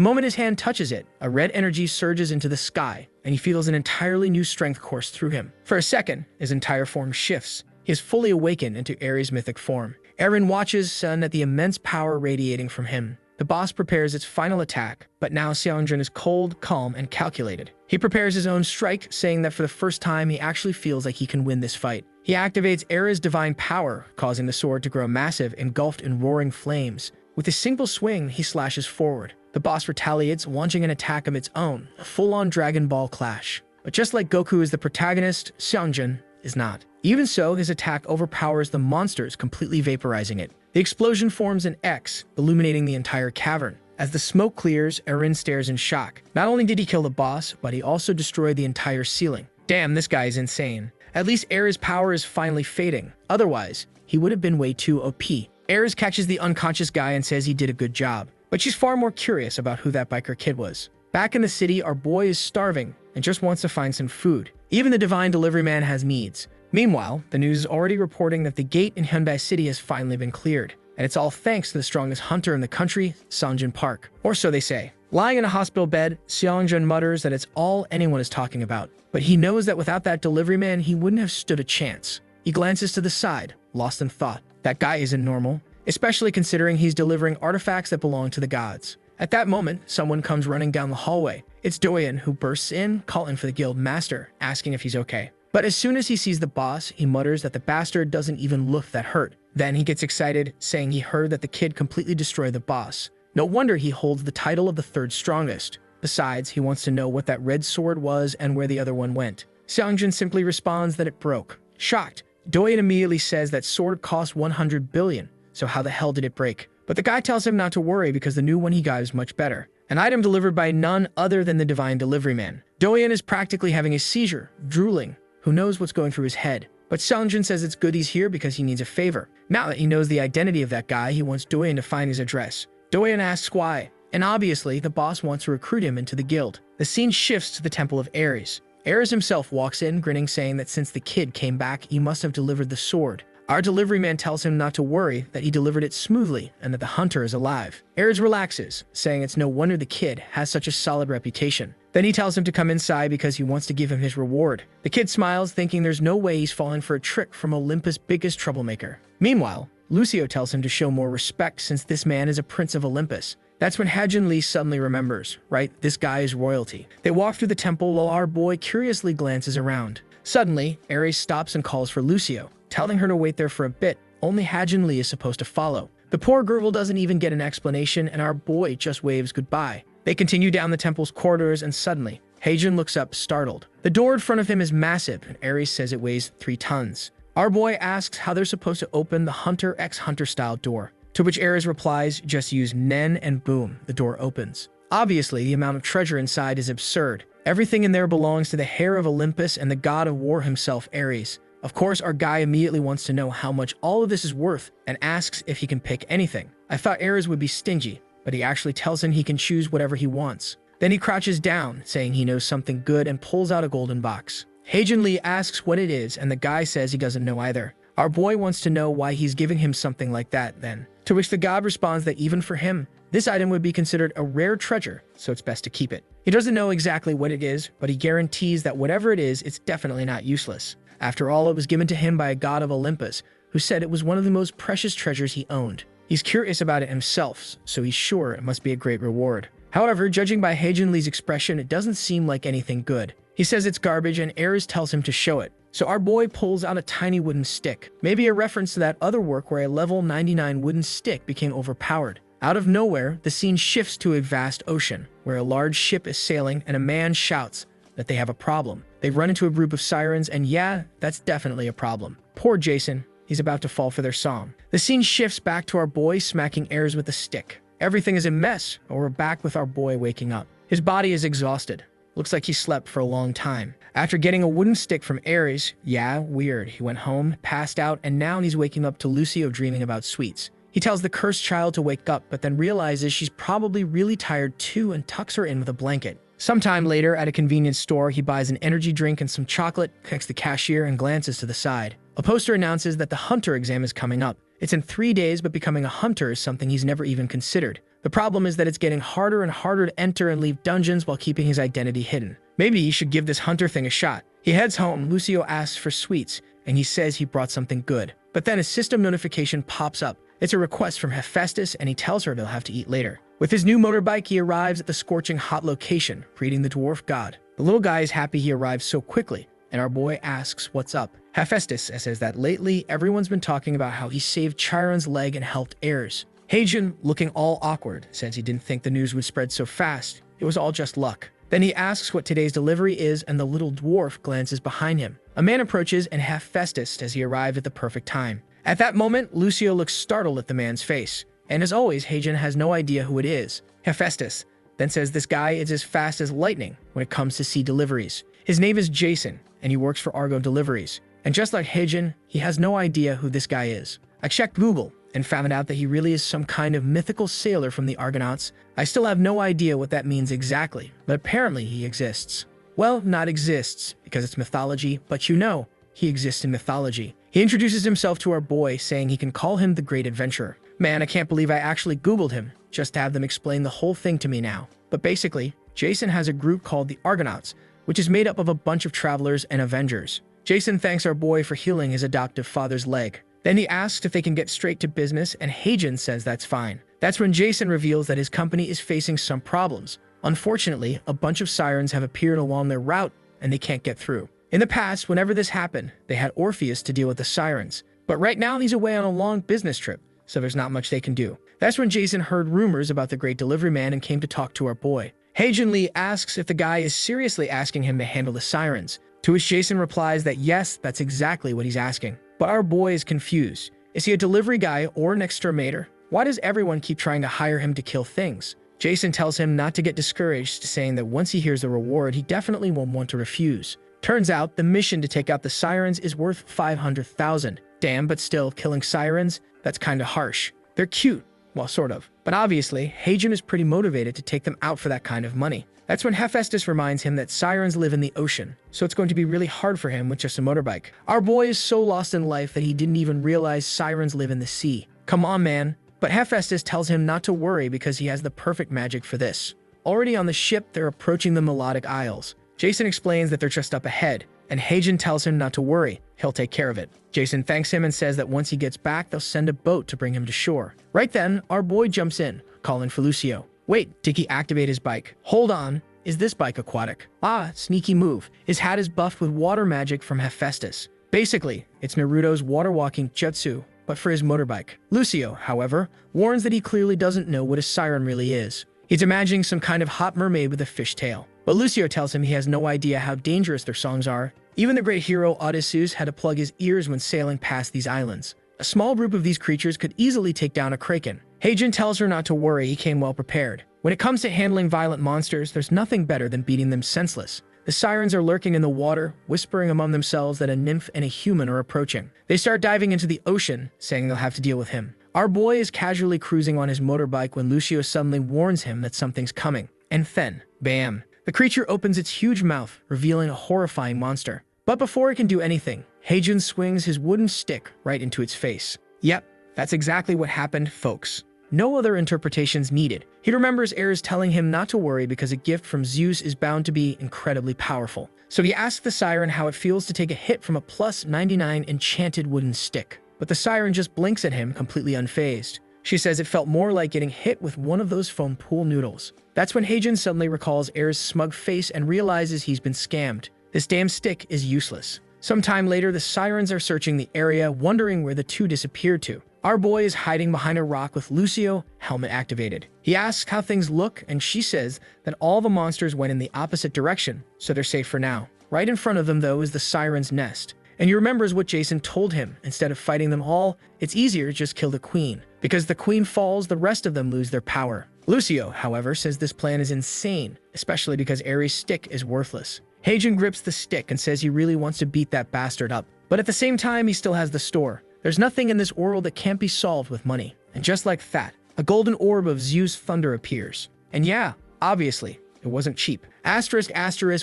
moment his hand touches it, a red energy surges into the sky, and he feels an entirely new strength course through him. For a second, his entire form shifts. He is fully awakened into Ares' mythic form. Eren watches, stunned at the immense power radiating from him. The boss prepares its final attack, but now Seongjun is cold, calm, and calculated. He prepares his own strike, saying that for the first time he actually feels like he can win this fight. He activates Ares' divine power, causing the sword to grow massive, engulfed in roaring flames. With a single swing, he slashes forward. The boss retaliates, launching an attack of its own, a full-on Dragon Ball clash. But just like Goku is the protagonist, Seongjun is not. Even so, his attack overpowers the monsters, completely vaporizing it. The explosion forms an X, illuminating the entire cavern. As the smoke clears, Eren stares in shock. Not only did he kill the boss, but he also destroyed the entire ceiling. Damn, this guy is insane. At least Ares' power is finally fading. Otherwise, he would have been way too OP. Ares catches the unconscious guy and says he did a good job. But she's far more curious about who that biker kid was. Back in the city, our boy is starving and just wants to find some food. Even the Divine Delivery Man has needs. Meanwhile, the news is already reporting that the gate in Hyundai City has finally been cleared. And it's all thanks to the strongest hunter in the country, Seongjun Park. Or so they say. Lying in a hospital bed, Seongjun mutters that it's all anyone is talking about. But he knows that without that delivery man, he wouldn't have stood a chance. He glances to the side, lost in thought. That guy isn't normal, especially considering he's delivering artifacts that belong to the gods. At that moment, someone comes running down the hallway. It's Doyen, who bursts in, calling for the guild master, asking if he's okay. But as soon as he sees the boss, he mutters that the bastard doesn't even look that hurt. Then he gets excited, saying he heard that the kid completely destroyed the boss. No wonder he holds the title of the third strongest. Besides, he wants to know what that red sword was and where the other one went. Seongjun simply responds that it broke. Shocked, Doyen immediately says that sword cost 100 billion, so how the hell did it break? But the guy tells him not to worry because the new one he got is much better. An item delivered by none other than the Divine Delivery Man. Doyen is practically having a seizure, drooling. Who knows what's going through his head? But Seongjun says it's good he's here because he needs a favor. Now that he knows the identity of that guy, he wants Doyen to find his address. Doyen asks why, and obviously the boss wants to recruit him into the guild. The scene shifts to the Temple of Ares. Ares himself walks in, grinning, saying that since the kid came back, he must have delivered the sword. Our delivery man tells him not to worry, that he delivered it smoothly, and that the hunter is alive. Ares relaxes, saying it's no wonder the kid has such a solid reputation. Then he tells him to come inside because he wants to give him his reward. The kid smiles, thinking there's no way he's falling for a trick from Olympus' biggest troublemaker. Meanwhile, Lucio tells him to show more respect since this man is a prince of Olympus. That's when Haejun Lee suddenly remembers, right, this guy is royalty. They walk through the temple while our boy curiously glances around. Suddenly, Ares stops and calls for Lucio, telling her to wait there for a bit. Only Haejun Lee is supposed to follow. The poor girl doesn't even get an explanation and our boy just waves goodbye. They continue down the temple's corridors and suddenly, Haejun looks up, startled. The door in front of him is massive and Ares says it weighs 3 tons. Our boy asks how they're supposed to open the Hunter x Hunter style door, to which Ares replies, just use Nen and boom, the door opens. Obviously, the amount of treasure inside is absurd. Everything in there belongs to the heir of Olympus and the god of war himself, Ares. Of course, our guy immediately wants to know how much all of this is worth and asks if he can pick anything. I thought Ares would be stingy, but he actually tells him he can choose whatever he wants. Then he crouches down, saying he knows something good and pulls out a golden box. Haejun Lee asks what it is and the guy says he doesn't know either. Our boy wants to know why he's giving him something like that then. To which the god responds that even for him, this item would be considered a rare treasure, so it's best to keep it. He doesn't know exactly what it is, but he guarantees that whatever it is, it's definitely not useless. After all, it was given to him by a god of Olympus, who said it was one of the most precious treasures he owned. He's curious about it himself, so he's sure it must be a great reward. However, judging by Haejin Lee's expression, it doesn't seem like anything good. He says it's garbage and Ares tells him to show it. So our boy pulls out a tiny wooden stick, maybe a reference to that other work where a level 99 wooden stick became overpowered. Out of nowhere, the scene shifts to a vast ocean, where a large ship is sailing and a man shouts that they have a problem. They run into a group of sirens and yeah, that's definitely a problem. Poor Jason, he's about to fall for their song. The scene shifts back to our boy smacking Ares with a stick. Everything is a mess, but we're back with our boy waking up. His body is exhausted. Looks like he slept for a long time. After getting a wooden stick from Ares, yeah, weird, he went home, passed out, and now he's waking up to Lucio dreaming about sweets. He tells the cursed child to wake up, but then realizes she's probably really tired too and tucks her in with a blanket. Sometime later, at a convenience store, he buys an energy drink and some chocolate, checks the cashier, and glances to the side. A poster announces that the hunter exam is coming up. It's in 3 days, but becoming a hunter is something he's never even considered. The problem is that it's getting harder and harder to enter and leave dungeons while keeping his identity hidden. Maybe he should give this hunter thing a shot. He heads home, Lucio asks for sweets, and he says he brought something good. But then a system notification pops up. It's a request from Hephaestus, and he tells her they'll have to eat later. With his new motorbike, he arrives at the scorching hot location, greeting the dwarf god. The little guy is happy he arrived so quickly, and our boy asks what's up. Hephaestus says that lately, everyone's been talking about how he saved Chiron's leg and helped Ares. Haejin, looking all awkward, says he didn't think the news would spread so fast. It was all just luck. Then he asks what today's delivery is, and the little dwarf glances behind him. A man approaches, and Hephaestus says he arrived at the perfect time. At that moment, Lucio looks startled at the man's face. And as always, Haejin has no idea who it is. Hephaestus then says this guy is as fast as lightning when it comes to sea deliveries. His name is Jason, and he works for Argo Deliveries. And just like Haejin, he has no idea who this guy is. I checked Google and found out that he really is some kind of mythical sailor from the Argonauts. I still have no idea what that means exactly, but apparently he exists. Well, not exists, because it's mythology, but you know, he exists in mythology. He introduces himself to our boy, saying he can call him the Great Adventurer. Man, I can't believe I actually Googled him, just to have them explain the whole thing to me now. But basically, Jason has a group called the Argonauts, which is made up of a bunch of travelers and Avengers. Jason thanks our boy for healing his adoptive father's leg. Then he asks if they can get straight to business, and Haejin says that's fine. That's when Jason reveals that his company is facing some problems. Unfortunately, a bunch of sirens have appeared along their route, and they can't get through. In the past, whenever this happened, they had Orpheus to deal with the sirens. But right now, he's away on a long business trip, so there's not much they can do. That's when Jason heard rumors about the Great Delivery Man and came to talk to our boy. Haejin Lee asks if the guy is seriously asking him to handle the sirens, to which Jason replies that yes, that's exactly what he's asking. But our boy is confused. Is he a delivery guy or an exterminator? Why does everyone keep trying to hire him to kill things? Jason tells him not to get discouraged, saying that once he hears the reward, he definitely won't want to refuse. Turns out, the mission to take out the sirens is worth 500,000. Damn, but still, killing sirens? That's kinda harsh. They're cute. Well, sort of. But obviously, Haejin is pretty motivated to take them out for that kind of money. That's when Hephaestus reminds him that sirens live in the ocean, so it's going to be really hard for him with just a motorbike. Our boy is so lost in life that he didn't even realize sirens live in the sea. Come on, man. But Hephaestus tells him not to worry because he has the perfect magic for this. Already on the ship, they're approaching the Melodic Isles. Jason explains that they're just up ahead, and Haejin tells him not to worry, he'll take care of it. Jason thanks him and says that once he gets back, they'll send a boat to bring him to shore. Right then, our boy jumps in, calling for Lucio. Wait, did he activate his bike? Hold on, is this bike aquatic? Ah, sneaky move. His hat is buffed with water magic from Hephaestus. Basically, it's Naruto's water-walking jutsu, but for his motorbike. Lucio, however, warns that he clearly doesn't know what a siren really is. He's imagining some kind of hot mermaid with a fish tail. But Lucio tells him he has no idea how dangerous their songs are. Even the great hero Odysseus had to plug his ears when sailing past these islands. A small group of these creatures could easily take down a kraken. Haejin tells her not to worry, he came well prepared. When it comes to handling violent monsters, there's nothing better than beating them senseless. The sirens are lurking in the water, whispering among themselves that a nymph and a human are approaching. They start diving into the ocean, saying they'll have to deal with him. Our boy is casually cruising on his motorbike when Lucio suddenly warns him that something's coming. And then, bam! The creature opens its huge mouth, revealing a horrifying monster. But before it can do anything, Haejin swings his wooden stick right into its face. Yep, that's exactly what happened, folks. No other interpretations needed. He remembers Ares telling him not to worry because a gift from Zeus is bound to be incredibly powerful. So he asks the siren how it feels to take a hit from a plus 99 enchanted wooden stick. But the siren just blinks at him, completely unfazed. She says it felt more like getting hit with one of those foam pool noodles. That's when Haejin suddenly recalls Air's smug face and realizes he's been scammed. This damn stick is useless. Sometime later, the sirens are searching the area, wondering where the two disappeared to. Our boy is hiding behind a rock with Lucio, helmet activated. He asks how things look, and she says that all the monsters went in the opposite direction, so they're safe for now. Right in front of them, though, is the siren's nest. And he remembers what Jason told him. Instead of fighting them all, it's easier to just kill the queen. Because the queen falls, the rest of them lose their power. Lucio, however, says this plan is insane, especially because Aries' stick is worthless. Haejin grips the stick and says he really wants to beat that bastard up. But at the same time, he still has the store. There's nothing in this world that can't be solved with money. And just like that, a golden orb of Zeus thunder appears. And yeah, obviously, it wasn't cheap. Asterisk,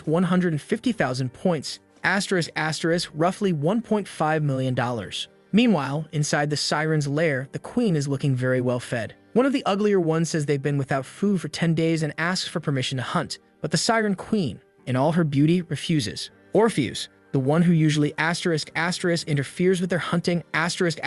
150,000 points. Asterisk, roughly $1.5 million. Meanwhile, inside the siren's lair, the queen is looking very well fed. One of the uglier ones says they've been without food for 10 days and asks for permission to hunt. But the siren queen, in all her beauty, refuses. Orpheus, the one who usually asterisk interferes with their hunting, asterisk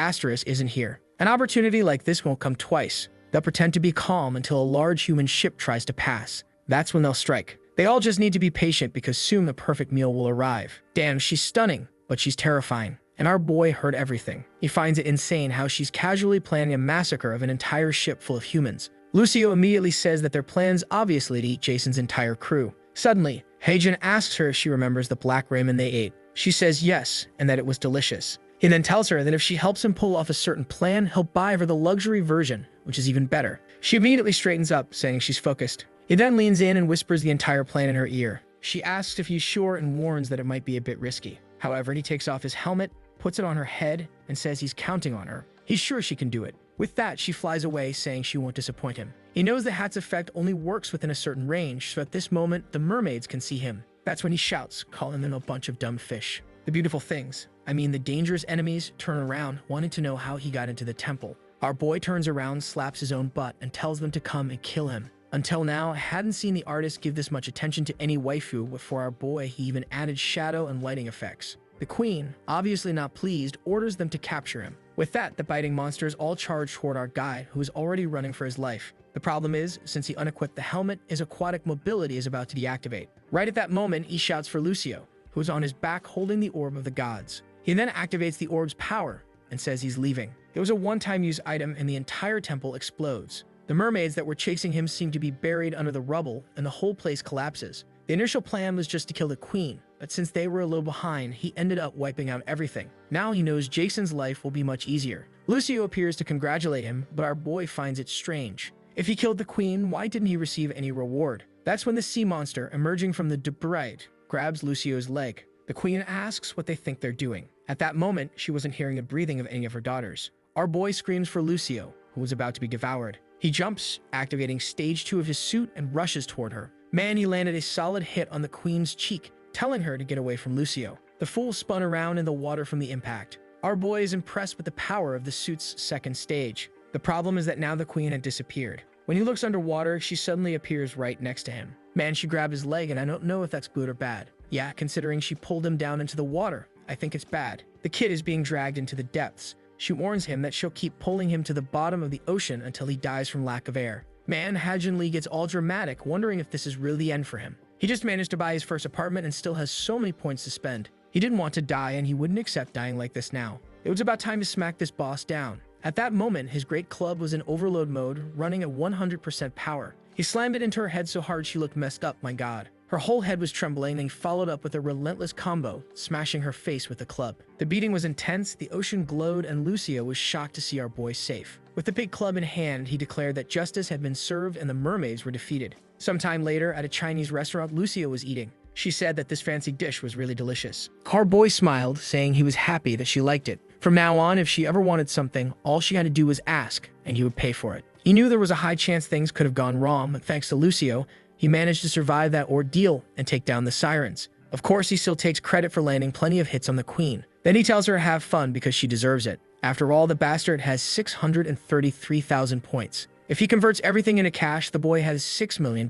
isn't here. An opportunity like this won't come twice. They'll pretend to be calm until a large human ship tries to pass. That's when they'll strike. They all just need to be patient because soon the perfect meal will arrive. Damn, she's stunning, but she's terrifying. And our boy heard everything. He finds it insane how she's casually planning a massacre of an entire ship full of humans. Lucio immediately says that their plan's obviously to eat Jason's entire crew. Suddenly, Haejin asks her if she remembers the black ramen they ate. She says yes, and that it was delicious. He then tells her that if she helps him pull off a certain plan, he'll buy her the luxury version, which is even better. She immediately straightens up, saying she's focused. He then leans in and whispers the entire plan in her ear. She asks if he's sure and warns that it might be a bit risky. However, he takes off his helmet, puts it on her head, and says he's counting on her. He's sure she can do it. With that, she flies away, saying she won't disappoint him. He knows the hat's effect only works within a certain range, so at this moment, the mermaids can see him. That's when he shouts, calling them a bunch of dumb fish. The beautiful things, the dangerous enemies, turn around, wanting to know how he got into the temple. Our boy turns around, slaps his own butt, and tells them to come and kill him. Until now, I hadn't seen the artist give this much attention to any waifu, but for our boy, he even added shadow and lighting effects. The queen, obviously not pleased, orders them to capture him. With that, the biting monsters all charge toward our guy, who is already running for his life. The problem is, since he unequipped the helmet, his aquatic mobility is about to deactivate. Right at that moment, he shouts for Lucio, who is on his back holding the orb of the gods. He then activates the orb's power and says he's leaving. It was a one-time use item and the entire temple explodes. The mermaids that were chasing him seem to be buried under the rubble and the whole place collapses. The initial plan was just to kill the queen, but since they were a little behind, he ended up wiping out everything. Now he knows Jason's life will be much easier. Lucio appears to congratulate him, but our boy finds it strange. If he killed the queen, why didn't he receive any reward? That's when the sea monster, emerging from the debris, grabs Lucio's leg. The queen asks what they think they're doing. At that moment, she wasn't hearing the breathing of any of her daughters. Our boy screams for Lucio, who was about to be devoured. He jumps, activating stage 2 of his suit, and rushes toward her. Man, he landed a solid hit on the queen's cheek, telling her to get away from Lucio. The fool spun around in the water from the impact. Our boy is impressed with the power of the suit's second stage. The problem is that now the queen had disappeared. When he looks underwater, she suddenly appears right next to him. Man, she grabbed his leg, and I don't know if that's good or bad. Yeah, considering she pulled him down into the water, I think it's bad. The kid is being dragged into the depths. She warns him that she'll keep pulling him to the bottom of the ocean until he dies from lack of air. Man, Haejin Lee gets all dramatic, wondering if this is really the end for him. He just managed to buy his first apartment and still has so many points to spend. He didn't want to die, and he wouldn't accept dying like this now. It was about time to smack this boss down. At that moment, his great club was in overload mode, running at 100% power. He slammed it into her head so hard she looked messed up, my god. Her whole head was trembling, and he followed up with a relentless combo, smashing her face with the club. The beating was intense, the ocean glowed, and Lucio was shocked to see our boy safe. With the big club in hand, he declared that justice had been served and the mermaids were defeated. Sometime later, at a Chinese restaurant, Lucio was eating. She said that this fancy dish was really delicious. Our boy smiled, saying he was happy that she liked it. From now on, if she ever wanted something, all she had to do was ask, and he would pay for it. He knew there was a high chance things could have gone wrong, but thanks to Lucio, he managed to survive that ordeal and take down the sirens. Of course, he still takes credit for landing plenty of hits on the queen. Then he tells her to have fun because she deserves it. After all, the bastard has 633,000 points. If he converts everything into cash, the boy has $6 million.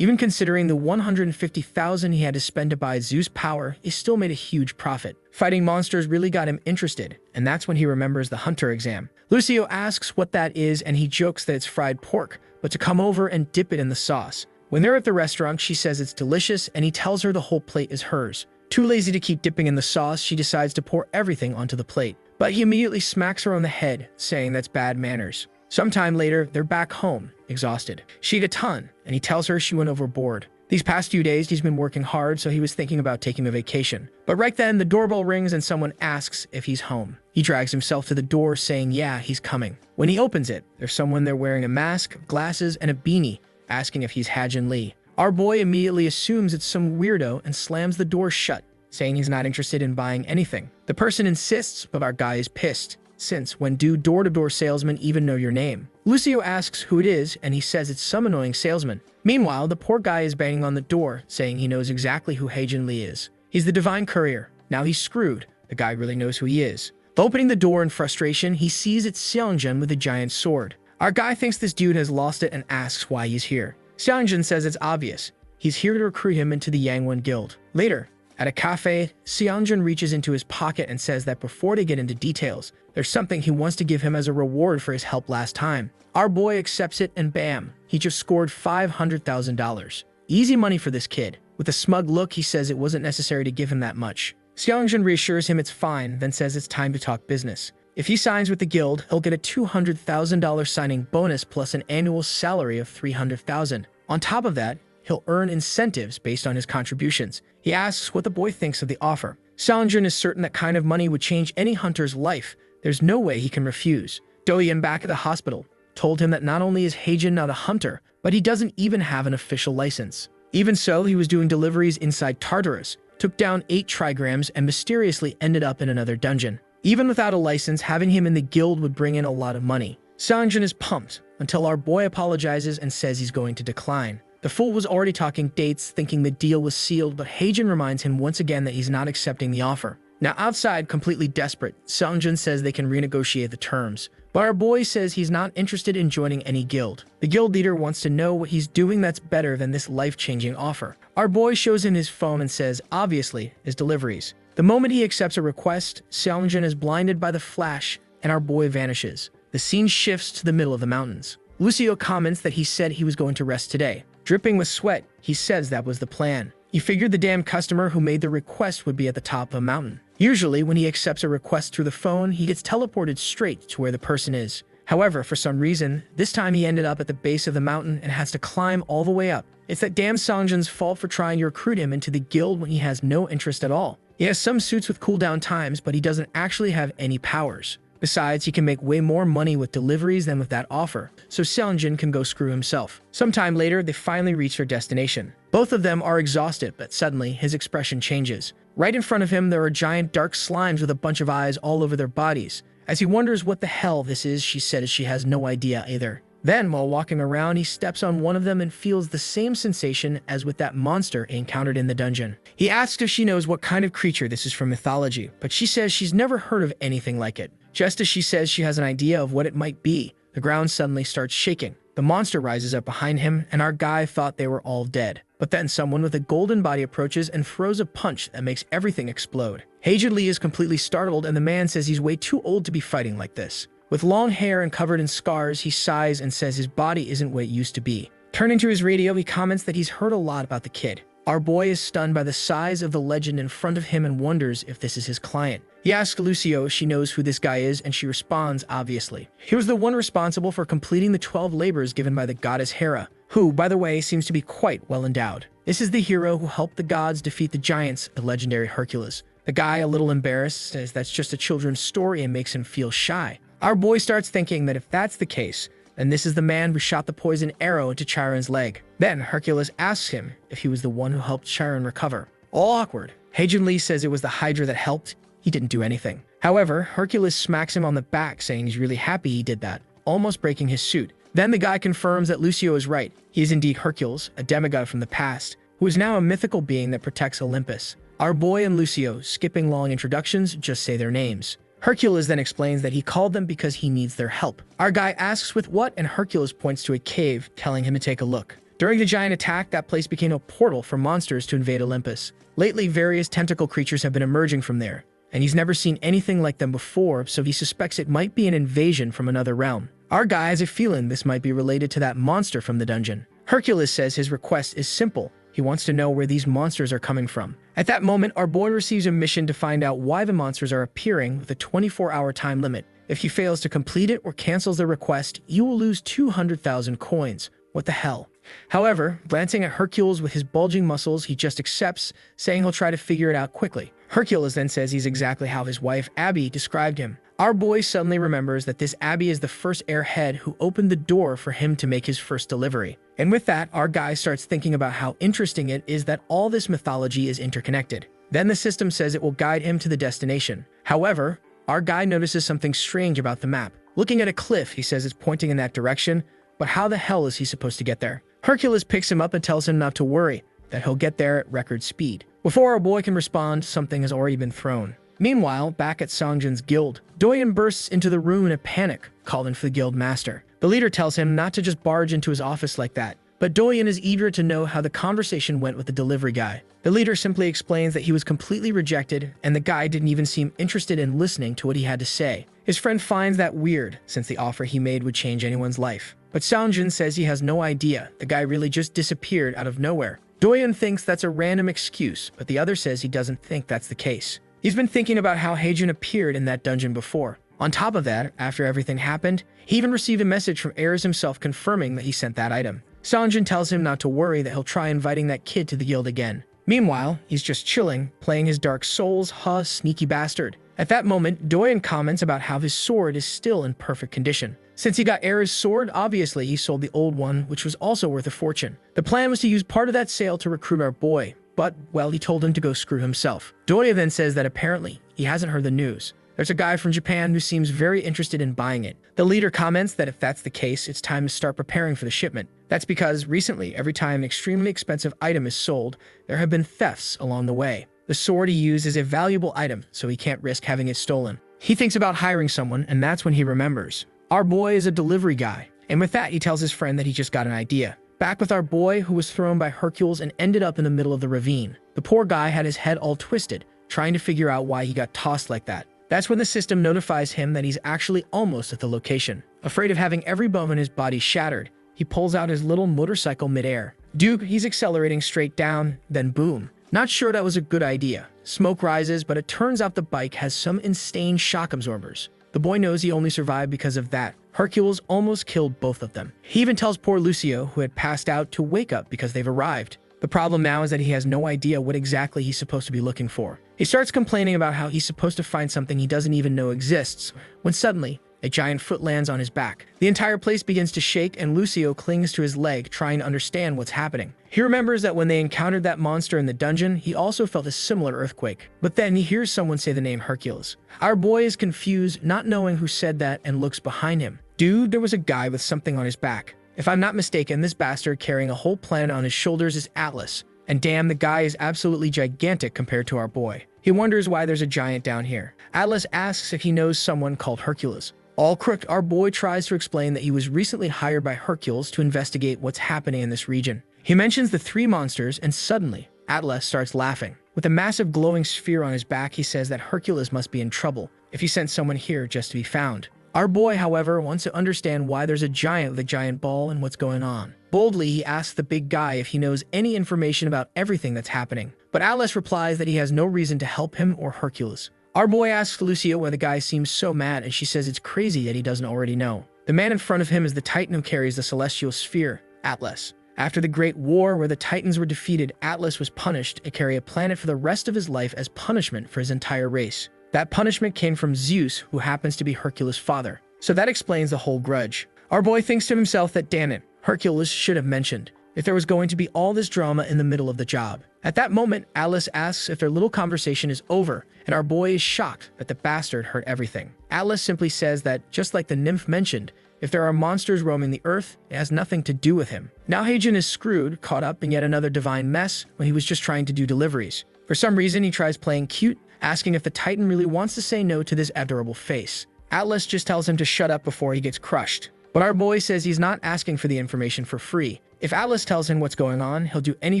Even considering the 150,000 he had to spend to buy Zeus' power, he still made a huge profit. Fighting monsters really got him interested, and that's when he remembers the hunter exam. Lucio asks what that is, and he jokes that it's fried pork, but to come over and dip it in the sauce. When they're at the restaurant, she says it's delicious, and he tells her the whole plate is hers. Too lazy to keep dipping in the sauce, she decides to pour everything onto the plate. But he immediately smacks her on the head, saying that's bad manners. Sometime later, they're back home, exhausted. She ate a ton, and he tells her she went overboard. These past few days, he's been working hard, so he was thinking about taking a vacation. But right then, the doorbell rings and someone asks if he's home. He drags himself to the door, saying, yeah, he's coming. When he opens it, there's someone there wearing a mask, glasses, and a beanie, asking if he's Hajin Lee. Our boy immediately assumes it's some weirdo and slams the door shut, saying he's not interested in buying anything. The person insists, but our guy is pissed. Since when do door-to-door salesmen even know your name? Lucio asks who it is, and he says it's some annoying salesman. Meanwhile, the poor guy is banging on the door, saying he knows exactly who Hajin Lee is. He's the divine courier. Now he's screwed. The guy really knows who he is. Opening the door in frustration, he sees it's Seongjin with a giant sword. Our guy thinks this dude has lost it and asks why he's here. Seongjin says it's obvious. He's here to recruit him into the Yangwon Guild. Later, at a cafe, Seongjin reaches into his pocket and says that before they get into details, there's something he wants to give him as a reward for his help last time. Our boy accepts it and bam, he just scored $500,000. Easy money for this kid. With a smug look, he says it wasn't necessary to give him that much. Seongjin reassures him it's fine, then says it's time to talk business. If he signs with the guild, he'll get a $200,000 signing bonus plus an annual salary of $300,000. On top of that, he'll earn incentives based on his contributions. He asks what the boy thinks of the offer. Seongjin is certain that kind of money would change any hunter's life. There's no way he can refuse. Doyeon, back at the hospital, told him that not only is Hajin not a hunter, but he doesn't even have an official license. Even so, he was doing deliveries inside Tartarus, took down 8 trigrams, and mysteriously ended up in another dungeon. Even without a license, having him in the guild would bring in a lot of money. Seongjin is pumped, until our boy apologizes and says he's going to decline. The fool was already talking dates, thinking the deal was sealed, but Hajin reminds him once again that he's not accepting the offer. Now outside, completely desperate, Seongjin says they can renegotiate the terms. But our boy says he's not interested in joining any guild. The guild leader wants to know what he's doing that's better than this life-changing offer. Our boy shows him his phone and says, obviously, his deliveries. The moment he accepts a request, Seongjin is blinded by the flash, and our boy vanishes. The scene shifts to the middle of the mountains. Lucio comments that he said he was going to rest today. Dripping with sweat, he says that was the plan. He figured the damn customer who made the request would be at the top of a mountain. Usually, when he accepts a request through the phone, he gets teleported straight to where the person is. However, for some reason, this time he ended up at the base of the mountain and has to climb all the way up. It's that damn Seongjin's fault for trying to recruit him into the guild when he has no interest at all. He has some suits with cooldown times, but he doesn't actually have any powers. Besides, he can make way more money with deliveries than with that offer, so Seongjin can go screw himself. Sometime later, they finally reach their destination. Both of them are exhausted, but suddenly, his expression changes. Right in front of him, there are giant dark slimes with a bunch of eyes all over their bodies. As he wonders what the hell this is, she says she has no idea either. Then, while walking around, he steps on one of them and feels the same sensation as with that monster he encountered in the dungeon. He asks if she knows what kind of creature this is from mythology, but she says she's never heard of anything like it. Just as she says she has an idea of what it might be, the ground suddenly starts shaking. The monster rises up behind him, and our guy thought they were all dead. But then someone with a golden body approaches and throws a punch that makes everything explode. Hajin Lee is completely startled, and the man says he's way too old to be fighting like this. With long hair and covered in scars, he sighs and says his body isn't what it used to be. Turning to his radio, he comments that he's heard a lot about the kid. Our boy is stunned by the size of the legend in front of him and wonders if this is his client. He asks Lucio if she knows who this guy is, and she responds, obviously. He was the one responsible for completing the 12 labors given by the goddess Hera, who, by the way, seems to be quite well endowed. This is the hero who helped the gods defeat the giants, the legendary Hercules. The guy, a little embarrassed, says that's just a children's story and makes him feel shy. Our boy starts thinking that if that's the case, then this is the man who shot the poison arrow into Chiron's leg. Then Hercules asks him if he was the one who helped Chiron recover. All awkward. Hajin Lee says it was the Hydra that helped. He didn't do anything. However, Hercules smacks him on the back, saying he's really happy he did that, almost breaking his suit. Then the guy confirms that Lucio is right. He is indeed Hercules, a demigod from the past, who is now a mythical being that protects Olympus. Our boy and Lucio, skipping long introductions, just say their names. Hercules then explains that he called them because he needs their help. Our guy asks with what, and Hercules points to a cave, telling him to take a look. During the giant attack, that place became a portal for monsters to invade Olympus. Lately, various tentacle creatures have been emerging from there, and he's never seen anything like them before, so he suspects it might be an invasion from another realm. Our guy has a feeling this might be related to that monster from the dungeon. Hercules says his request is simple. He wants to know where these monsters are coming from. At that moment, our boy receives a mission to find out why the monsters are appearing with a 24-hour time limit. If he fails to complete it or cancels the request, you will lose 200,000 coins. What the hell? However, glancing at Hercules with his bulging muscles, he just accepts, saying he'll try to figure it out quickly. Hercules then says he's exactly how his wife, Abby, described him. Our boy suddenly remembers that this Abby is the first airhead who opened the door for him to make his first delivery. And with that, our guy starts thinking about how interesting it is that all this mythology is interconnected. Then the system says it will guide him to the destination. However, our guy notices something strange about the map. Looking at a cliff, he says it's pointing in that direction, but how the hell is he supposed to get there? Hercules picks him up and tells him not to worry, that he'll get there at record speed. Before our boy can respond, something has already been thrown. Meanwhile, back at Songjin's guild, Doyen bursts into the room in a panic, calling for the guild master. The leader tells him not to just barge into his office like that, but Doyen is eager to know how the conversation went with the delivery guy. The leader simply explains that he was completely rejected, and the guy didn't even seem interested in listening to what he had to say. His friend finds that weird, since the offer he made would change anyone's life. But Songjin says he has no idea, the guy really just disappeared out of nowhere. Doyen thinks that's a random excuse, but the other says he doesn't think that's the case. He's been thinking about how Heijun appeared in that dungeon before. On top of that, after everything happened, he even received a message from Ares himself confirming that he sent that item. Songjin tells him not to worry, that he'll try inviting that kid to the guild again. Meanwhile, he's just chilling, playing his Dark Souls, sneaky bastard. At that moment, Doyen comments about how his sword is still in perfect condition. Since he got Ares' sword, obviously he sold the old one, which was also worth a fortune. The plan was to use part of that sale to recruit our boy, but, well, he told him to go screw himself. Doyen then says that apparently he hasn't heard the news. There's a guy from Japan who seems very interested in buying it. The leader comments that if that's the case, it's time to start preparing for the shipment. That's because recently, every time an extremely expensive item is sold, there have been thefts along the way. The sword he used is a valuable item, so he can't risk having it stolen. He thinks about hiring someone, and that's when he remembers. Our boy is a delivery guy, and with that, he tells his friend that he just got an idea. Back with our boy, who was thrown by Hercules and ended up in the middle of the ravine. The poor guy had his head all twisted, trying to figure out why he got tossed like that. That's when the system notifies him that he's actually almost at the location. Afraid of having every bone in his body shattered, he pulls out his little motorcycle midair. He's accelerating straight down, then boom. Not sure that was a good idea. Smoke rises, but it turns out the bike has some insane shock absorbers. The boy knows he only survived because of that. Hercules almost killed both of them. He even tells poor Lucio, who had passed out, to wake up because they've arrived. The problem now is that he has no idea what exactly he's supposed to be looking for. He starts complaining about how he's supposed to find something he doesn't even know exists, when suddenly, a giant foot lands on his back. The entire place begins to shake, and Lucio clings to his leg, trying to understand what's happening. He remembers that when they encountered that monster in the dungeon, he also felt a similar earthquake. But then he hears someone say the name Hercules. Our boy is confused, not knowing who said that, and looks behind him. There was a guy with something on his back. If I'm not mistaken, this bastard carrying a whole planet on his shoulders is Atlas. And damn, the guy is absolutely gigantic compared to our boy. He wonders why there's a giant down here. Atlas asks if he knows someone called Hercules. All crooked, our boy tries to explain that he was recently hired by Hercules to investigate what's happening in this region. He mentions the 3 monsters, and suddenly, Atlas starts laughing. With a massive glowing sphere on his back, he says that Hercules must be in trouble if he sent someone here just to be found. Our boy, however, wants to understand why there's a giant with a giant ball and what's going on. Boldly, he asks the big guy if he knows any information about everything that's happening. But Atlas replies that he has no reason to help him or Hercules. Our boy asks Lucio why the guy seems so mad, and she says it's crazy that he doesn't already know. The man in front of him is the Titan who carries the celestial sphere, Atlas. After the Great War, where the Titans were defeated, Atlas was punished to carry a planet for the rest of his life as punishment for his entire race. That punishment came from Zeus, who happens to be Hercules' father. So that explains the whole grudge. Our boy thinks to himself that, damn it, Hercules should have mentioned if there was going to be all this drama in the middle of the job. At that moment, Atlas asks if their little conversation is over, and our boy is shocked that the bastard heard everything. Atlas simply says that, just like the nymph mentioned, if there are monsters roaming the earth, it has nothing to do with him. Now Heijun is screwed, caught up in yet another divine mess when he was just trying to do deliveries. For some reason, he tries playing cute, asking if the Titan really wants to say no to this adorable face. Atlas just tells him to shut up before he gets crushed. But our boy says he's not asking for the information for free. If Atlas tells him what's going on, he'll do any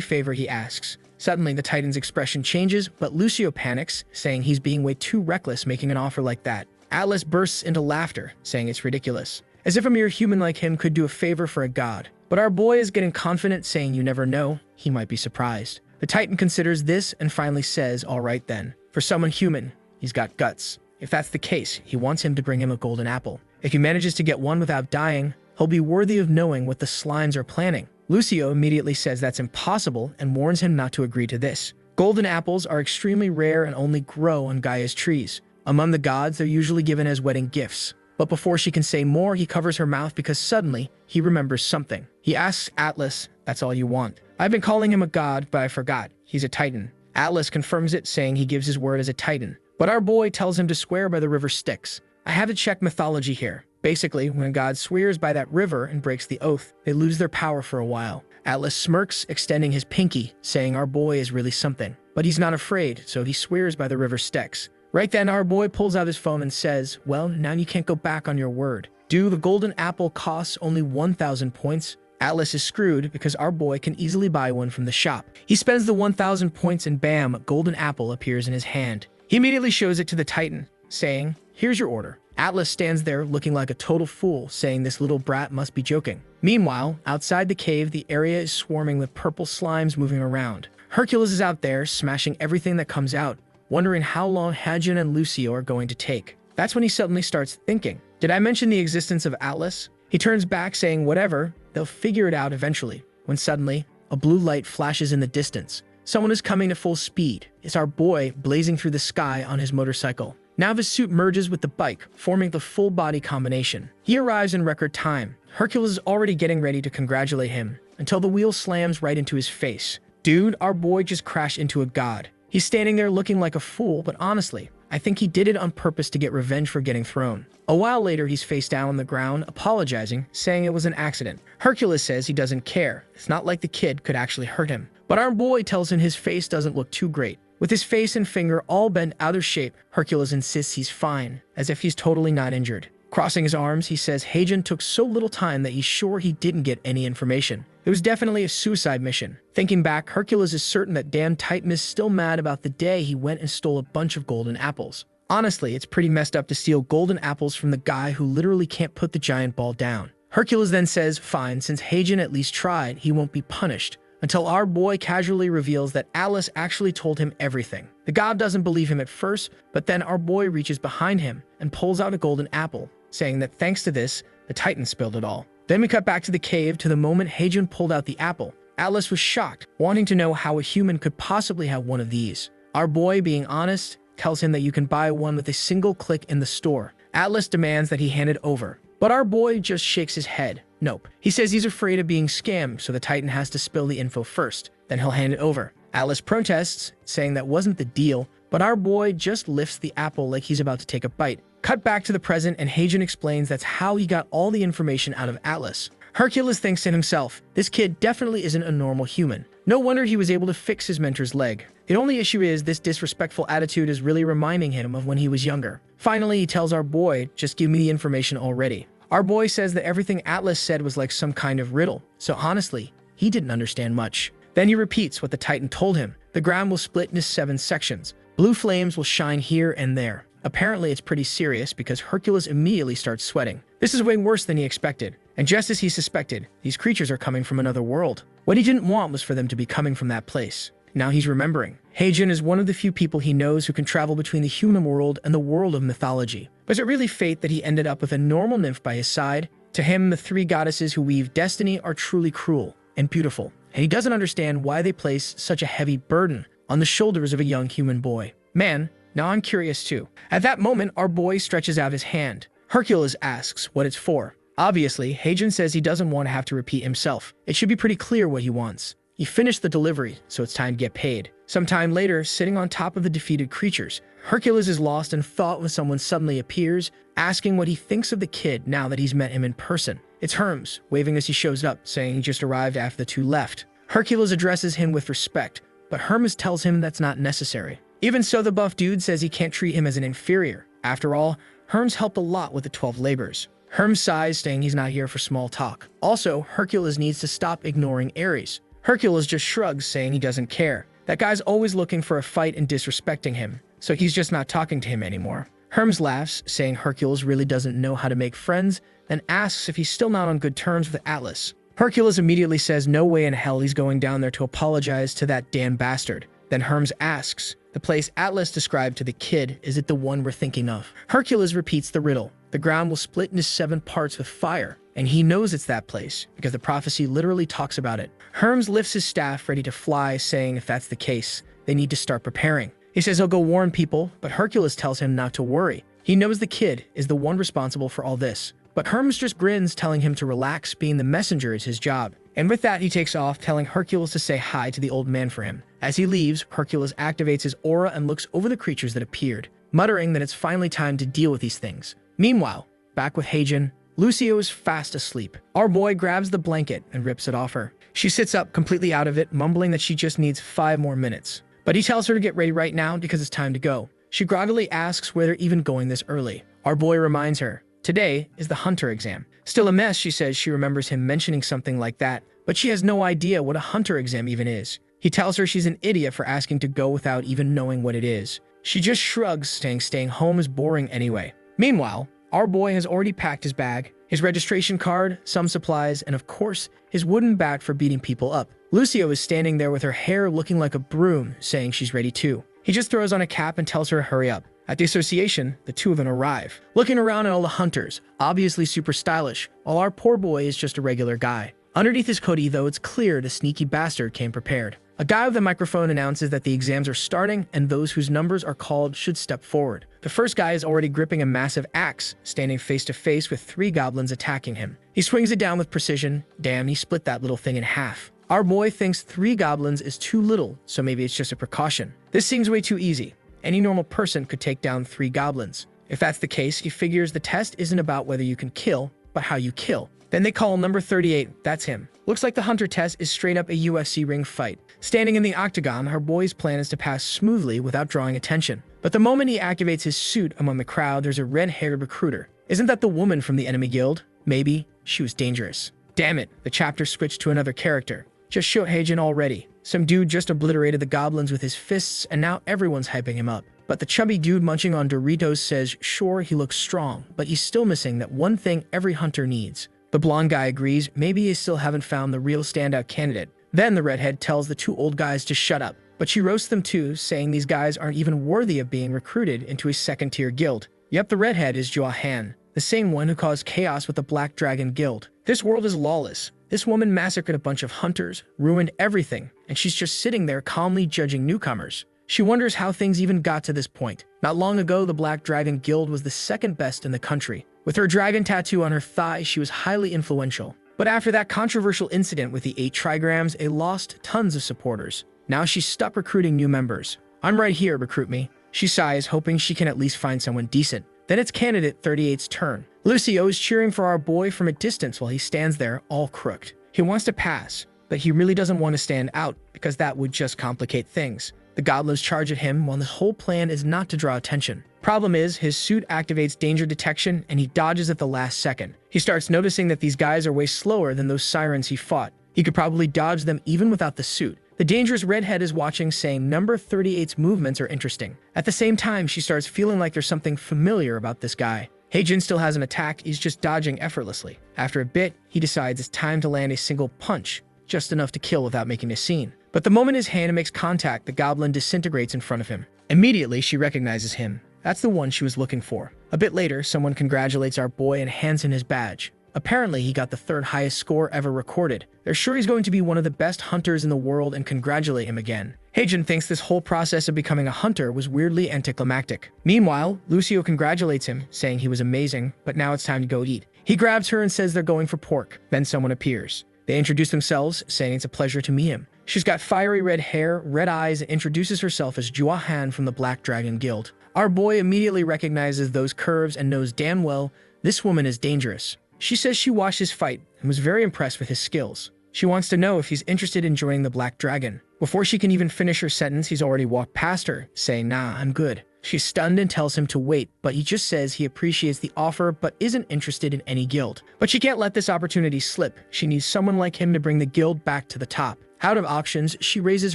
favor he asks. Suddenly, the Titan's expression changes, but Lucio panics, saying he's being way too reckless making an offer like that. Atlas bursts into laughter, saying it's ridiculous, as if a mere human like him could do a favor for a god. But our boy is getting confident, saying you never know, he might be surprised. The Titan considers this and finally says, all right then. For someone human, he's got guts. If that's the case, he wants him to bring him a golden apple. If he manages to get one without dying, he'll be worthy of knowing what the slimes are planning. Lucio immediately says that's impossible and warns him not to agree to this. Golden apples are extremely rare and only grow on Gaia's trees. Among the gods, they're usually given as wedding gifts. But before she can say more, he covers her mouth because suddenly he remembers something. He asks Atlas, that's all you want. I've been calling him a god, but I forgot. He's a Titan. Atlas confirms it, saying he gives his word as a Titan. But our boy tells him to swear by the river Styx. I had to check mythology here. Basically, when a god swears by that river and breaks the oath, they lose their power for a while. Atlas smirks, extending his pinky, saying our boy is really something. But he's not afraid, so he swears by the river Styx. Right then, our boy pulls out his phone and says, well, now you can't go back on your word. The golden apple costs only 1,000 points. Atlas is screwed because our boy can easily buy one from the shop. He spends the 1,000 points and bam, a golden apple appears in his hand. He immediately shows it to the Titan, saying, here's your order. Atlas stands there looking like a total fool, saying this little brat must be joking. Meanwhile, outside the cave, the area is swarming with purple slimes moving around. Hercules is out there, smashing everything that comes out, wondering how long Hajin and Lucio are going to take. That's when he suddenly starts thinking, did I mention the existence of Atlas? He turns back, saying whatever, they'll figure it out eventually, when suddenly, a blue light flashes in the distance. Someone is coming to full speed. It's our boy blazing through the sky on his motorcycle. Now his suit merges with the bike, forming the full body combination. He arrives in record time. Hercules is already getting ready to congratulate him, until the wheel slams right into his face. Dude, our boy just crashed into a god. He's standing there looking like a fool, but honestly, I think he did it on purpose to get revenge for getting thrown. A while later, he's face down on the ground, apologizing, saying it was an accident. Hercules says he doesn't care. It's not like the kid could actually hurt him. But our boy tells him his face doesn't look too great. With his face and finger all bent out of shape, Hercules insists he's fine, as if he's totally not injured. Crossing his arms, he says Hajin took so little time that he's sure he didn't get any information. It was definitely a suicide mission. Thinking back, Hercules is certain that damn Titan is still mad about the day he went and stole a bunch of golden apples. Honestly, it's pretty messed up to steal golden apples from the guy who literally can't put the giant ball down. Hercules then says, fine, since Hajin at least tried, he won't be punished. Until our boy casually reveals that Atlas actually told him everything. The god doesn't believe him at first, but then our boy reaches behind him and pulls out a golden apple, saying that thanks to this, the Titan spilled it all. Then we cut back to the cave to the moment Hajin pulled out the apple. Atlas was shocked, wanting to know how a human could possibly have one of these. Our boy, being honest, tells him that you can buy one with a single click in the store. Atlas demands that he hand it over, but our boy just shakes his head. Nope. He says he's afraid of being scammed, so the Titan has to spill the info first. Then he'll hand it over. Atlas protests, saying that wasn't the deal, but our boy just lifts the apple like he's about to take a bite. Cut back to the present, and Hajin explains that's how he got all the information out of Atlas. Hercules thinks to himself, this kid definitely isn't a normal human. No wonder he was able to fix his mentor's leg. The only issue is this disrespectful attitude is really reminding him of when he was younger. Finally, he tells our boy, just give me the information already. Our boy says that everything Atlas said was like some kind of riddle, so honestly, he didn't understand much. Then he repeats what the Titan told him. The ground will split into 7 sections. Blue flames will shine here and there. Apparently, it's pretty serious because Hercules immediately starts sweating. This is way worse than he expected. And just as he suspected, these creatures are coming from another world. What he didn't want was for them to be coming from that place. Now he's remembering. Hajin is one of the few people he knows who can travel between the human world and the world of mythology. Was it really fate that he ended up with a normal nymph by his side? To him, the 3 goddesses who weave destiny are truly cruel and beautiful, and he doesn't understand why they place such a heavy burden on the shoulders of a young human boy. Man, now I'm curious too. At that moment, our boy stretches out his hand. Hercules asks what it's for. Obviously, Hajin says he doesn't want to have to repeat himself. It should be pretty clear what he wants. He finished the delivery, so it's time to get paid. Sometime later, sitting on top of the defeated creatures, Hercules is lost in thought when someone suddenly appears, asking what he thinks of the kid now that he's met him in person. It's Hermes, waving as he shows up, saying he just arrived after the 2 left. Hercules addresses him with respect, but Hermes tells him that's not necessary. Even so, the buff dude says he can't treat him as an inferior. After all, Hermes helped a lot with the 12 labors. Herm sighs, saying he's not here for small talk. Also, Hercules needs to stop ignoring Ares. Hercules just shrugs, saying he doesn't care. That guy's always looking for a fight and disrespecting him, so he's just not talking to him anymore. Hermes laughs, saying Hercules really doesn't know how to make friends, then asks if he's still not on good terms with Atlas. Hercules immediately says no way in hell he's going down there to apologize to that damn bastard. Then Hermes asks, the place Atlas described to the kid, is it the one we're thinking of? Hercules repeats the riddle. The ground will split into 7 parts with fire, and he knows it's that place, because the prophecy literally talks about it. Hermes lifts his staff ready to fly, saying if that's the case, they need to start preparing. He says he'll go warn people, but Hercules tells him not to worry. He knows the kid is the one responsible for all this. But Hermes just grins, telling him to relax, being the messenger is his job. And with that, he takes off, telling Hercules to say hi to the old man for him. As he leaves, Hercules activates his aura and looks over the creatures that appeared, muttering that it's finally time to deal with these things. Meanwhile, back with Heijin, Lucio is fast asleep. Our boy grabs the blanket and rips it off her. She sits up completely out of it, mumbling that she just needs 5 more minutes. But he tells her to get ready right now because it's time to go. She groggily asks where they're even going this early. Our boy reminds her, today is the hunter exam. Still a mess, she says she remembers him mentioning something like that, but she has no idea what a hunter exam even is. He tells her she's an idiot for asking to go without even knowing what it is. She just shrugs, saying staying home is boring anyway. Meanwhile, our boy has already packed his bag, his registration card, some supplies, and of course, his wooden bat for beating people up. Lucio is standing there with her hair looking like a broom, saying she's ready too. He just throws on a cap and tells her to hurry up. At the association, the two of them arrive, looking around at all the hunters, obviously super stylish, while our poor boy is just a regular guy. Underneath his hoodie, though, it's clear the sneaky bastard came prepared. A guy with a microphone announces that the exams are starting and those whose numbers are called should step forward. The first guy is already gripping a massive axe, standing face to face with 3 goblins attacking him. He swings it down with precision. Damn, he split that little thing in half. Our boy thinks 3 goblins is too little, so maybe it's just a precaution. This seems way too easy. Any normal person could take down 3 goblins. If that's the case, he figures the test isn't about whether you can kill, but how you kill. Then they call number 38, that's him. Looks like the hunter test is straight up a UFC ring fight. Standing in the octagon, our boy's plan is to pass smoothly without drawing attention. But the moment he activates his suit among the crowd, there's a red-haired recruiter. Isn't that the woman from the enemy guild? Maybe she was dangerous. Damn it, the chapter switched to another character. Just show Heijin already. Some dude just obliterated the goblins with his fists and now everyone's hyping him up. But the chubby dude munching on Doritos says sure, he looks strong, but he's still missing that one thing every hunter needs. The blonde guy agrees, maybe he still haven't found the real standout candidate. Then the redhead tells the 2 old guys to shut up, but she roasts them too, saying these guys aren't even worthy of being recruited into a second-tier guild. Yep, the redhead is Jua Han, the same one who caused chaos with the Black Dragon Guild. This world is lawless. This woman massacred a bunch of hunters, ruined everything, and she's just sitting there calmly judging newcomers. She wonders how things even got to this point. Not long ago, the Black Dragon Guild was the 2nd best in the country. With her dragon tattoo on her thigh, she was highly influential. But after that controversial incident with the 8 trigrams, it lost tons of supporters. Now she's stuck recruiting new members. I'm right here, recruit me. She sighs, hoping she can at least find someone decent. Then it's candidate 38's turn. Lucio is cheering for our boy from a distance while he stands there, all crooked. He wants to pass, but he really doesn't want to stand out because that would just complicate things. The goblins charge at him while his whole plan is not to draw attention. Problem is, his suit activates danger detection and he dodges at the last second. He starts noticing that these guys are way slower than those sirens he fought. He could probably dodge them even without the suit. The dangerous redhead is watching, saying number 38's movements are interesting. At the same time, she starts feeling like there's something familiar about this guy. Heijin still hasn't attacked, he's just dodging effortlessly. After a bit, he decides it's time to land a single punch, just enough to kill without making a scene. But the moment his hand makes contact, the goblin disintegrates in front of him. Immediately, she recognizes him. That's the one she was looking for. A bit later, someone congratulates our boy and hands him his badge. Apparently, he got the 3rd highest score ever recorded. They're sure he's going to be one of the best hunters in the world and congratulate him again. Heijin thinks this whole process of becoming a hunter was weirdly anticlimactic. Meanwhile, Lucio congratulates him, saying he was amazing, but now it's time to go eat. He grabs her and says they're going for pork. Then someone appears. They introduce themselves, saying it's a pleasure to meet him. She's got fiery red hair, red eyes, and introduces herself as Jua Han from the Black Dragon Guild. Our boy immediately recognizes those curves and knows damn well this woman is dangerous. She says she watched his fight and was very impressed with his skills. She wants to know if he's interested in joining the Black Dragon. Before she can even finish her sentence, he's already walked past her, saying, nah, I'm good. She's stunned and tells him to wait, but he just says he appreciates the offer but isn't interested in any guild. But she can't let this opportunity slip. She needs someone like him to bring the guild back to the top. Out of options, she raises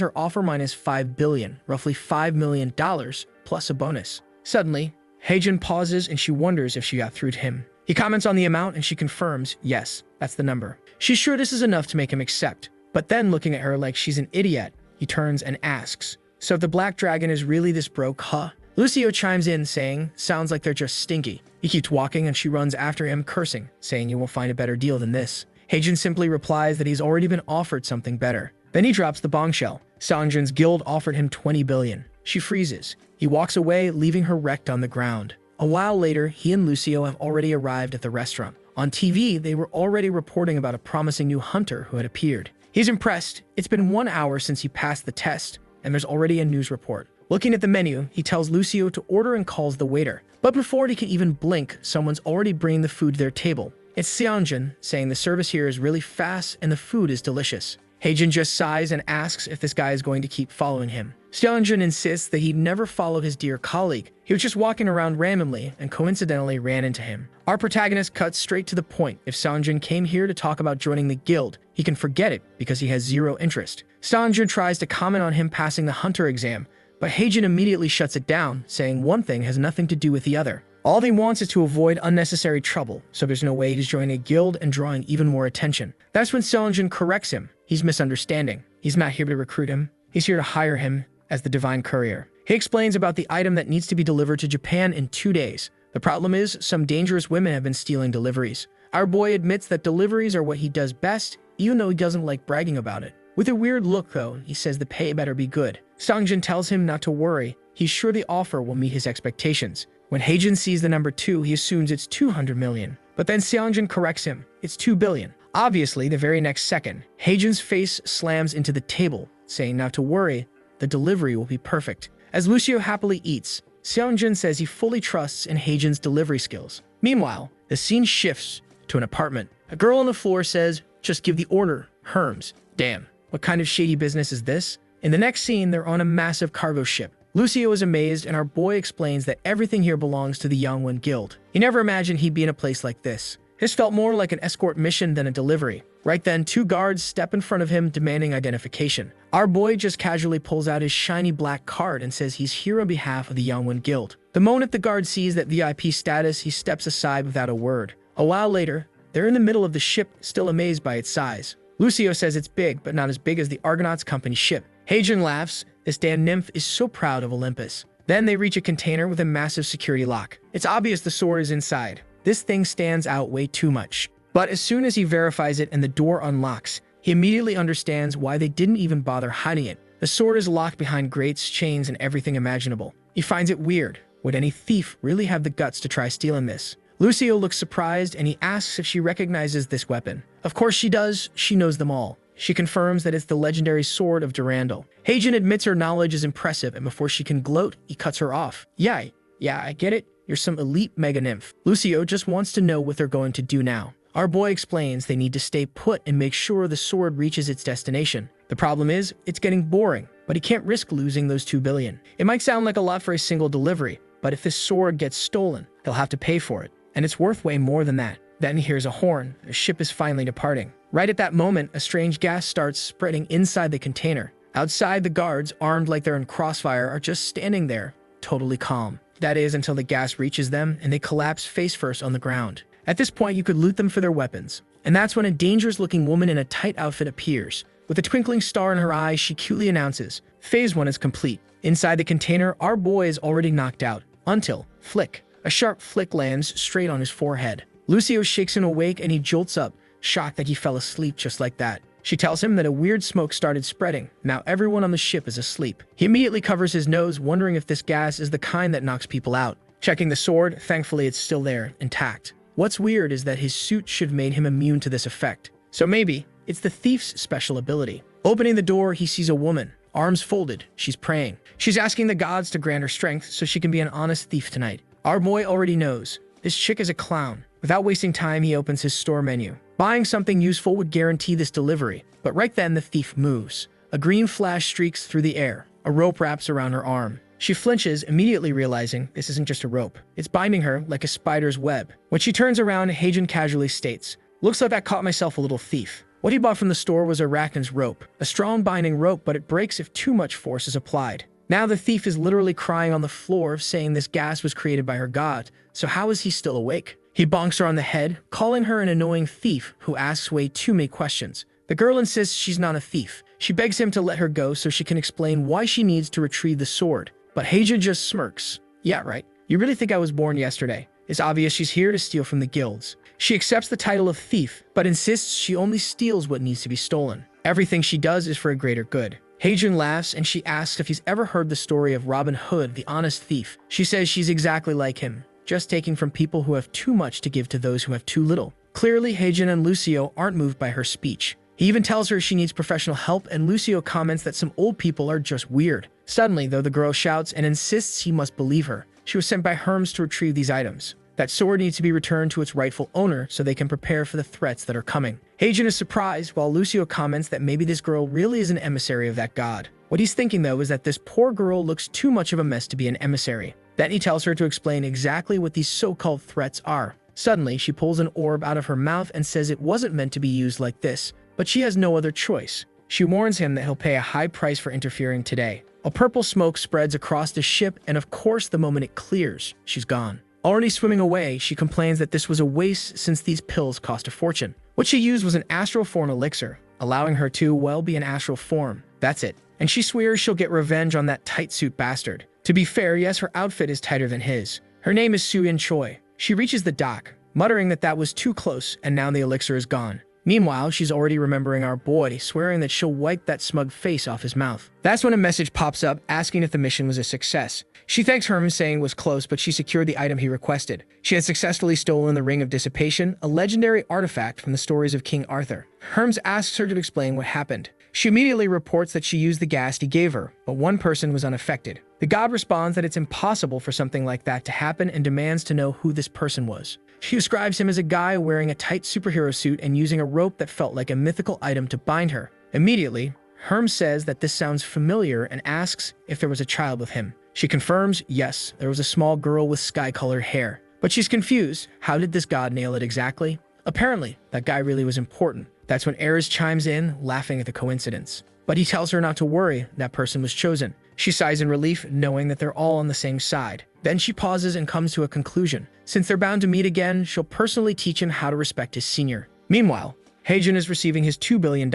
her offer minus $5 billion, roughly $5 million, plus a bonus. Suddenly, Haejin pauses and she wonders if she got through to him. He comments on the amount and she confirms, yes, that's the number. She's sure this is enough to make him accept, but then looking at her like she's an idiot, he turns and asks, so if the black dragon is really this broke, huh? Lucio chimes in saying, sounds like they're just stinky. He keeps walking and she runs after him cursing, saying you won't find a better deal than this. Haejin simply replies that he's already been offered something better. Then he drops the bombshell. Seongjin's guild offered him $20 billion. She freezes. He walks away, leaving her wrecked on the ground. A while later, he and Lucio have already arrived at the restaurant. On TV, they were already reporting about a promising new hunter who had appeared. He's impressed. It's been 1 hour since he passed the test, and there's already a news report. Looking at the menu, he tells Lucio to order and calls the waiter. But before he can even blink, someone's already bringing the food to their table. It's Seongjin, saying the service here is really fast and the food is delicious. Haejin just sighs and asks if this guy is going to keep following him. Seongjin insists that he'd never followed his dear colleague. He was just walking around randomly and coincidentally ran into him. Our protagonist cuts straight to the point. If Seongjin came here to talk about joining the guild, he can forget it because he has zero interest. Seongjin tries to comment on him passing the hunter exam, but Haejin immediately shuts it down, saying one thing has nothing to do with the other. All he wants is to avoid unnecessary trouble, so there's no way he's joining a guild and drawing even more attention. That's when Seongjin corrects him. He's misunderstanding. He's not here to recruit him. He's here to hire him as the divine courier. He explains about the item that needs to be delivered to Japan in 2 days. The problem is, some dangerous women have been stealing deliveries. Our boy admits that deliveries are what he does best, even though he doesn't like bragging about it. With a weird look though, he says the pay better be good. Seongjin tells him not to worry. He's sure the offer will meet his expectations. When Haejin sees the number 2, he assumes it's 200 million. But then Seongjin corrects him. It's 2 billion. Obviously, the very next second, Haejin's face slams into the table, saying not to worry, the delivery will be perfect. As Lucio happily eats, Seongjin says he fully trusts in Haejin's delivery skills. Meanwhile, the scene shifts to an apartment. A girl on the floor says, just give the order, Herms. Damn, what kind of shady business is this? In the next scene, they're on a massive cargo ship. Lucio is amazed, and our boy explains that everything here belongs to the Yangwon Guild. He never imagined he'd be in a place like this. This felt more like an escort mission than a delivery. Right then, 2 guards step in front of him, demanding identification. Our boy just casually pulls out his shiny black card and says he's here on behalf of the Yangwon Guild. The moment the guard sees that VIP status, he steps aside without a word. A while later, they're in the middle of the ship, still amazed by its size. Lucio says it's big, but not as big as the Argonauts company ship. Haejin laughs. This damn nymph is so proud of Olympus. Then they reach a container with a massive security lock. It's obvious the sword is inside. This thing stands out way too much. But as soon as he verifies it and the door unlocks, he immediately understands why they didn't even bother hiding it. The sword is locked behind grates, chains, and everything imaginable. He finds it weird. Would any thief really have the guts to try stealing this? Lucio looks surprised and he asks if she recognizes this weapon. Of course she does. She knows them all. She confirms that it's the legendary sword of Durandal. Haejin admits her knowledge is impressive, and before she can gloat, he cuts her off. Yeah, I get it. You're some elite mega nymph. Lucio just wants to know what they're going to do now. Our boy explains they need to stay put and make sure the sword reaches its destination. The problem is, it's getting boring, but he can't risk losing those 2 billion. It might sound like a lot for a single delivery, but if this sword gets stolen, he'll have to pay for it. And it's worth way more than that. Then he hears a horn. The ship is finally departing. Right at that moment, a strange gas starts spreading inside the container. Outside, the guards, armed like they're in crossfire, are just standing there, totally calm. That is until the gas reaches them and they collapse face first on the ground. At this point, you could loot them for their weapons. And that's when a dangerous-looking woman in a tight outfit appears. With a twinkling star in her eyes, she cutely announces, Phase 1 is complete. Inside the container, our boy is already knocked out. Until, flick. A sharp flick lands straight on his forehead. Lucio shakes him awake and he jolts up, shocked that he fell asleep just like that. She tells him that a weird smoke started spreading. Now everyone on the ship is asleep. He immediately covers his nose, wondering if this gas is the kind that knocks people out. Checking the sword, thankfully it's still there, intact. What's weird is that his suit should have made him immune to this effect. So maybe it's the thief's special ability. Opening the door, he sees a woman, arms folded. She's praying. She's asking the gods to grant her strength so she can be an honest thief tonight. Our boy already knows. This chick is a clown. Without wasting time, he opens his store menu. Buying something useful would guarantee this delivery, but right then the thief moves. A green flash streaks through the air. A rope wraps around her arm. She flinches, immediately realizing this isn't just a rope. It's binding her like a spider's web. When she turns around, Heijin casually states, "Looks like I caught myself a little thief." What he bought from the store was Arachne's rope, a strong binding rope, but it breaks if too much force is applied. Now the thief is literally crying on the floor, saying this gas was created by her god, so how is he still awake? He bonks her on the head, calling her an annoying thief who asks way too many questions. The girl insists she's not a thief. She begs him to let her go so she can explain why she needs to retrieve the sword. But Heijin just smirks. "Yeah, right. You really think I was born yesterday?" It's obvious she's here to steal from the guilds. She accepts the title of thief, but insists she only steals what needs to be stolen. Everything she does is for a greater good. Heijin laughs and she asks if he's ever heard the story of Robin Hood, the honest thief. She says she's exactly like him, just taking from people who have too much to give to those who have too little. Clearly, Heijin and Lucio aren't moved by her speech. He even tells her she needs professional help, and Lucio comments that some old people are just weird. Suddenly, though, the girl shouts and insists he must believe her. She was sent by Hermes to retrieve these items. That sword needs to be returned to its rightful owner so they can prepare for the threats that are coming. Heijin is surprised, while Lucio comments that maybe this girl really is an emissary of that god. What he's thinking, though, is that this poor girl looks too much of a mess to be an emissary. Then he tells her to explain exactly what these so-called threats are. Suddenly, she pulls an orb out of her mouth and says it wasn't meant to be used like this, but she has no other choice. She warns him that he'll pay a high price for interfering today. A purple smoke spreads across the ship, and of course, the moment it clears, she's gone. Already swimming away, she complains that this was a waste since these pills cost a fortune. What she used was an astral form elixir, allowing her to, well, be an astral form. That's it. And she swears she'll get revenge on that tight suit bastard. To be fair, yes, her outfit is tighter than his. Her name is Su-In Choi. She reaches the dock, muttering that that was too close and now the elixir is gone. Meanwhile, she's already remembering our boy, swearing that she'll wipe that smug face off his mouth. That's when a message pops up asking if the mission was a success. She thanks Hermes, saying it was close, but she secured the item he requested. She had successfully stolen the Ring of Dissipation, a legendary artifact from the stories of King Arthur. Hermes asks her to explain what happened. She immediately reports that she used the gas he gave her, but one person was unaffected. The god responds that it's impossible for something like that to happen and demands to know who this person was. She describes him as a guy wearing a tight superhero suit and using a rope that felt like a mythical item to bind her. Immediately, Hermes says that this sounds familiar and asks if there was a child with him. She confirms, yes, there was a small girl with sky-colored hair. But she's confused. How did this god nail it exactly? Apparently, that guy really was important. That's when Ares chimes in, laughing at the coincidence. But he tells her not to worry, that person was chosen. She sighs in relief, knowing that they're all on the same side. Then she pauses and comes to a conclusion. Since they're bound to meet again, she'll personally teach him how to respect his senior. Meanwhile, Heijin is receiving his $2 billion.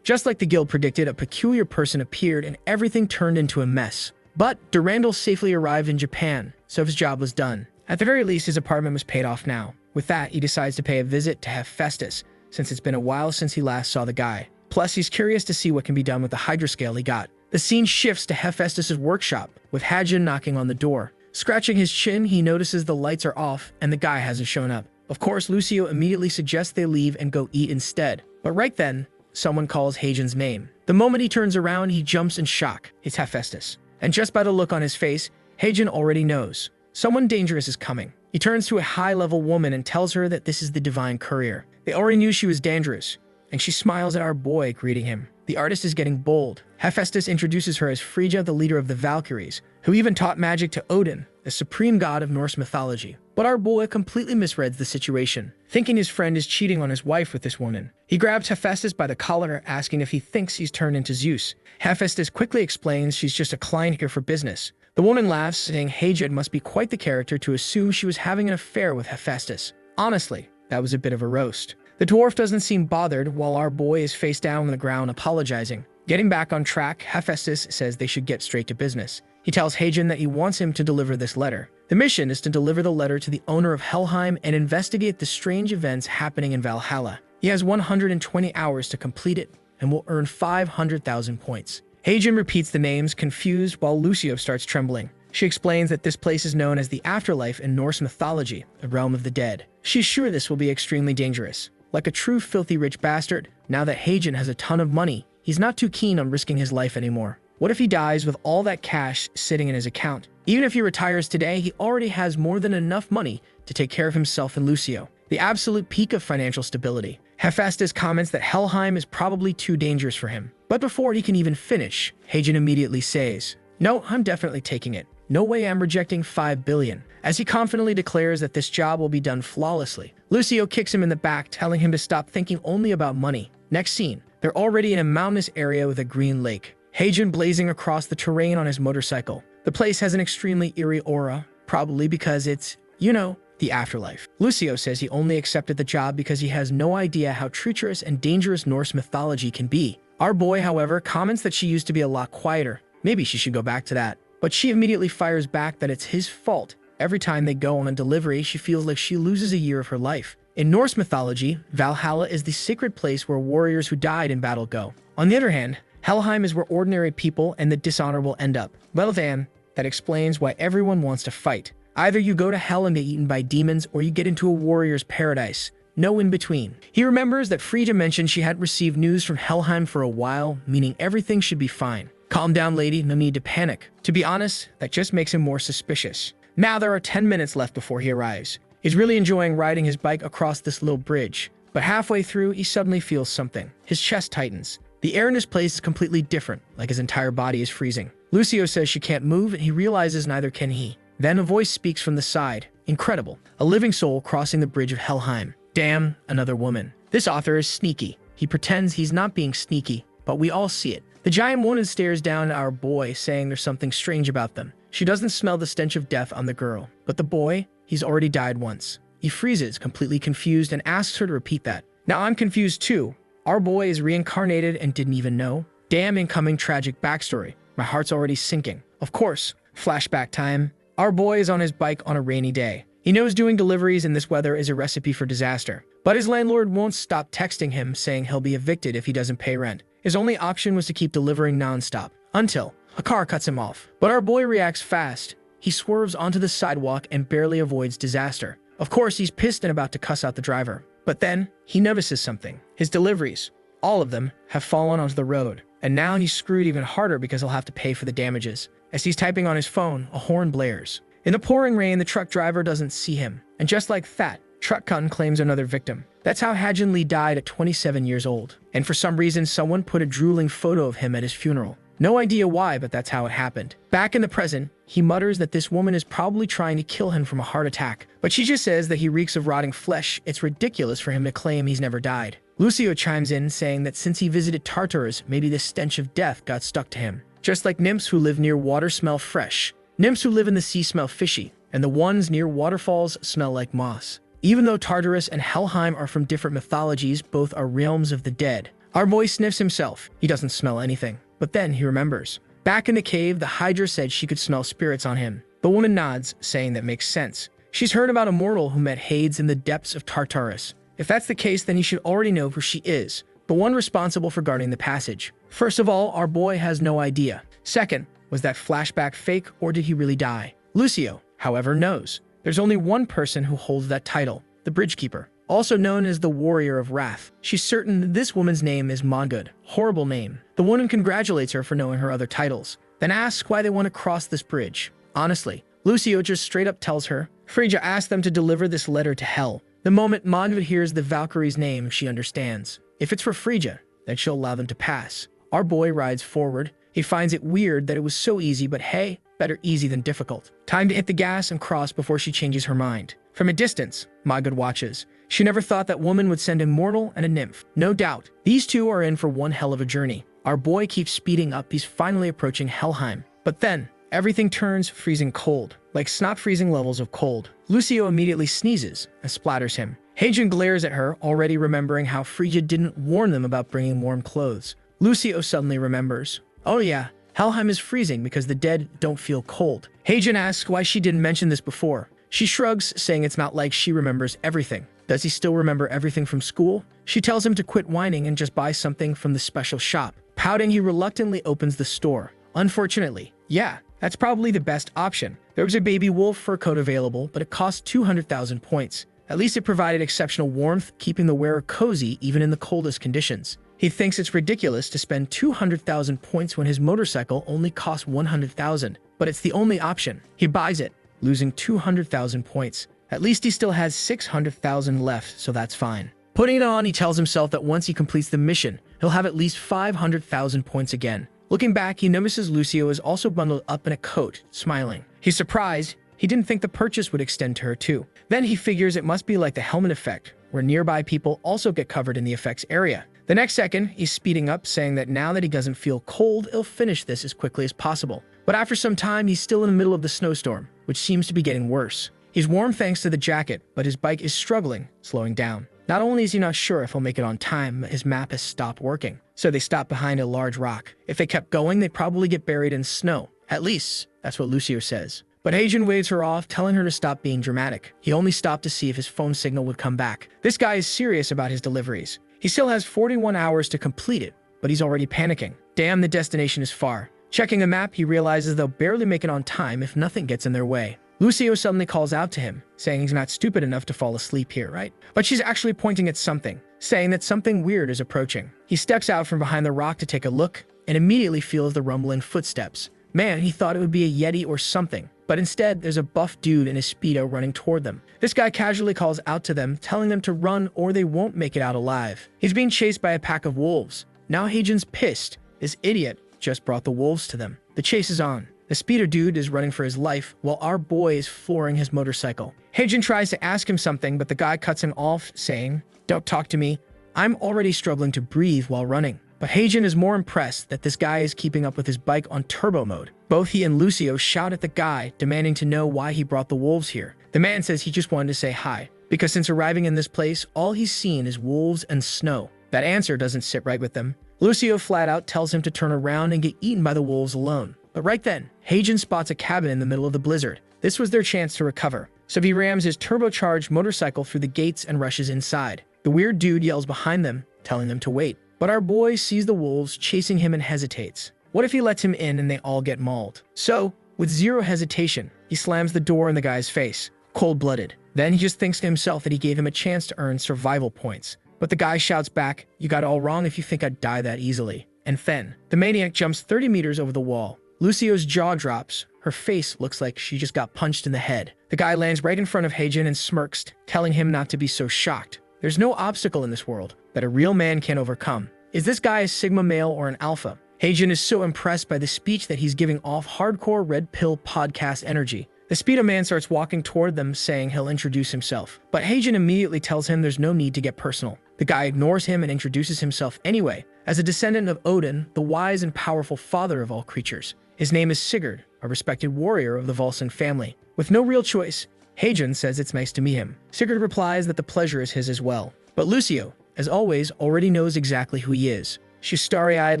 Just like the guild predicted, a peculiar person appeared and everything turned into a mess. But Durandal safely arrived in Japan, so his job was done. At the very least, his apartment was paid off now. With that, he decides to pay a visit to Hephaestus, since it's been a while since he last saw the guy. Plus, he's curious to see what can be done with the hydroscale he got. The scene shifts to Hephaestus' workshop, with Heijin knocking on the door. Scratching his chin, he notices the lights are off and the guy hasn't shown up. Of course, Lucio immediately suggests they leave and go eat instead. But right then, someone calls Heijin's name. The moment he turns around, he jumps in shock. It's Hephaestus. And just by the look on his face, Heijin already knows. Someone dangerous is coming. He turns to a high-level woman and tells her that this is the Divine Courier. They already knew she was dangerous, and she smiles at our boy, greeting him. The artist is getting bold. Hephaestus introduces her as Frigga, the leader of the Valkyries, who even taught magic to Odin, the supreme god of Norse mythology. But our boy completely misreads the situation, thinking his friend is cheating on his wife with this woman. He grabs Hephaestus by the collar, asking if he thinks he's turned into Zeus. Hephaestus quickly explains she's just a client here for business. The woman laughs, saying Heijin must be quite the character to assume she was having an affair with Hephaestus. Honestly, that was a bit of a roast. The dwarf doesn't seem bothered, while our boy is face down on the ground apologizing. Getting back on track, Hephaestus says they should get straight to business. He tells Heijin that he wants him to deliver this letter. The mission is to deliver the letter to the owner of Helheim and investigate the strange events happening in Valhalla. He has 120 hours to complete it and will earn 500,000 points. Heijin repeats the names, confused, while Lucio starts trembling. She explains that this place is known as the afterlife in Norse mythology, the realm of the dead. She's sure this will be extremely dangerous. Like a true filthy rich bastard, now that Heijin has a ton of money, he's not too keen on risking his life anymore. What if he dies with all that cash sitting in his account? Even if he retires today, he already has more than enough money to take care of himself and Lucio. The absolute peak of financial stability. Hephaestus comments that Helheim is probably too dangerous for him. But before he can even finish, Heijin immediately says, No, I'm definitely taking it. No way I'm rejecting 5 billion. As he confidently declares that this job will be done flawlessly, Lucio kicks him in the back, telling him to stop thinking only about money. Next scene, they're already in a mountainous area with a green lake. Heijun blazing across the terrain on his motorcycle. The place has an extremely eerie aura, probably because it's, the afterlife. Lucio says he only accepted the job because he has no idea how treacherous and dangerous Norse mythology can be. Our boy, however, comments that she used to be a lot quieter. Maybe she should go back to that. But she immediately fires back that it's his fault. Every time they go on a delivery, she feels like she loses a year of her life. In Norse mythology, Valhalla is the sacred place where warriors who died in battle go. On the other hand, Helheim is where ordinary people and the dishonorable end up. Well then, that explains why everyone wants to fight. Either you go to hell and be eaten by demons, or you get into a warrior's paradise. No in between. He remembers that Frigga mentioned she hadn't received news from Helheim for a while, meaning everything should be fine. Calm down, lady, no need to panic. To be honest, that just makes him more suspicious. Now there are 10 minutes left before he arrives. He's really enjoying riding his bike across this little bridge. But halfway through, he suddenly feels something. His chest tightens. The air in his place is completely different, like his entire body is freezing. Lucio says she can't move, and he realizes neither can he. Then a voice speaks from the side. Incredible. A living soul crossing the bridge of Helheim. Damn, another woman. This author is sneaky. He pretends he's not being sneaky, but we all see it. The giant woman stares down at our boy, saying there's something strange about them. She doesn't smell the stench of death on the girl. But the boy, he's already died once. He freezes, completely confused, and asks her to repeat that. Now I'm confused too. Our boy is reincarnated and didn't even know. Damn incoming tragic backstory. My heart's already sinking. Of course, flashback time. Our boy is on his bike on a rainy day. He knows doing deliveries in this weather is a recipe for disaster. But his landlord won't stop texting him, saying he'll be evicted if he doesn't pay rent. His only option was to keep delivering nonstop, until a car cuts him off. But our boy reacts fast. He swerves onto the sidewalk and barely avoids disaster. Of course, he's pissed and about to cuss out the driver. But then, he notices something. His deliveries, all of them, have fallen onto the road. And now he's screwed even harder because he'll have to pay for the damages. As he's typing on his phone, a horn blares. In the pouring rain, the truck driver doesn't see him. And just like that, Truck Kun claims another victim. That's how Hajin Lee died at 27 years old. And for some reason, someone put a drooling photo of him at his funeral. No idea why, but that's how it happened. Back in the present, he mutters that this woman is probably trying to kill him from a heart attack. But she just says that he reeks of rotting flesh. It's ridiculous for him to claim he's never died. Lucio chimes in, saying that since he visited Tartarus, maybe the stench of death got stuck to him. Just like nymphs who live near water smell fresh. Nymphs who live in the sea smell fishy, and the ones near waterfalls smell like moss. Even though Tartarus and Helheim are from different mythologies, both are realms of the dead. Our boy sniffs himself. He doesn't smell anything. But then he remembers. Back in the cave, the Hydra said she could smell spirits on him. The woman nods, saying that makes sense. She's heard about a mortal who met Hades in the depths of Tartarus. If that's the case, then he should already know who she is, the one responsible for guarding the passage. First of all, our boy has no idea. Second, was that flashback fake, or did he really die? Lucio, however, knows. There's only one person who holds that title, the Bridgekeeper, also known as the Warrior of Wrath. She's certain that this woman's name is Mongud. Horrible name. The woman congratulates her for knowing her other titles, then asks why they want to cross this bridge. Honestly, Lucio just straight up tells her. Frigga asked them to deliver this letter to Hell. The moment Mongud hears the Valkyrie's name, she understands. If it's for Frigga, then she'll allow them to pass. Our boy rides forward. He finds it weird that it was so easy, but hey, better easy than difficult. Time to hit the gas and cross before she changes her mind. From a distance, Mongud watches. She never thought that woman would send a mortal and a nymph. No doubt, these two are in for one hell of a journey. Our boy keeps speeding up. He's finally approaching Helheim. But then, everything turns freezing cold, like snot freezing levels of cold. Lucio immediately sneezes and splatters him. Heijun glares at her, already remembering how Frigga didn't warn them about bringing warm clothes. Lucio suddenly remembers. Oh yeah, Helheim is freezing because the dead don't feel cold. Heijun asks why she didn't mention this before. She shrugs, saying it's not like she remembers everything. Does he still remember everything from school? She tells him to quit whining and just buy something from the special shop. Pouting, he reluctantly opens the store. Unfortunately, yeah, that's probably the best option. There was a baby wolf fur coat available, but it cost 200,000 points. At least it provided exceptional warmth, keeping the wearer cozy even in the coldest conditions. He thinks it's ridiculous to spend 200,000 points when his motorcycle only costs 100,000, but it's the only option. He buys it, losing 200,000 points. At least he still has 600,000 left, so that's fine. Putting it on, he tells himself that once he completes the mission, he'll have at least 500,000 points again. Looking back, he notices Lucio is also bundled up in a coat, smiling. He's surprised. He didn't think the purchase would extend to her too. Then he figures it must be like the helmet effect, where nearby people also get covered in the effects area. The next second, he's speeding up, saying that now that he doesn't feel cold, he'll finish this as quickly as possible. But after some time, he's still in the middle of the snowstorm, which seems to be getting worse. He's warm thanks to the jacket, but his bike is struggling, slowing down. Not only is he not sure if he'll make it on time, his map has stopped working. So they stop behind a large rock. If they kept going, they'd probably get buried in snow. At least, that's what Lucio says. But Heijin waves her off, telling her to stop being dramatic. He only stopped to see if his phone signal would come back. This guy is serious about his deliveries. He still has 41 hours to complete it, but he's already panicking. Damn, the destination is far. Checking the map, he realizes they'll barely make it on time if nothing gets in their way. Lucio suddenly calls out to him, saying he's not stupid enough to fall asleep here, right? But she's actually pointing at something, saying that something weird is approaching. He steps out from behind the rock to take a look, and immediately feels the rumbling footsteps. Man, he thought it would be a Yeti or something, but instead there's a buff dude in a Speedo running toward them. This guy casually calls out to them, telling them to run or they won't make it out alive. He's being chased by a pack of wolves. Now Heijin's pissed. This idiot just brought the wolves to them. The chase is on. The speeder dude is running for his life, while our boy is flooring his motorcycle. Heijin tries to ask him something, but the guy cuts him off, saying, "Don't talk to me. I'm already struggling to breathe while running." But Heijin is more impressed that this guy is keeping up with his bike on turbo mode. Both he and Lucio shout at the guy, demanding to know why he brought the wolves here. The man says he just wanted to say hi, because since arriving in this place, all he's seen is wolves and snow. That answer doesn't sit right with them. Lucio flat out tells him to turn around and get eaten by the wolves alone. But right then, Heijin spots a cabin in the middle of the blizzard. This was their chance to recover. So he rams his turbocharged motorcycle through the gates and rushes inside. The weird dude yells behind them, telling them to wait. But our boy sees the wolves chasing him and hesitates. What if he lets him in and they all get mauled? So, with zero hesitation, he slams the door in the guy's face, cold-blooded. Then he just thinks to himself that he gave him a chance to earn survival points. But the guy shouts back, "You got it all wrong if you think I'd die that easily." And then, the maniac jumps 30 meters over the wall. Lucio's jaw drops. Her face looks like she just got punched in the head. The guy lands right in front of Heijin and smirks, telling him not to be so shocked. There's no obstacle in this world that a real man can't overcome. Is this guy a Sigma male or an alpha? Heijin is so impressed by the speech that he's giving off hardcore red pill podcast energy. The Speedo man starts walking toward them, saying he'll introduce himself. But Heijin immediately tells him there's no need to get personal. The guy ignores him and introduces himself anyway, as a descendant of Odin, the wise and powerful father of all creatures. His name is Sigurd, a respected warrior of the Volsung family. With no real choice, Heijin says it's nice to meet him. Sigurd replies that the pleasure is his as well. But Lucio, as always, already knows exactly who he is. She's starry-eyed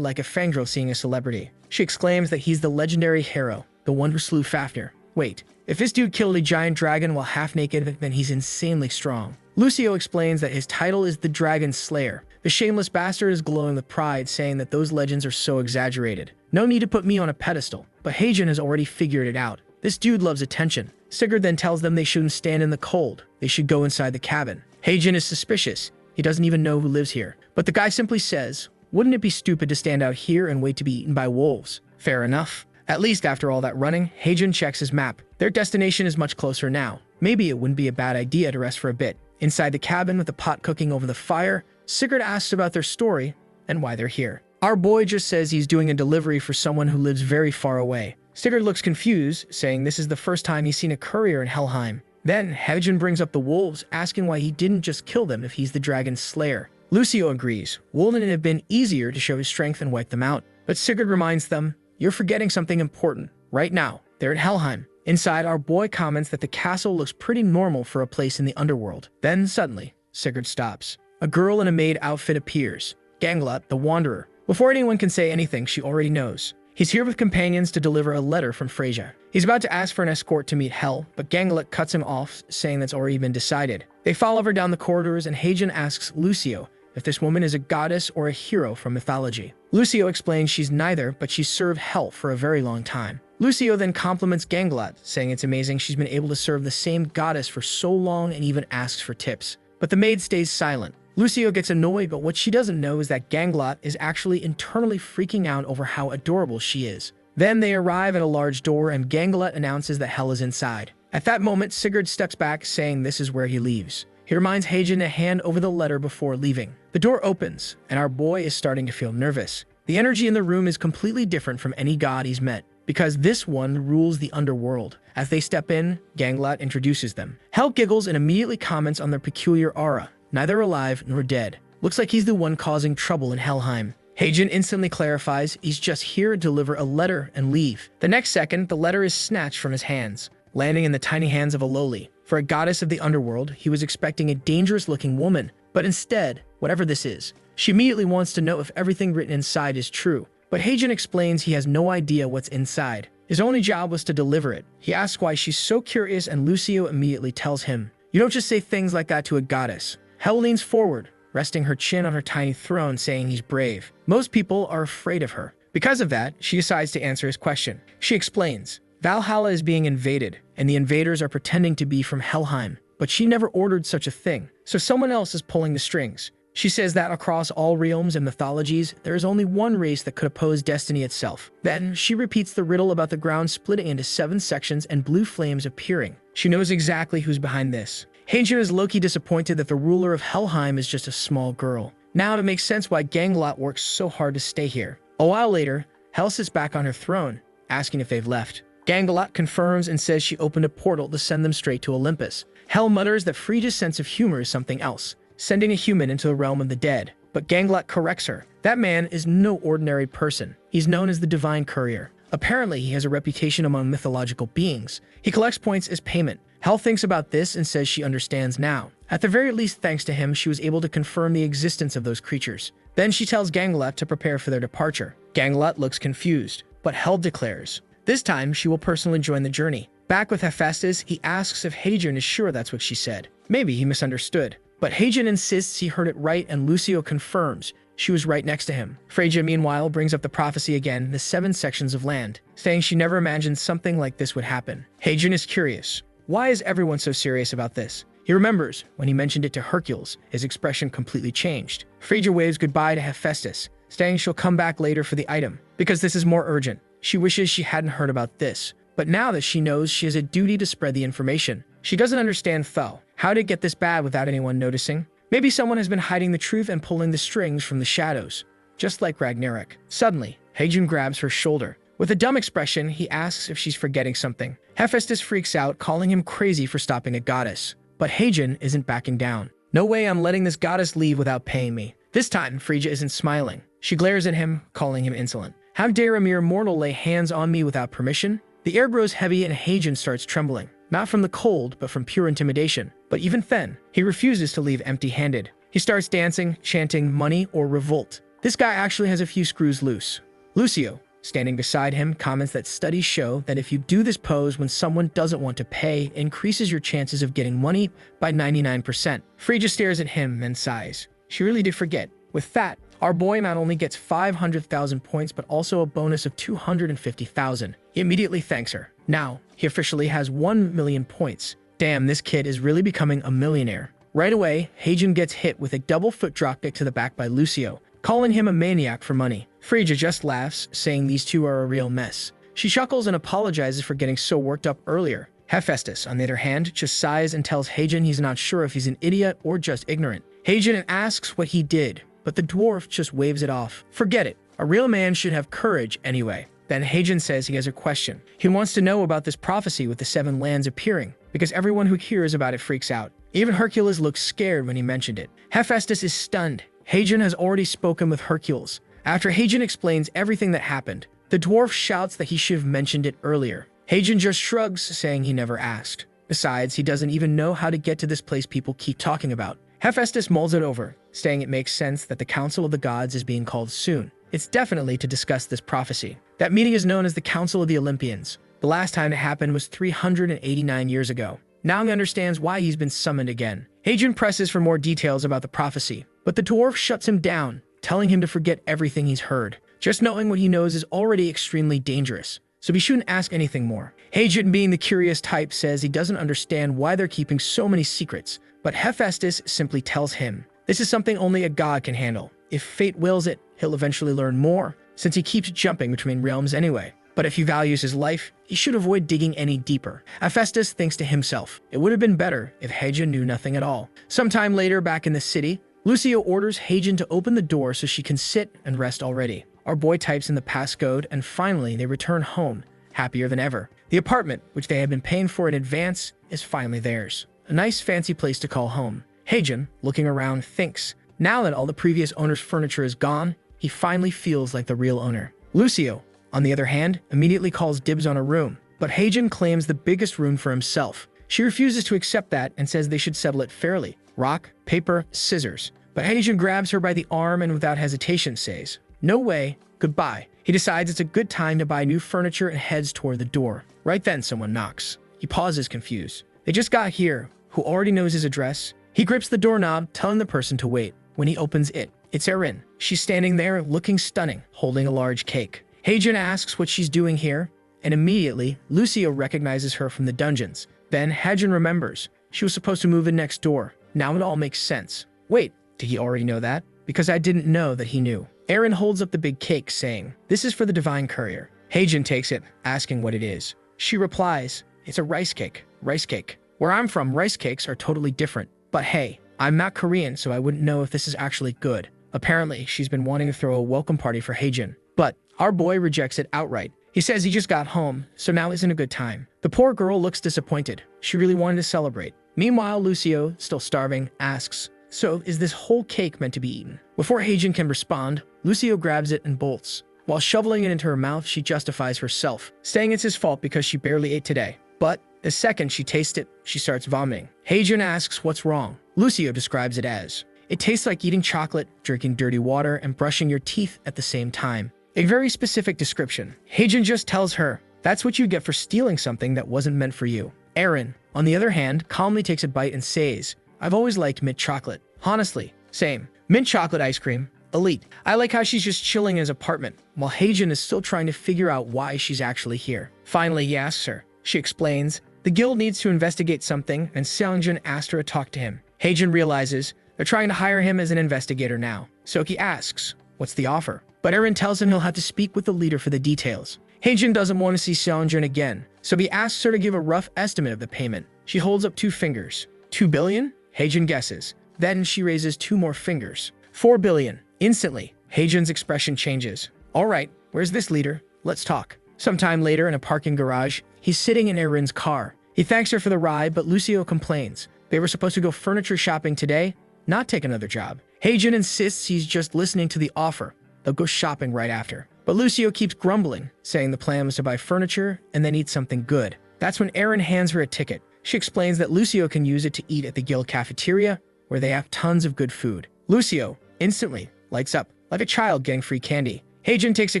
like a fangirl seeing a celebrity. She exclaims that he's the legendary hero, the one who slew Fafnir. Wait, if this dude killed a giant dragon while half-naked, then he's insanely strong. Lucio explains that his title is the Dragon Slayer. The shameless bastard is glowing with pride, saying that those legends are so exaggerated. No need to put me on a pedestal. But Heijin has already figured it out. This dude loves attention. Sigurd then tells them they shouldn't stand in the cold. They should go inside the cabin. Heijin is suspicious. He doesn't even know who lives here. But the guy simply says, "Wouldn't it be stupid to stand out here and wait to be eaten by wolves?" Fair enough. At least after all that running, Heijin checks his map. Their destination is much closer now. Maybe it wouldn't be a bad idea to rest for a bit. Inside the cabin with the pot cooking over the fire, Sigurd asks about their story and why they're here. Our boy just says he's doing a delivery for someone who lives very far away. Sigurd looks confused, saying this is the first time he's seen a courier in Helheim. Then Heijin brings up the wolves, asking why he didn't just kill them if he's the Dragon Slayer. Lucio agrees. Wouldn't it have been easier to show his strength and wipe them out? But Sigurd reminds them, "You're forgetting something important. Right now, they're at Helheim." Inside, our boy comments that the castle looks pretty normal for a place in the underworld. Then suddenly, Sigurd stops. A girl in a maid outfit appears. Ganglot, the Wanderer. Before anyone can say anything, she already knows. He's here with companions to deliver a letter from Freyja. He's about to ask for an escort to meet Hel, but Ganglot cuts him off, saying that's already been decided. They follow her down the corridors, and Heijin asks Lucio if this woman is a goddess or a hero from mythology. Lucio explains she's neither, but she's served Hel for a very long time. Lucio then compliments Ganglot, saying it's amazing she's been able to serve the same goddess for so long and even asks for tips. But the maid stays silent. Lucio gets annoyed, but what she doesn't know is that Ganglot is actually internally freaking out over how adorable she is. Then they arrive at a large door and Ganglot announces that Hel is inside. At that moment, Sigurd steps back, saying this is where he leaves. He reminds Heijin to hand over the letter before leaving. The door opens, and our boy is starting to feel nervous. The energy in the room is completely different from any god he's met, because this one rules the underworld. As they step in, Ganglot introduces them. Hel giggles and immediately comments on their peculiar aura, neither alive nor dead. Looks like he's the one causing trouble in Helheim. Haejin instantly clarifies he's just here to deliver a letter and leave. The next second, the letter is snatched from his hands, landing in the tiny hands of a lowly. For a goddess of the underworld, he was expecting a dangerous-looking woman, but instead, whatever this is, she immediately wants to know if everything written inside is true. But Haejin explains he has no idea what's inside. His only job was to deliver it. He asks why she's so curious, and Lucio immediately tells him, "You don't just say things like that to a goddess." Hel leans forward, resting her chin on her tiny throne, saying he's brave. Most people are afraid of her. Because of that, she decides to answer his question. She explains, Valhalla is being invaded, and the invaders are pretending to be from Helheim. But she never ordered such a thing, so someone else is pulling the strings. She says that across all realms and mythologies, there is only one race that could oppose destiny itself. Then, she repeats the riddle about the ground splitting into 7 sections and blue flames appearing. She knows exactly who's behind this. Haejin is low-key disappointed that the ruler of Helheim is just a small girl. Now it makes sense why Ganglot works so hard to stay here. A while later, Hel sits back on her throne, asking if they've left. Ganglot confirms and says she opened a portal to send them straight to Olympus. Hel mutters that Phrygia's sense of humor is something else, sending a human into the realm of the dead. But Ganglot corrects her. That man is no ordinary person. He's known as the Divine Courier. Apparently, he has a reputation among mythological beings. He collects points as payment. Hel thinks about this and says she understands now. At the very least, thanks to him, she was able to confirm the existence of those creatures. Then she tells Ganglot to prepare for their departure. Ganglot looks confused, but Hel declares, this time she will personally join the journey. Back with Hephaestus, he asks if Haejin is sure that's what she said. Maybe he misunderstood. But Haejin insists he heard it right, and Lucio confirms she was right next to him. Phrygia, meanwhile, brings up the prophecy again, the 7 sections of land, saying she never imagined something like this would happen. Haejin is curious. Why is everyone so serious about this? He remembers when he mentioned it to Hercules, his expression completely changed. Phrygia waves goodbye to Hephaestus, saying she'll come back later for the item, because this is more urgent. She wishes she hadn't heard about this, but now that she knows, she has a duty to spread the information. She doesn't understand Thel. How did it get this bad without anyone noticing? Maybe someone has been hiding the truth and pulling the strings from the shadows, just like Ragnarok. Suddenly, Haejin grabs her shoulder. With a dumb expression, he asks if she's forgetting something. Hephaestus freaks out, calling him crazy for stopping a goddess. But Haejin isn't backing down. No way I'm letting this goddess leave without paying me. This time, Phrygia isn't smiling. She glares at him, calling him insolent. How dare a mere mortal lay hands on me without permission? The air grows heavy and Haejin starts trembling. Not from the cold, but from pure intimidation. But even then, he refuses to leave empty-handed. He starts dancing, chanting money or revolt. This guy actually has a few screws loose. Lucio, standing beside him, comments that studies show that if you do this pose when someone doesn't want to pay, it increases your chances of getting money by 99%. Phrygia stares at him and sighs. She really did forget. With that, our boy not only gets 500,000 points, but also a bonus of 250,000. He immediately thanks her. Now, he officially has 1 million points. Damn, this kid is really becoming a millionaire. Right away, Haejin gets hit with a double foot dropkick to the back by Lucio, calling him a maniac for money. Phrygia just laughs, saying these two are a real mess. She chuckles and apologizes for getting so worked up earlier. Hephaestus, on the other hand, just sighs and tells Haejin he's not sure if he's an idiot or just ignorant. Haejin asks what he did, but the dwarf just waves it off. Forget it. A real man should have courage anyway. Then Haejin says he has a question. He wants to know about this prophecy with the 7 lands appearing, because everyone who hears about it freaks out. Even Hercules looks scared when he mentioned it. Hephaestus is stunned. Haejin has already spoken with Hercules. After Haejin explains everything that happened, the dwarf shouts that he should have mentioned it earlier. Haejin just shrugs, saying he never asked. Besides, he doesn't even know how to get to this place people keep talking about. Hephaestus mulls it over, saying it makes sense that the Council of the Gods is being called soon. It's definitely to discuss this prophecy. That meeting is known as the Council of the Olympians. The last time it happened was 389 years ago. Now he understands why he's been summoned again. Haejin presses for more details about the prophecy, but the dwarf shuts him down, telling him to forget everything he's heard. Just knowing what he knows is already extremely dangerous, so he shouldn't ask anything more. Haejin, being the curious type, says he doesn't understand why they're keeping so many secrets, but Hephaestus simply tells him, this is something only a god can handle. If fate wills it, he'll eventually learn more, since he keeps jumping between realms anyway. But if he values his life, he should avoid digging any deeper. Hephaestus thinks to himself, it would have been better if Haejin knew nothing at all. Sometime later, back in the city, Lucio orders Haejin to open the door so she can sit and rest already. Our boy types in the passcode, and finally they return home, happier than ever. The apartment, which they had been paying for in advance, is finally theirs. A nice fancy place to call home. Heijun, looking around, thinks, now that all the previous owner's furniture is gone, he finally feels like the real owner. Lucio, on the other hand, immediately calls dibs on a room, but Heijun claims the biggest room for himself. She refuses to accept that and says they should settle it fairly. Rock, paper, scissors. But Heijun grabs her by the arm and without hesitation says, no way, goodbye. He decides it's a good time to buy new furniture and heads toward the door. Right then, someone knocks. He pauses, confused. They just got here. Who already knows his address? He grips the doorknob, telling the person to wait. When he opens it, it's Erin. She's standing there, looking stunning, holding a large cake. Heijun asks what she's doing here, and immediately, Lucio recognizes her from the dungeons. Then Heijun remembers. She was supposed to move in next door. Now it all makes sense. Wait, did he already know that? Because I didn't know that he knew. Erin holds up the big cake, saying, this is for the Divine Courier. Heijun takes it, asking what it is. She replies, it's a rice cake. Rice cake. Where I'm from, rice cakes are totally different. But hey, I'm not Korean, so I wouldn't know if this is actually good. Apparently, she's been wanting to throw a welcome party for Heijun. But our boy rejects it outright. He says he just got home, so now isn't a good time. The poor girl looks disappointed. She really wanted to celebrate. Meanwhile, Lucio, still starving, asks, so is this whole cake meant to be eaten? Before Heijun can respond, Lucio grabs it and bolts. While shoveling it into her mouth, she justifies herself, saying it's his fault because she barely ate today. But the second she tastes it, she starts vomiting. Heijun asks what's wrong. Lucio describes it as, it tastes like eating chocolate, drinking dirty water, and brushing your teeth at the same time. A very specific description. Heijun just tells her, that's what you get for stealing something that wasn't meant for you. Erin, on the other hand, calmly takes a bite and says, I've always liked mint chocolate. Honestly, same. Mint chocolate ice cream. Elite. I like how she's just chilling in his apartment, while Heijun is still trying to figure out why she's actually here. Finally, he asks her. She explains, the guild needs to investigate something, and Seongjun asked her to talk to him. Heijun realizes they're trying to hire him as an investigator now. Soki asks, what's the offer? But Erin tells him he'll have to speak with the leader for the details. Heijun doesn't want to see Seongjun again, so he asks her to give a rough estimate of the payment. She holds up 2 fingers. 2 billion? Heijun guesses. Then she raises 2 more fingers. 4 billion. Instantly, Heijun's expression changes. All right, where's this leader? Let's talk. Sometime later in a parking garage, he's sitting in Erin's car. He thanks her for the ride, but Lucio complains. They were supposed to go furniture shopping today, not take another job. Heijun insists he's just listening to the offer. They'll go shopping right after. But Lucio keeps grumbling, saying the plan was to buy furniture and then eat something good. That's when Erin hands her a ticket. She explains that Lucio can use it to eat at the guild cafeteria, where they have tons of good food. Lucio instantly lights up, like a child getting free candy. Heijun takes a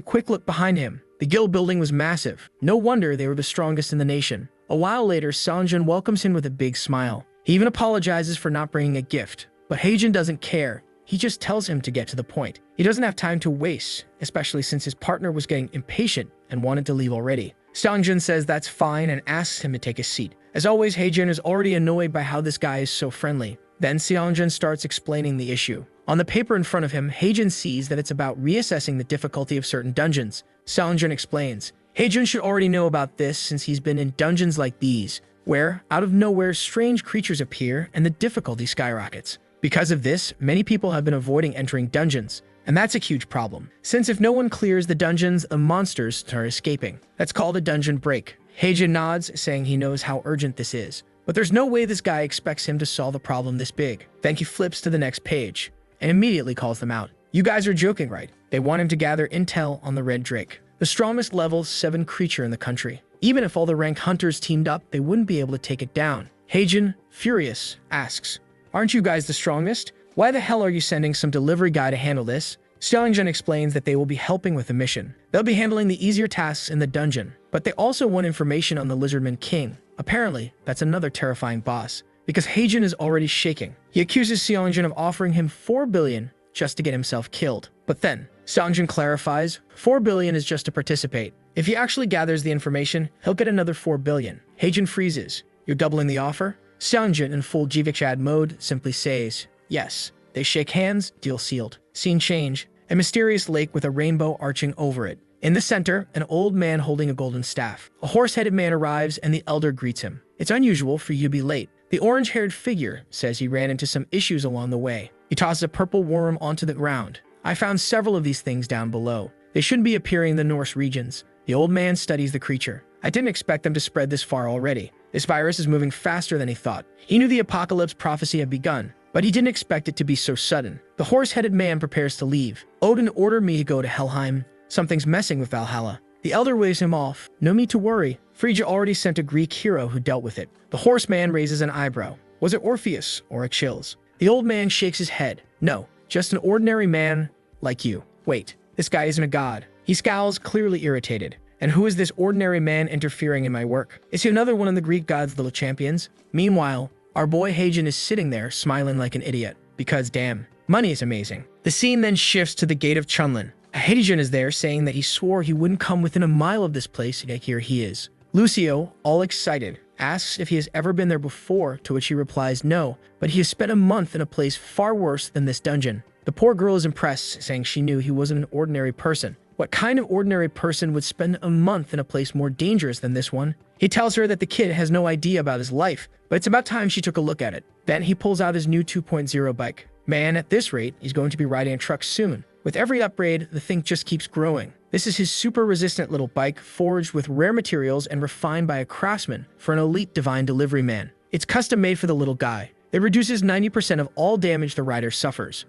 quick look behind him. The guild building was massive. No wonder they were the strongest in the nation. A while later, Seongjun welcomes him with a big smile. He even apologizes for not bringing a gift. But Heijun doesn't care. He just tells him to get to the point. He doesn't have time to waste, especially since his partner was getting impatient and wanted to leave already. Seongjun says that's fine and asks him to take a seat. As always, Heijun is already annoyed by how this guy is so friendly. Then Seongjun starts explaining the issue. On the paper in front of him, Heijun sees that it's about reassessing the difficulty of certain dungeons. Seongjun explains, Heijun should already know about this since he's been in dungeons like these, where, out of nowhere, strange creatures appear and the difficulty skyrockets. Because of this, many people have been avoiding entering dungeons, and that's a huge problem, since if no one clears the dungeons, the monsters start escaping. That's called a dungeon break. Heijun nods, saying he knows how urgent this is. But there's no way this guy expects him to solve a problem this big. Then he flips to the next page, and immediately calls them out. You guys are joking, right? They want him to gather intel on the Red Drake, the strongest level 7 creature in the country. Even if all the rank hunters teamed up, they wouldn't be able to take it down. Heijun, furious, asks, aren't you guys the strongest? Why the hell are you sending some delivery guy to handle this? Seongjun explains that they will be helping with the mission. They'll be handling the easier tasks in the dungeon, but they also want information on the Lizardman King. Apparently, that's another terrifying boss, because Heijun is already shaking. He accuses Seongjun of offering him 4 billion just to get himself killed. But then, Seongjun clarifies, 4 billion is just to participate. If he actually gathers the information, he'll get another 4 billion. Heijun freezes. You're doubling the offer? Seongjun, in full Jivichad mode, simply says, yes. They shake hands, deal sealed. Scene change. A mysterious lake with a rainbow arching over it. In the center, an old man holding a golden staff. A horse-headed man arrives and the elder greets him. It's unusual for you to be late. The orange-haired figure says he ran into some issues along the way. He tosses a purple worm onto the ground. I found several of these things down below. They shouldn't be appearing in the Norse regions. The old man studies the creature. I didn't expect them to spread this far already. This virus is moving faster than he thought. He knew the apocalypse prophecy had begun, but he didn't expect it to be so sudden. The horse-headed man prepares to leave. Odin ordered me to go to Helheim. Something's messing with Valhalla. The elder waves him off. No need to worry. Frigga already sent a Greek hero who dealt with it. The horseman raises an eyebrow. Was it Orpheus or Achilles? The old man shakes his head. No, just an ordinary man like you. Wait, this guy isn't a god. He scowls, clearly irritated. And who is this ordinary man interfering in my work? Is he another one of the Greek gods' little champions? Meanwhile, our boy Hagen is sitting there, smiling like an idiot. Because damn, money is amazing. The scene then shifts to the gate of Chunlin. Hagen is there saying that he swore he wouldn't come within a mile of this place, yet here he is. Lucio, all excited, asks if he has ever been there before, to which he replies no, but he has spent a month in a place far worse than this dungeon. The poor girl is impressed, saying she knew he wasn't an ordinary person. What kind of ordinary person would spend a month in a place more dangerous than this one? He tells her that the kid has no idea about his life, but it's about time she took a look at it. Then he pulls out his new 2.0 bike. Man, at this rate, he's going to be riding a truck soon. With every upgrade, the thing just keeps growing. This is his super-resistant little bike, forged with rare materials and refined by a craftsman for an elite divine delivery man. It's custom-made for the little guy. It reduces 90% of all damage the rider suffers.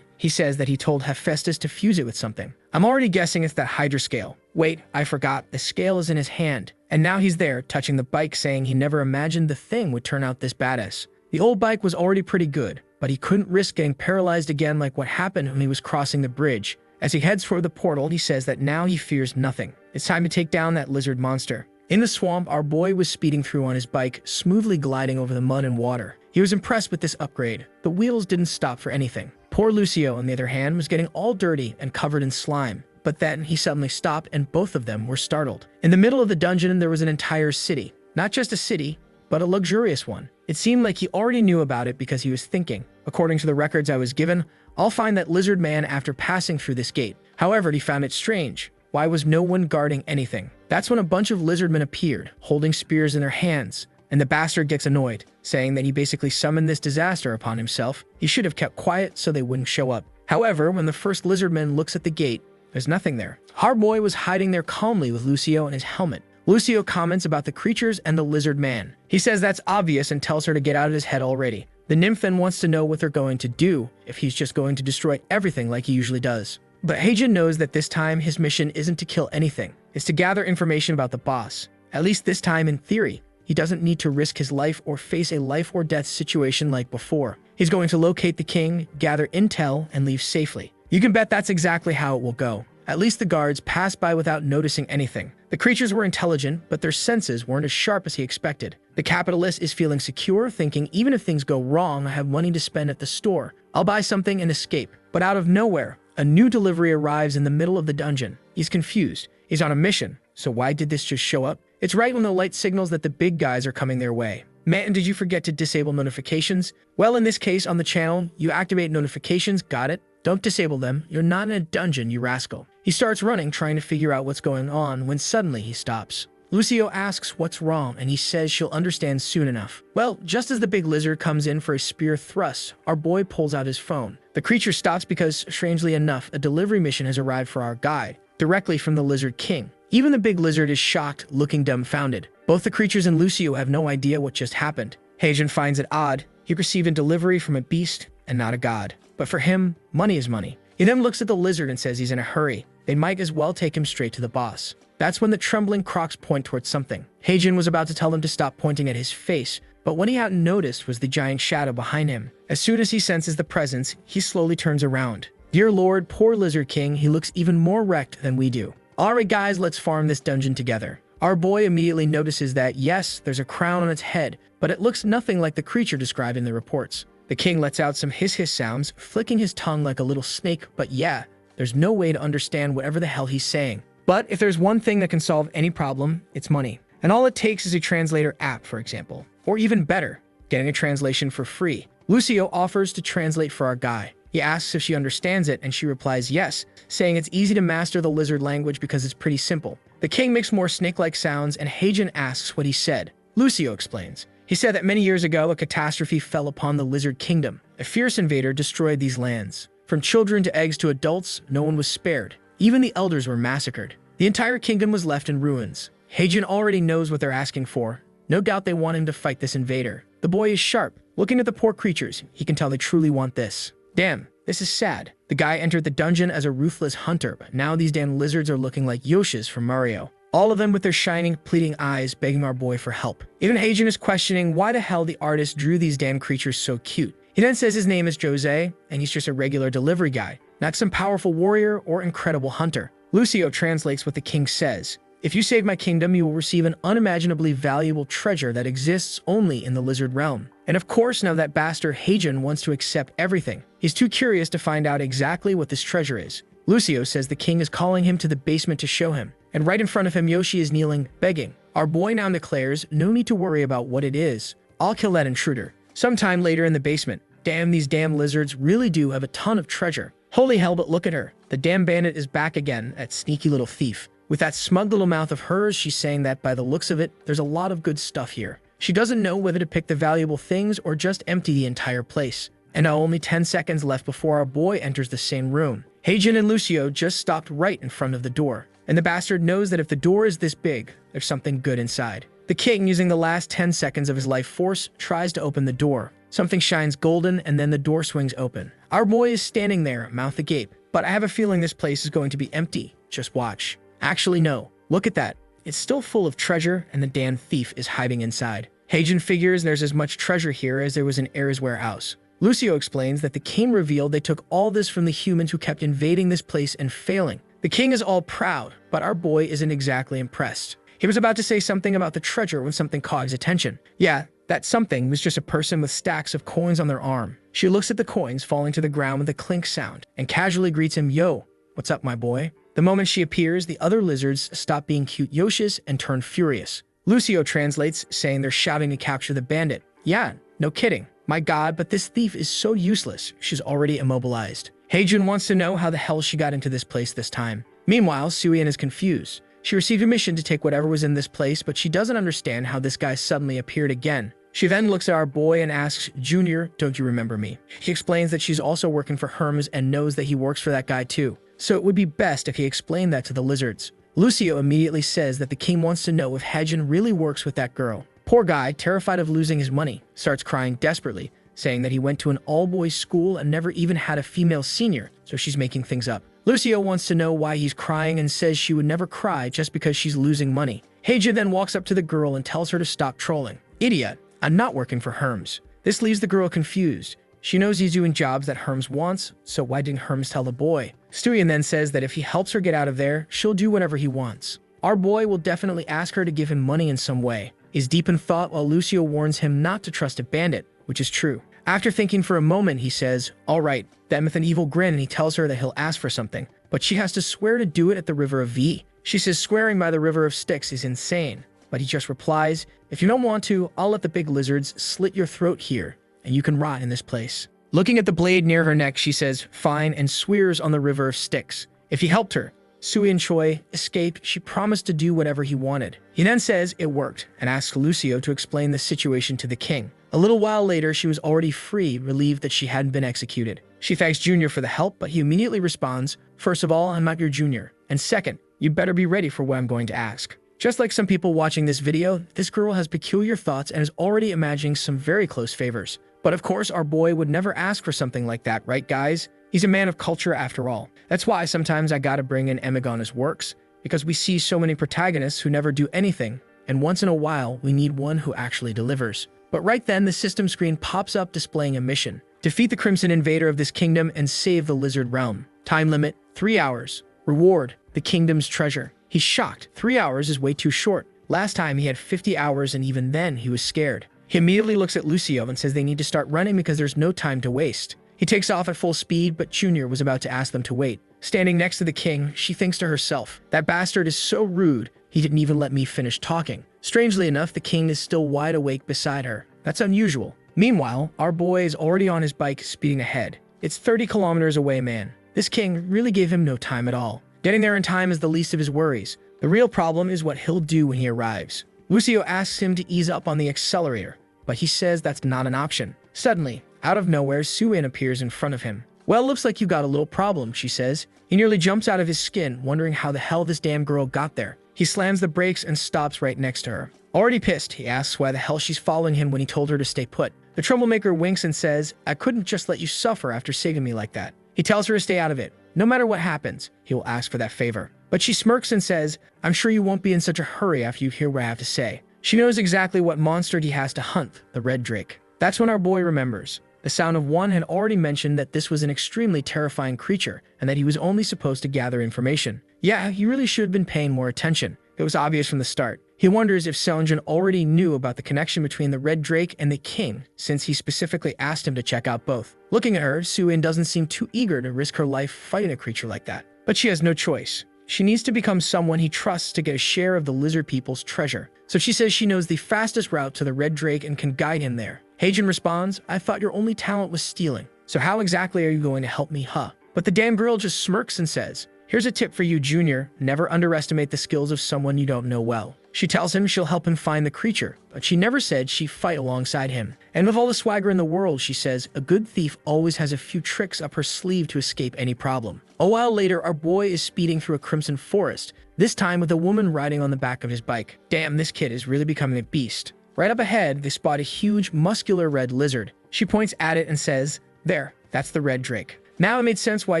He says that he told Hephaestus to fuse it with something. I'm already guessing it's that Hydra scale. Wait, I forgot. The scale is in his hand. And now he's there, touching the bike, saying he never imagined the thing would turn out this badass. The old bike was already pretty good, but he couldn't risk getting paralyzed again like what happened when he was crossing the bridge. As he heads for the portal, he says that now he fears nothing. It's time to take down that lizard monster. In the swamp, our boy was speeding through on his bike, smoothly gliding over the mud and water. He was impressed with this upgrade. The wheels didn't stop for anything. Poor Lucio, on the other hand, was getting all dirty and covered in slime. But then he suddenly stopped and both of them were startled. In the middle of the dungeon, there was an entire city. Not just a city, but a luxurious one. It seemed like he already knew about it because he was thinking. According to the records I was given, I'll find that lizard man after passing through this gate. However, he found it strange. Why was no one guarding anything? That's when a bunch of lizardmen appeared, holding spears in their hands. And the bastard gets annoyed, saying that he basically summoned this disaster upon himself. He should have kept quiet so they wouldn't show up. However, when the first lizardman looks at the gate, there's nothing there. Our boy was hiding there calmly with Lucio and his helmet. Lucio comments about the creatures and the lizard man. He says that's obvious and tells her to get out of his head already. The nymph then wants to know what they're going to do, if he's just going to destroy everything like he usually does. But Hagen knows that this time his mission isn't to kill anything. It's to gather information about the boss. At least this time in theory. He doesn't need to risk his life or face a life or death situation like before. He's going to locate the king, gather intel, and leave safely. You can bet that's exactly how it will go. At least the guards passed by without noticing anything. The creatures were intelligent, but their senses weren't as sharp as he expected. The capitalist is feeling secure, thinking even if things go wrong, I have money to spend at the store. I'll buy something and escape. But out of nowhere, a new delivery arrives in the middle of the dungeon. He's confused. He's on a mission. So why did this just show up? It's right when the light signals that the big guys are coming their way. Man, did you forget to disable notifications? Well, in this case, on the channel, you activate notifications, got it? Don't disable them. You're not in a dungeon, you rascal. He starts running, trying to figure out what's going on, when suddenly he stops. Lucio asks what's wrong, and he says she'll understand soon enough. Well, just as the big lizard comes in for a spear thrust, our boy pulls out his phone. The creature stops because, strangely enough, a delivery mission has arrived for our guide, directly from the Lizard King. Even the big lizard is shocked, looking dumbfounded. Both the creatures and Lucio have no idea what just happened. Hagen finds it odd. He received a delivery from a beast and not a god. But for him, money is money. He then looks at the lizard and says he's in a hurry. They might as well take him straight to the boss. That's when the trembling crocs point towards something. Hagen was about to tell them to stop pointing at his face, but what he hadn't noticed was the giant shadow behind him. As soon as he senses the presence, he slowly turns around. Dear Lord, poor Lizard King, he looks even more wrecked than we do. Alright guys, let's farm this dungeon together. Our boy immediately notices that, yes, there's a crown on its head, but it looks nothing like the creature described in the reports. The king lets out some hiss-hiss sounds, flicking his tongue like a little snake, but yeah, there's no way to understand whatever the hell he's saying. But if there's one thing that can solve any problem, it's money. And all it takes is a translator app, for example. Or even better, getting a translation for free. Lucio offers to translate for our guy. He asks if she understands it, and she replies yes, saying it's easy to master the lizard language because it's pretty simple. The king makes more snake-like sounds, and Hagen asks what he said. Lucio explains. He said that many years ago, a catastrophe fell upon the Lizard Kingdom. A fierce invader destroyed these lands. From children to eggs to adults, no one was spared. Even the elders were massacred. The entire kingdom was left in ruins. Heijin already knows what they're asking for. No doubt they want him to fight this invader. The boy is sharp. Looking at the poor creatures, he can tell they truly want this. Damn, this is sad. The guy entered the dungeon as a ruthless hunter, but now these damn lizards are looking like Yoshis from Mario. All of them with their shining, pleading eyes begging our boy for help. Even Heijin is questioning why the hell the artist drew these damn creatures so cute. He then says his name is Jose, and he's just a regular delivery guy, not some powerful warrior or incredible hunter. Lucio translates what the king says. If you save my kingdom, you will receive an unimaginably valuable treasure that exists only in the lizard realm. And of course, now that bastard Heijin wants to accept everything. He's too curious to find out exactly what this treasure is. Lucio says the king is calling him to the basement to show him. And right in front of him, Yoshi is kneeling, begging. Our boy now declares, no need to worry about what it is. I'll kill that intruder. Sometime later in the basement. Damn, these damn lizards really do have a ton of treasure. Holy hell, but look at her. The damn bandit is back again, that sneaky little thief. With that smug little mouth of hers, she's saying that by the looks of it, there's a lot of good stuff here. She doesn't know whether to pick the valuable things or just empty the entire place. And now only 10 seconds left before our boy enters the same room. Heijin and Lucio just stopped right in front of the door. And the bastard knows that if the door is this big, there's something good inside. The king, using the last 10 seconds of his life force, tries to open the door. Something shines golden, and then the door swings open. Our boy is standing there, mouth agape. But I have a feeling this place is going to be empty. Just watch. Actually, no. Look at that. It's still full of treasure, and the damn thief is hiding inside. Heijin figures there's as much treasure here as there was in Air's warehouse. Lucio explains that the king revealed they took all this from the humans who kept invading this place and failing. The king is all proud, but our boy isn't exactly impressed. He was about to say something about the treasure when something caught his attention. Yeah, that something was just a person with stacks of coins on their arm. She looks at the coins falling to the ground with a clink sound and casually greets him, "Yo, what's up, my boy?" The moment she appears, the other lizards stop being cute Yoshis and turn furious. Lucio translates, saying they're shouting to capture the bandit. Yeah, no kidding. My god, but this thief is so useless. She's already immobilized. Heijun wants to know how the hell she got into this place this time. Meanwhile, Suyin is confused. She received a mission to take whatever was in this place, but she doesn't understand how this guy suddenly appeared again. She then looks at our boy and asks, "Junior, don't you remember me?" He explains that she's also working for Hermes and knows that he works for that guy too. So it would be best if he explained that to the lizards. Lucio immediately says that the king wants to know if Heijun really works with that girl. Poor guy, terrified of losing his money, starts crying desperately, saying that he went to an all-boys school and never even had a female senior, so she's making things up. Lucio wants to know why he's crying and says she would never cry just because she's losing money. Heijun then walks up to the girl and tells her to stop trolling. "Idiot, I'm not working for Hermes." This leaves the girl confused. She knows he's doing jobs that Hermes wants, so why didn't Hermes tell the boy? Stuyen then says that if he helps her get out of there, she'll do whatever he wants. Our boy will definitely ask her to give him money in some way. He's deep in thought while Lucio warns him not to trust a bandit, which is true. After thinking for a moment, he says, "All right," then with an evil grin, and he tells her that he'll ask for something, but she has to swear to do it at the River of V. She says swearing by the River of Styx is insane, but he just replies, "If you don't want to, I'll let the big lizards slit your throat here, and you can rot in this place." Looking at the blade near her neck, she says, "Fine," and swears on the River of Styx. If he helped her, Suyin Choi, escape, she promised to do whatever he wanted. He then says it worked, and asks Lucio to explain the situation to the king. A little while later, she was already free, relieved that she hadn't been executed. She thanks Junior for the help, but he immediately responds, "First of all, I'm not your junior. And second, you better be ready for what I'm going to ask." Just like some people watching this video, this girl has peculiar thoughts and is already imagining some very close favors. But of course, our boy would never ask for something like that, right guys? He's a man of culture after all. That's why sometimes I gotta bring in Emigona's works, because we see so many protagonists who never do anything, and once in a while, we need one who actually delivers. But right then, the system screen pops up displaying a mission. Defeat the Crimson Invader of this kingdom and save the Lizard Realm. Time limit, 3 hours. Reward, the kingdom's treasure. He's shocked. 3 hours is way too short. Last time he had 50 hours and even then he was scared. He immediately looks at Lucio and says they need to start running because there's no time to waste. He takes off at full speed, but Junior was about to ask them to wait. Standing next to the king, she thinks to herself, "That bastard is so rude, he didn't even let me finish talking." Strangely enough, the king is still wide awake beside her. That's unusual. Meanwhile, our boy is already on his bike speeding ahead. It's 30 kilometers away, man. This king really gave him no time at all. Getting there in time is the least of his worries. The real problem is what he'll do when he arrives. Lucio asks him to ease up on the accelerator, but he says that's not an option. Suddenly, out of nowhere, Suin appears in front of him. "Well, looks like you got a little problem," she says. He nearly jumps out of his skin, wondering how the hell this damn girl got there. He slams the brakes and stops right next to her. Already pissed, he asks why the hell she's following him when he told her to stay put. The troublemaker winks and says, "I couldn't just let you suffer after saving me like that." He tells her to stay out of it. No matter what happens, he will ask for that favor. But she smirks and says, "I'm sure you won't be in such a hurry after you hear what I have to say." She knows exactly what monster he has to hunt, the red drake. That's when our boy remembers. The Sound of One had already mentioned that this was an extremely terrifying creature and that he was only supposed to gather information. Yeah, he really should have been paying more attention. It was obvious from the start. He wonders if Seongjin already knew about the connection between the red drake and the king, since he specifically asked him to check out both. Looking at her, Soo-in doesn't seem too eager to risk her life fighting a creature like that. But she has no choice. She needs to become someone he trusts to get a share of the lizard people's treasure. So she says she knows the fastest route to the red drake and can guide him there. Haejin responds, "I thought your only talent was stealing. So how exactly are you going to help me, huh?" But the damn girl just smirks and says, "Here's a tip for you, Junior. Never underestimate the skills of someone you don't know well." She tells him she'll help him find the creature, but she never said she'd fight alongside him. And with all the swagger in the world, she says, a good thief always has a few tricks up her sleeve to escape any problem. A while later, our boy is speeding through a crimson forest, this time with a woman riding on the back of his bike. Damn, this kid is really becoming a beast. Right up ahead, they spot a huge, muscular red lizard. She points at it and says, "There, that's the red drake." Now it made sense why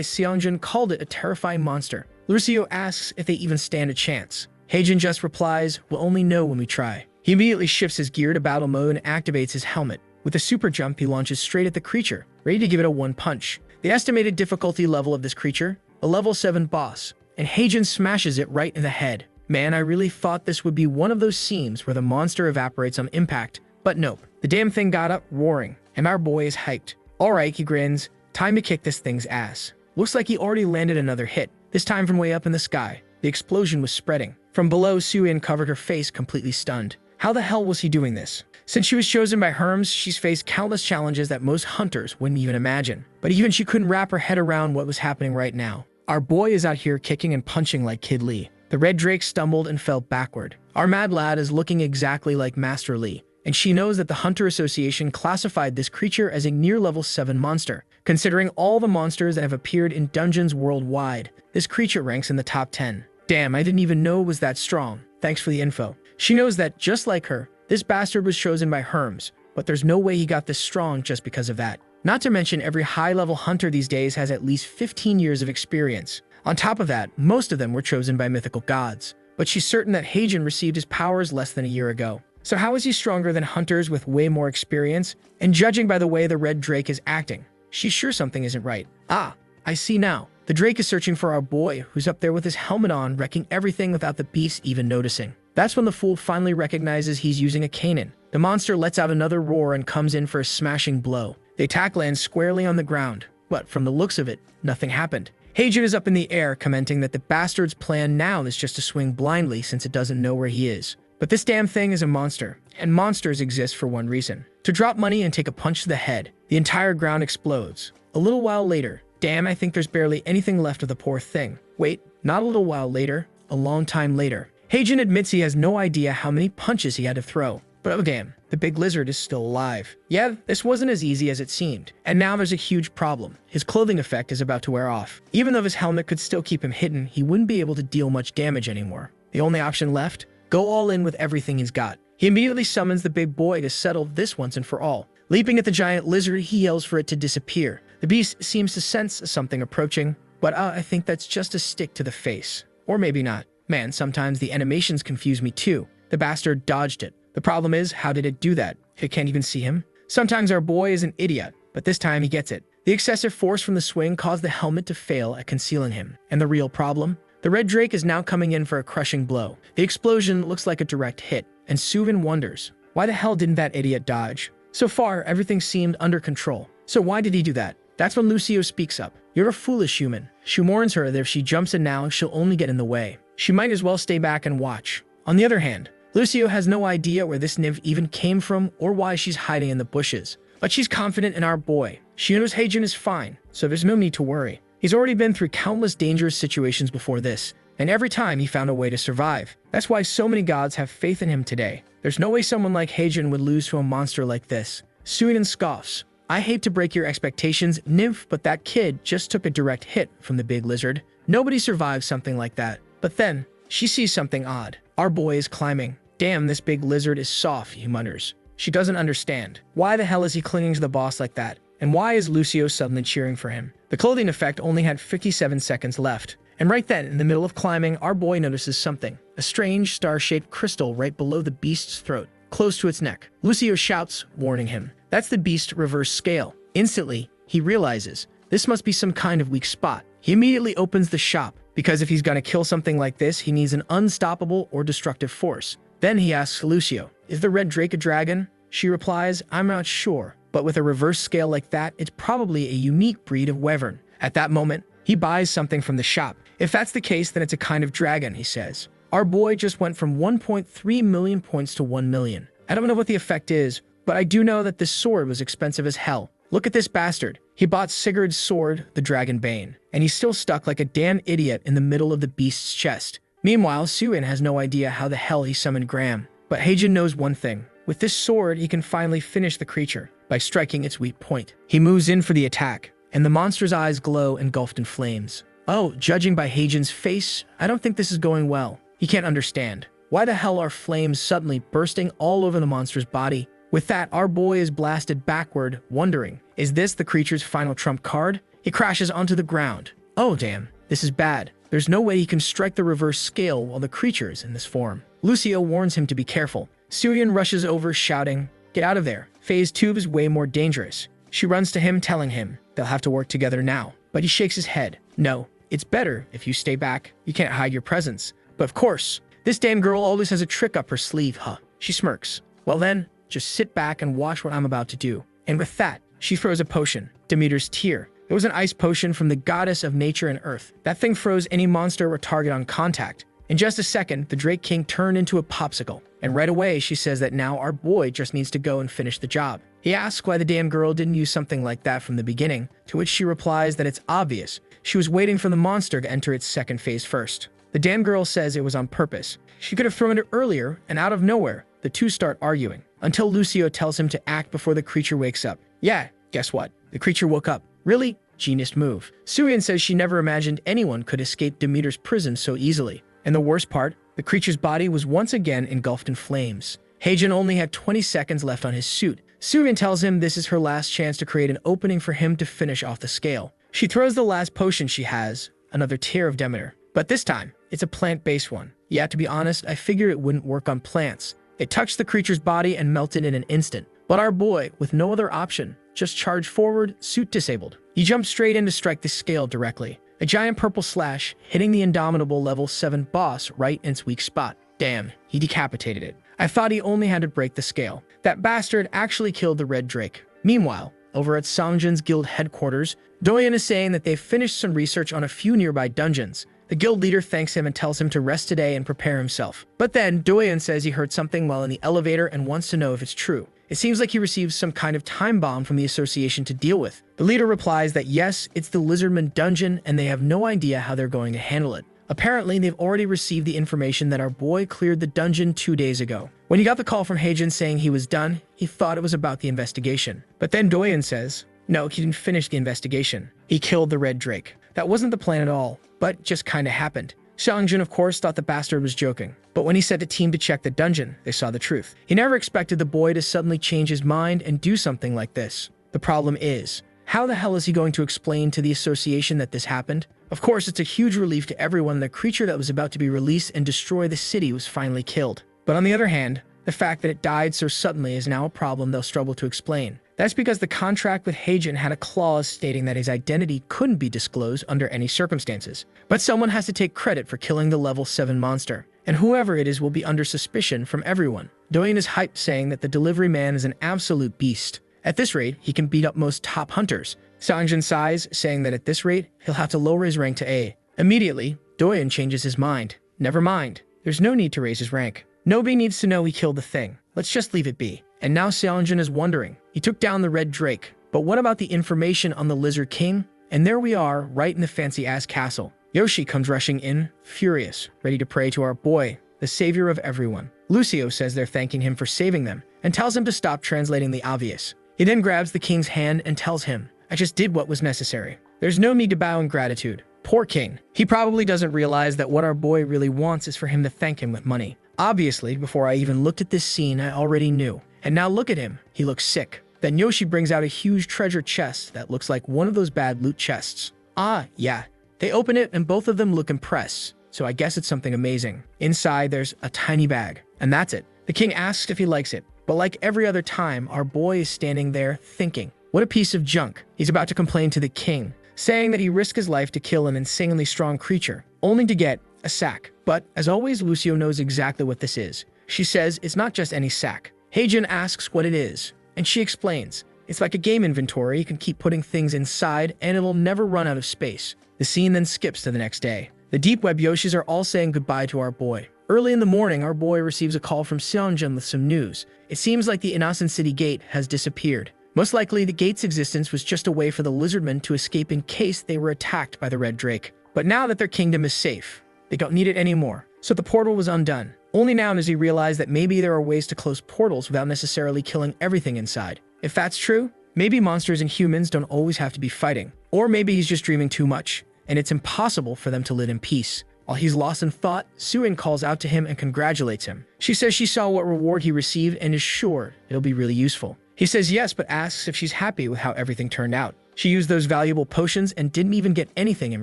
Seongjin called it a terrifying monster. Lucio asks if they even stand a chance. Haejin just replies, "We'll only know when we try." He immediately shifts his gear to battle mode and activates his helmet. With a super jump, he launches straight at the creature, ready to give it a one punch. The estimated difficulty level of this creature, a level 7 boss, and Haejin smashes it right in the head. Man, I really thought this would be one of those scenes where the monster evaporates on impact, but nope. The damn thing got up roaring, and our boy is hyped. Alright, he grins. Time to kick this thing's ass. Looks like he already landed another hit, this time from way up in the sky. The explosion was spreading. From below, Soo-in covered her face, completely stunned. How the hell was he doing this? Since she was chosen by Herms, she's faced countless challenges that most hunters wouldn't even imagine. But even she couldn't wrap her head around what was happening right now. Our boy is out here kicking and punching like Kid Lee. The red drake stumbled and fell backward. Our mad lad is looking exactly like Master Lee, and she knows that the Hunter Association classified this creature as a near level 7 monster. Considering all the monsters that have appeared in dungeons worldwide, this creature ranks in the top 10. Damn, I didn't even know it was that strong. Thanks for the info. She knows that, just like her, this bastard was chosen by Herms, but there's no way he got this strong just because of that. Not to mention, every high-level hunter these days has at least 15 years of experience. On top of that, most of them were chosen by mythical gods. But she's certain that Haejin received his powers less than a year ago. So how is he stronger than hunters with way more experience? And judging by the way the red drake is acting, she's sure something isn't right. Ah, I see now. The drake is searching for our boy, who's up there with his helmet on, wrecking everything without the beast even noticing. That's when the fool finally recognizes he's using a cannon. The monster lets out another roar and comes in for a smashing blow. The attack lands squarely on the ground, but from the looks of it, nothing happened. Haejin is up in the air, commenting that the bastard's plan now is just to swing blindly since it doesn't know where he is. But this damn thing is a monster, and monsters exist for one reason: to drop money and take a punch to the head. The entire ground explodes. A little while later, damn, I think there's barely anything left of the poor thing. Wait, not a little while later, a long time later. Haejin admits he has no idea how many punches he had to throw. But oh damn, the big lizard is still alive. Yeah, this wasn't as easy as it seemed. And now there's a huge problem. His clothing effect is about to wear off. Even though his helmet could still keep him hidden, he wouldn't be able to deal much damage anymore. The only option left? Go all in with everything he's got. He immediately summons the big boy to settle this once and for all. Leaping at the giant lizard, he yells for it to disappear. The beast seems to sense something approaching, but I think that's just a stick to the face. Or maybe not. Man, sometimes the animations confuse me too. The bastard dodged it. The problem is, how did it do that? It can't even see him? Sometimes our boy is an idiot, but this time he gets it. The excessive force from the swing caused the helmet to fail at concealing him. And the real problem? The red drake is now coming in for a crushing blow. The explosion looks like a direct hit, and Soo-in wonders, why the hell didn't that idiot dodge? So far, everything seemed under control. So why did he do that? That's when Lucio speaks up. You're a foolish human. She warns her that if she jumps in now, she'll only get in the way. She might as well stay back and watch. On the other hand, Lucio has no idea where this nymph even came from or why she's hiding in the bushes. But she's confident in our boy. She knows Haejin is fine, so there's no need to worry. He's already been through countless dangerous situations before this, and every time he found a way to survive. That's why so many gods have faith in him today. There's no way someone like Haejin would lose to a monster like this. Soo-in scoffs. I hate to break your expectations, Nymph, but that kid just took a direct hit from the big lizard. Nobody survives something like that. But then, she sees something odd. Our boy is climbing. Damn, this big lizard is soft, he mutters. She doesn't understand. Why the hell is he clinging to the boss like that? And why is Lucio suddenly cheering for him? The clothing effect only had 57 seconds left. And right then, in the middle of climbing, our boy notices something. A strange, star-shaped crystal right below the beast's throat, close to its neck. Lucio shouts, warning him. That's the beast's reverse scale. Instantly, he realizes this must be some kind of weak spot. He immediately opens the shop, because if he's gonna kill something like this, he needs an unstoppable or destructive force. Then he asks Lucio, is the red drake a dragon? She replies, I'm not sure, but with a reverse scale like that, it's probably a unique breed of wyvern. At that moment, he buys something from the shop. If that's the case, then it's a kind of dragon, he says. Our boy just went from 1.3 million points to 1 million. I don't know what the effect is, but I do know that this sword was expensive as hell. Look at this bastard. He bought Sigurd's sword, the Dragon Bane, and he's still stuck like a damn idiot in the middle of the beast's chest. Meanwhile, Suin has no idea how the hell he summoned Graham. But Heijin knows one thing. With this sword, he can finally finish the creature by striking its weak point. He moves in for the attack, and the monster's eyes glow engulfed in flames. Oh, judging by Heijin's face, I don't think this is going well. He can't understand. Why the hell are flames suddenly bursting all over the monster's body? With that, our boy is blasted backward, wondering, is this the creature's final trump card? He crashes onto the ground. Oh damn, this is bad. There's no way he can strike the reverse scale while the creature is in this form. Lucio warns him to be careful. Suyin rushes over, shouting, get out of there. Phase 2 is way more dangerous. She runs to him, telling him they'll have to work together now. But he shakes his head. No, it's better if you stay back. You can't hide your presence. But of course, this damn girl always has a trick up her sleeve, huh? She smirks. Well then, just sit back and watch what I'm about to do. And with that, she throws a potion, Demeter's Tear. It was an ice potion from the goddess of nature and earth. That thing froze any monster or target on contact. In just a second, the Drake King turned into a popsicle. And right away, she says that now our boy just needs to go and finish the job. He asks why the damn girl didn't use something like that from the beginning, to which she replies that it's obvious. She was waiting for the monster to enter its second phase first. The damn girl says it was on purpose. She could have thrown it earlier, and out of nowhere, the two start arguing, until Lucio tells him to act before the creature wakes up. Yeah, guess what? The creature woke up. Really? Genius move. Suyin says she never imagined anyone could escape Demeter's prison so easily. And the worst part, the creature's body was once again engulfed in flames. Heijin only had 20 seconds left on his suit. Suyin tells him this is her last chance to create an opening for him to finish off the scale. She throws the last potion she has, another Tear of Demeter. But this time, it's a plant-based one. Yeah, to be honest, I figured it wouldn't work on plants. It touched the creature's body and melted in an instant. But our boy, with no other option, just charged forward, suit disabled. He jumped straight in to strike the scale directly. A giant purple slash, hitting the indomitable level 7 boss right in its weak spot. Damn, he decapitated it. I thought he only had to break the scale. That bastard actually killed the Red Drake. Meanwhile, over at Songjin's guild headquarters, Doyen is saying that they've finished some research on a few nearby dungeons. The guild leader thanks him and tells him to rest today and prepare himself. But then, Doyen says he heard something while in the elevator and wants to know if it's true. It seems like he received some kind of time bomb from the association to deal with. The leader replies that yes, it's the Lizardman dungeon and they have no idea how they're going to handle it. Apparently, they've already received the information that our boy cleared the dungeon 2 days ago. When he got the call from Heijin saying he was done, he thought it was about the investigation. But then Doyen says, no, he didn't finish the investigation. He killed the Red Drake. That wasn't the plan at all, but just kinda happened. Songjin, of course, thought the bastard was joking. But when he sent a team to check the dungeon, they saw the truth. He never expected the boy to suddenly change his mind and do something like this. The problem is, how the hell is he going to explain to the association that this happened? Of course, it's a huge relief to everyone the creature that was about to be released and destroy the city was finally killed. But on the other hand, the fact that it died so suddenly is now a problem they'll struggle to explain. That's because the contract with Heijin had a clause stating that his identity couldn't be disclosed under any circumstances. But someone has to take credit for killing the level 7 monster, and whoever it is will be under suspicion from everyone. Doyen is hyped, saying that the delivery man is an absolute beast. At this rate, he can beat up most top hunters. Songjin sighs, saying that at this rate, he'll have to lower his rank to A. Immediately, Doyen changes his mind. Never mind. There's no need to raise his rank. Nobody needs to know he killed the thing. Let's just leave it be. And now Seongjin is wondering. He took down the Red Drake, but what about the information on the Lizard King? And there we are, right in the fancy-ass castle. Yoshi comes rushing in, furious, ready to pray to our boy, the savior of everyone. Lucio says they're thanking him for saving them, and tells him to stop translating the obvious. He then grabs the king's hand and tells him, "I just did what was necessary. There's no need to bow in gratitude." Poor king. He probably doesn't realize that what our boy really wants is for him to thank him with money. Obviously, before I even looked at this scene, I already knew. And now look at him. He looks sick. Then Yoshi brings out a huge treasure chest that looks like one of those bad loot chests. Ah, yeah. They open it and both of them look impressed. So I guess it's something amazing. Inside, there's a tiny bag. And that's it. The king asks if he likes it. But like every other time, our boy is standing there thinking, what a piece of junk. He's about to complain to the king, saying that he risked his life to kill an insanely strong creature, only to get a sack. But as always, Lucio knows exactly what this is. She says it's not just any sack. Heijin asks what it is, and she explains. It's like a game inventory. You can keep putting things inside and it'll never run out of space. The scene then skips to the next day. The Deep Web Yoshis are all saying goodbye to our boy. Early in the morning, our boy receives a call from Seongjin with some news. It seems like the Innocent City Gate has disappeared. Most likely, the gate's existence was just a way for the lizardmen to escape in case they were attacked by the Red Drake. But now that their kingdom is safe, they don't need it anymore. So the portal was undone. Only now does he realize that maybe there are ways to close portals without necessarily killing everything inside. If that's true, maybe monsters and humans don't always have to be fighting. Or maybe he's just dreaming too much, and it's impossible for them to live in peace. While he's lost in thought, Suin calls out to him and congratulates him. She says she saw what reward he received and is sure it'll be really useful. He says yes, but asks if she's happy with how everything turned out. She used those valuable potions and didn't even get anything in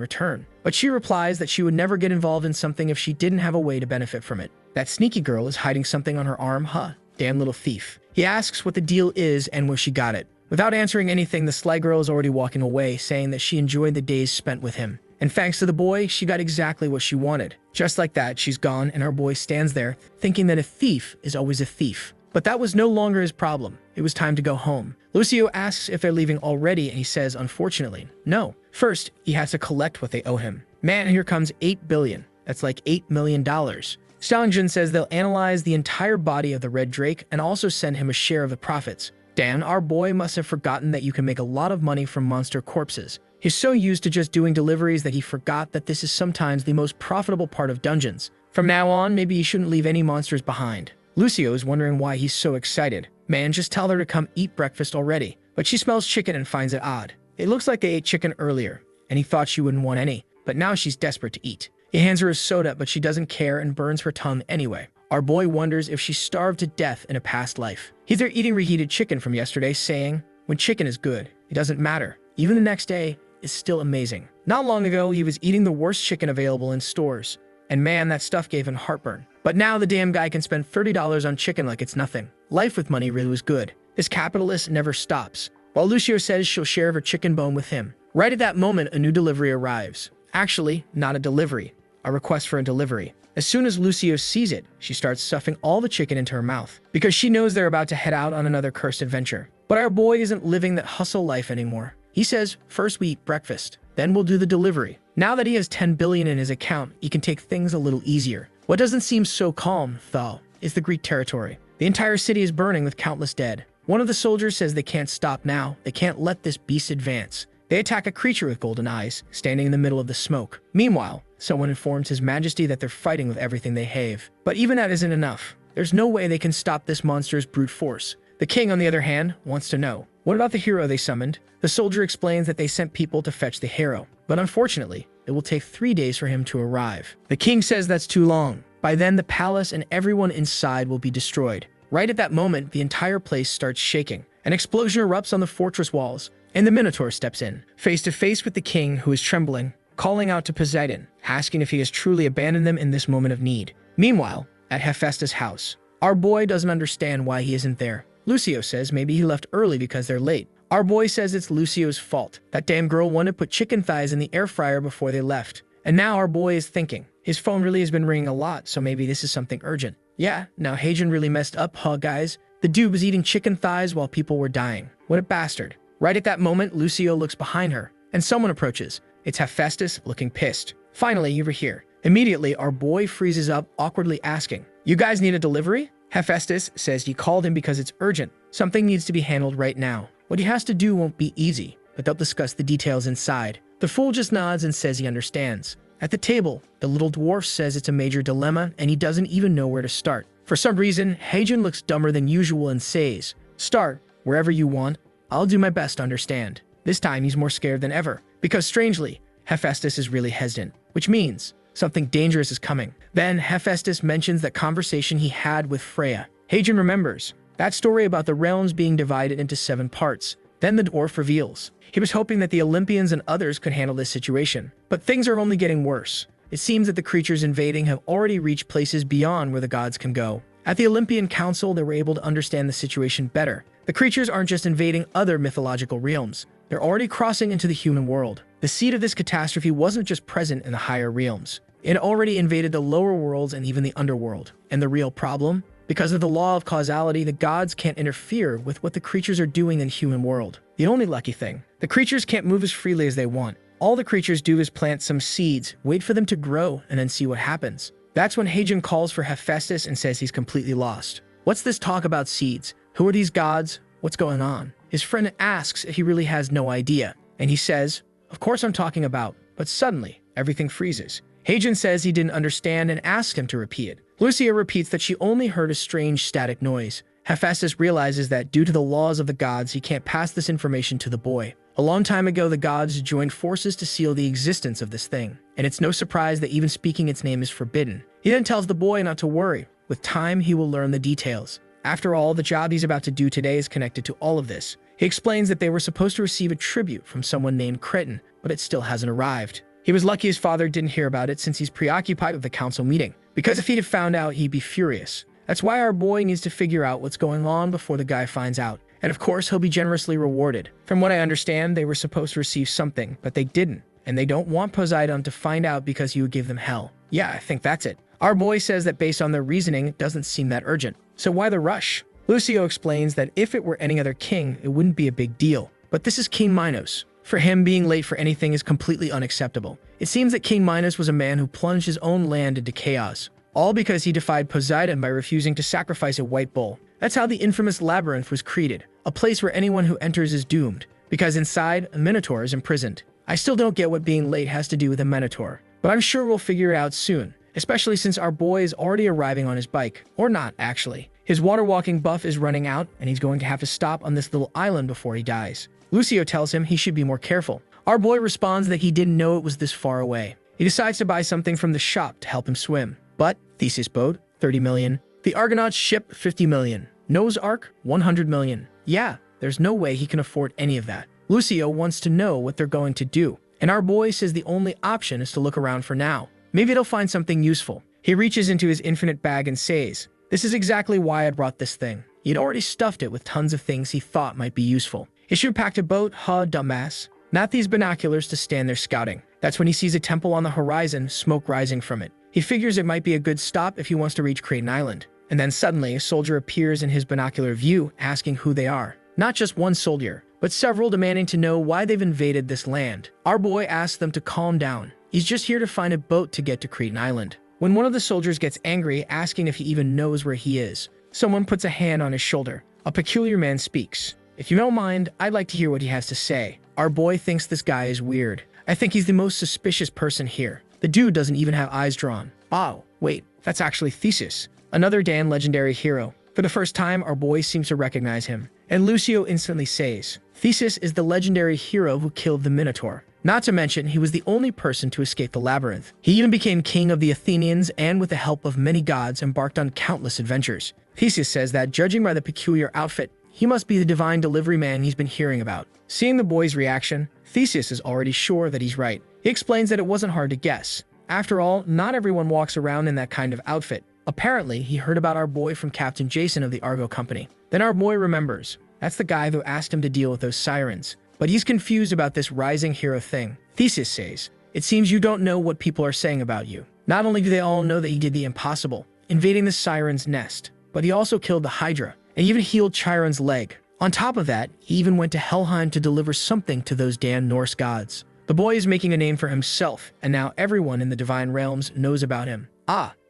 return. But she replies that she would never get involved in something if she didn't have a way to benefit from it. That sneaky girl is hiding something on her arm, huh? Damn little thief. He asks what the deal is and where she got it. Without answering anything, the sly girl is already walking away, saying that she enjoyed the days spent with him. And thanks to the boy, she got exactly what she wanted. Just like that, she's gone, and our boy stands there, thinking that a thief is always a thief. But that was no longer his problem. It was time to go home. Lucio asks if they're leaving already, and he says, unfortunately, no. First, he has to collect what they owe him. Man, here comes 8 billion. That's like $8 million. Seongjin says they'll analyze the entire body of the Red Drake and also send him a share of the profits. Dan, our boy must have forgotten that you can make a lot of money from monster corpses. He's so used to just doing deliveries that he forgot that this is sometimes the most profitable part of dungeons. From now on, maybe he shouldn't leave any monsters behind. Lucio is wondering why he's so excited. Man, just tell her to come eat breakfast already. But she smells chicken and finds it odd. It looks like they ate chicken earlier, and he thought she wouldn't want any. But now she's desperate to eat. He hands her a soda, but she doesn't care and burns her tongue anyway. Our boy wonders if she starved to death in a past life. He's there eating reheated chicken from yesterday, saying, when chicken is good, it doesn't matter. Even the next day is still amazing. Not long ago, he was eating the worst chicken available in stores. And man, that stuff gave him heartburn. But now the damn guy can spend $30 on chicken like it's nothing. Life with money really was good. This capitalist never stops. While Lucio says she'll share her chicken bone with him. Right at that moment, a new delivery arrives. Actually, not a delivery. A request for a delivery. As soon as Lucio sees it, she starts stuffing all the chicken into her mouth, because she knows they're about to head out on another cursed adventure. But our boy isn't living that hustle life anymore. He says, first we eat breakfast, then we'll do the delivery. Now that he has 10 billion in his account, he can take things a little easier. What doesn't seem so calm, though, is the Greek territory. The entire city is burning with countless dead. One of the soldiers says they can't stop now. They can't let this beast advance. They attack a creature with golden eyes, standing in the middle of the smoke. Meanwhile, someone informs His Majesty that they're fighting with everything they have. But even that isn't enough. There's no way they can stop this monster's brute force. The king, on the other hand, wants to know, what about the hero they summoned? The soldier explains that they sent people to fetch the hero, but unfortunately, it will take 3 days for him to arrive. The king says that's too long. By then, the palace and everyone inside will be destroyed. Right at that moment, the entire place starts shaking. An explosion erupts on the fortress walls, and the Minotaur steps in, face to face with the king, who is trembling, calling out to Poseidon, asking if he has truly abandoned them in this moment of need. Meanwhile, at Hephaestus' house, our boy doesn't understand why he isn't there. Lucio says maybe he left early because they're late. Our boy says it's Lucio's fault. That damn girl wanted to put chicken thighs in the air fryer before they left. And now our boy is thinking, his phone really has been ringing a lot, so maybe this is something urgent. Yeah, now Heijin really messed up, huh, guys? The dude was eating chicken thighs while people were dying. What a bastard. Right at that moment, Lucio looks behind her, and someone approaches. It's Hephaestus, looking pissed. Finally, over here. Immediately, our boy freezes up, awkwardly asking, you guys need a delivery? Hephaestus says he called him because it's urgent. Something needs to be handled right now. What he has to do won't be easy, but they'll discuss the details inside. The fool just nods and says he understands. At the table, the little dwarf says it's a major dilemma and he doesn't even know where to start. For some reason, Heijin looks dumber than usual and says, start. wherever you want. I'll do my best to understand." This time he's more scared than ever, because strangely, Hephaestus is really hesitant, which means something dangerous is coming. Then Hephaestus mentions that conversation he had with Freya. Hadrian remembers that story about the realms being divided into 7 parts. Then the dwarf reveals he was hoping that the Olympians and others could handle this situation. But things are only getting worse. It seems that the creatures invading have already reached places beyond where the gods can go. At the Olympian Council, they were able to understand the situation better. The creatures aren't just invading other mythological realms. They're already crossing into the human world. The seed of this catastrophe wasn't just present in the higher realms. It already invaded the lower worlds and even the underworld. And the real problem? Because of the law of causality, the gods can't interfere with what the creatures are doing in the human world. The only lucky thing, the creatures can't move as freely as they want. All the creatures do is plant some seeds, wait for them to grow, and then see what happens. That's when Hadrian calls for Hephaestus and says he's completely lost. What's this talk about seeds? Who are these gods? What's going on? His friend asks if he really has no idea, and he says, "Of course I'm talking about," but suddenly, everything freezes. Hadrian says he didn't understand and asks him to repeat it. Lucia repeats that she only heard a strange static noise. Hephaestus realizes that due to the laws of the gods, he can't pass this information to the boy. A long time ago, the gods joined forces to seal the existence of this thing, and it's no surprise that even speaking its name is forbidden. He then tells the boy not to worry. With time, he will learn the details. After all, the job he's about to do today is connected to all of this. He explains that they were supposed to receive a tribute from someone named Cretan, but it still hasn't arrived. He was lucky his father didn't hear about it since he's preoccupied with the council meeting, because if he'd have found out, he'd be furious. That's why our boy needs to figure out what's going on before the guy finds out. And of course, he'll be generously rewarded. From what I understand, they were supposed to receive something, but they didn't. And they don't want Poseidon to find out because he would give them hell. Yeah, I think that's it. Our boy says that based on their reasoning, it doesn't seem that urgent. So why the rush? Lucio explains that if it were any other king, it wouldn't be a big deal. But this is King Minos. For him, being late for anything is completely unacceptable. It seems that King Minos was a man who plunged his own land into chaos, all because he defied Poseidon by refusing to sacrifice a white bull. That's how the infamous labyrinth was created, a place where anyone who enters is doomed, because inside, a minotaur is imprisoned. I still don't get what being late has to do with a minotaur, but I'm sure we'll figure it out soon, especially since our boy is already arriving on his bike. Or not, actually. His water walking buff is running out, and he's going to have to stop on this little island before he dies. Lucio tells him he should be more careful. Our boy responds that he didn't know it was this far away. He decides to buy something from the shop to help him swim. But Theseus boat, 30 million. The Argonauts ship, 50 million. Noah's Ark, 100 million. Yeah, there's no way he can afford any of that. Lucio wants to know what they're going to do, and our boy says the only option is to look around for now. Maybe they'll find something useful. He reaches into his infinite bag and says, "This is exactly why I brought this thing." He'd already stuffed it with tons of things he thought might be useful. He should have packed a boat, dumbass. Not these binoculars to stand there scouting. That's when he sees a temple on the horizon, smoke rising from it. He figures it might be a good stop if he wants to reach Cretan Island. And then suddenly, a soldier appears in his binocular view, asking who they are. Not just one soldier, but several, demanding to know why they've invaded this land. Our boy asks them to calm down. He's just here to find a boat to get to Cretan Island. When one of the soldiers gets angry, asking if he even knows where he is, someone puts a hand on his shoulder. A peculiar man speaks. "If you don't mind, I'd like to hear what he has to say." Our boy thinks this guy is weird. I think he's the most suspicious person here. The dude doesn't even have eyes drawn. Oh, wait, that's actually Theseus, another damn legendary hero. For the first time, our boy seems to recognize him, and Lucio instantly says, Theseus is the legendary hero who killed the Minotaur. Not to mention, he was the only person to escape the labyrinth. He even became king of the Athenians and with the help of many gods embarked on countless adventures. Theseus says that, judging by the peculiar outfit, he must be the divine delivery man he's been hearing about. Seeing the boy's reaction, Theseus is already sure that he's right. He explains that it wasn't hard to guess. After all, not everyone walks around in that kind of outfit. Apparently, he heard about our boy from Captain Jason of the Argo Company. Then our boy remembers. That's the guy who asked him to deal with those sirens. But he's confused about this rising hero thing. Theseus says, "It seems you don't know what people are saying about you. Not only do they all know that he did the impossible, invading the siren's nest, but he also killed the Hydra, and even healed Chiron's leg. On top of that, he even went to Helheim to deliver something to those damn Norse gods." The boy is making a name for himself, and now everyone in the divine realms knows about him.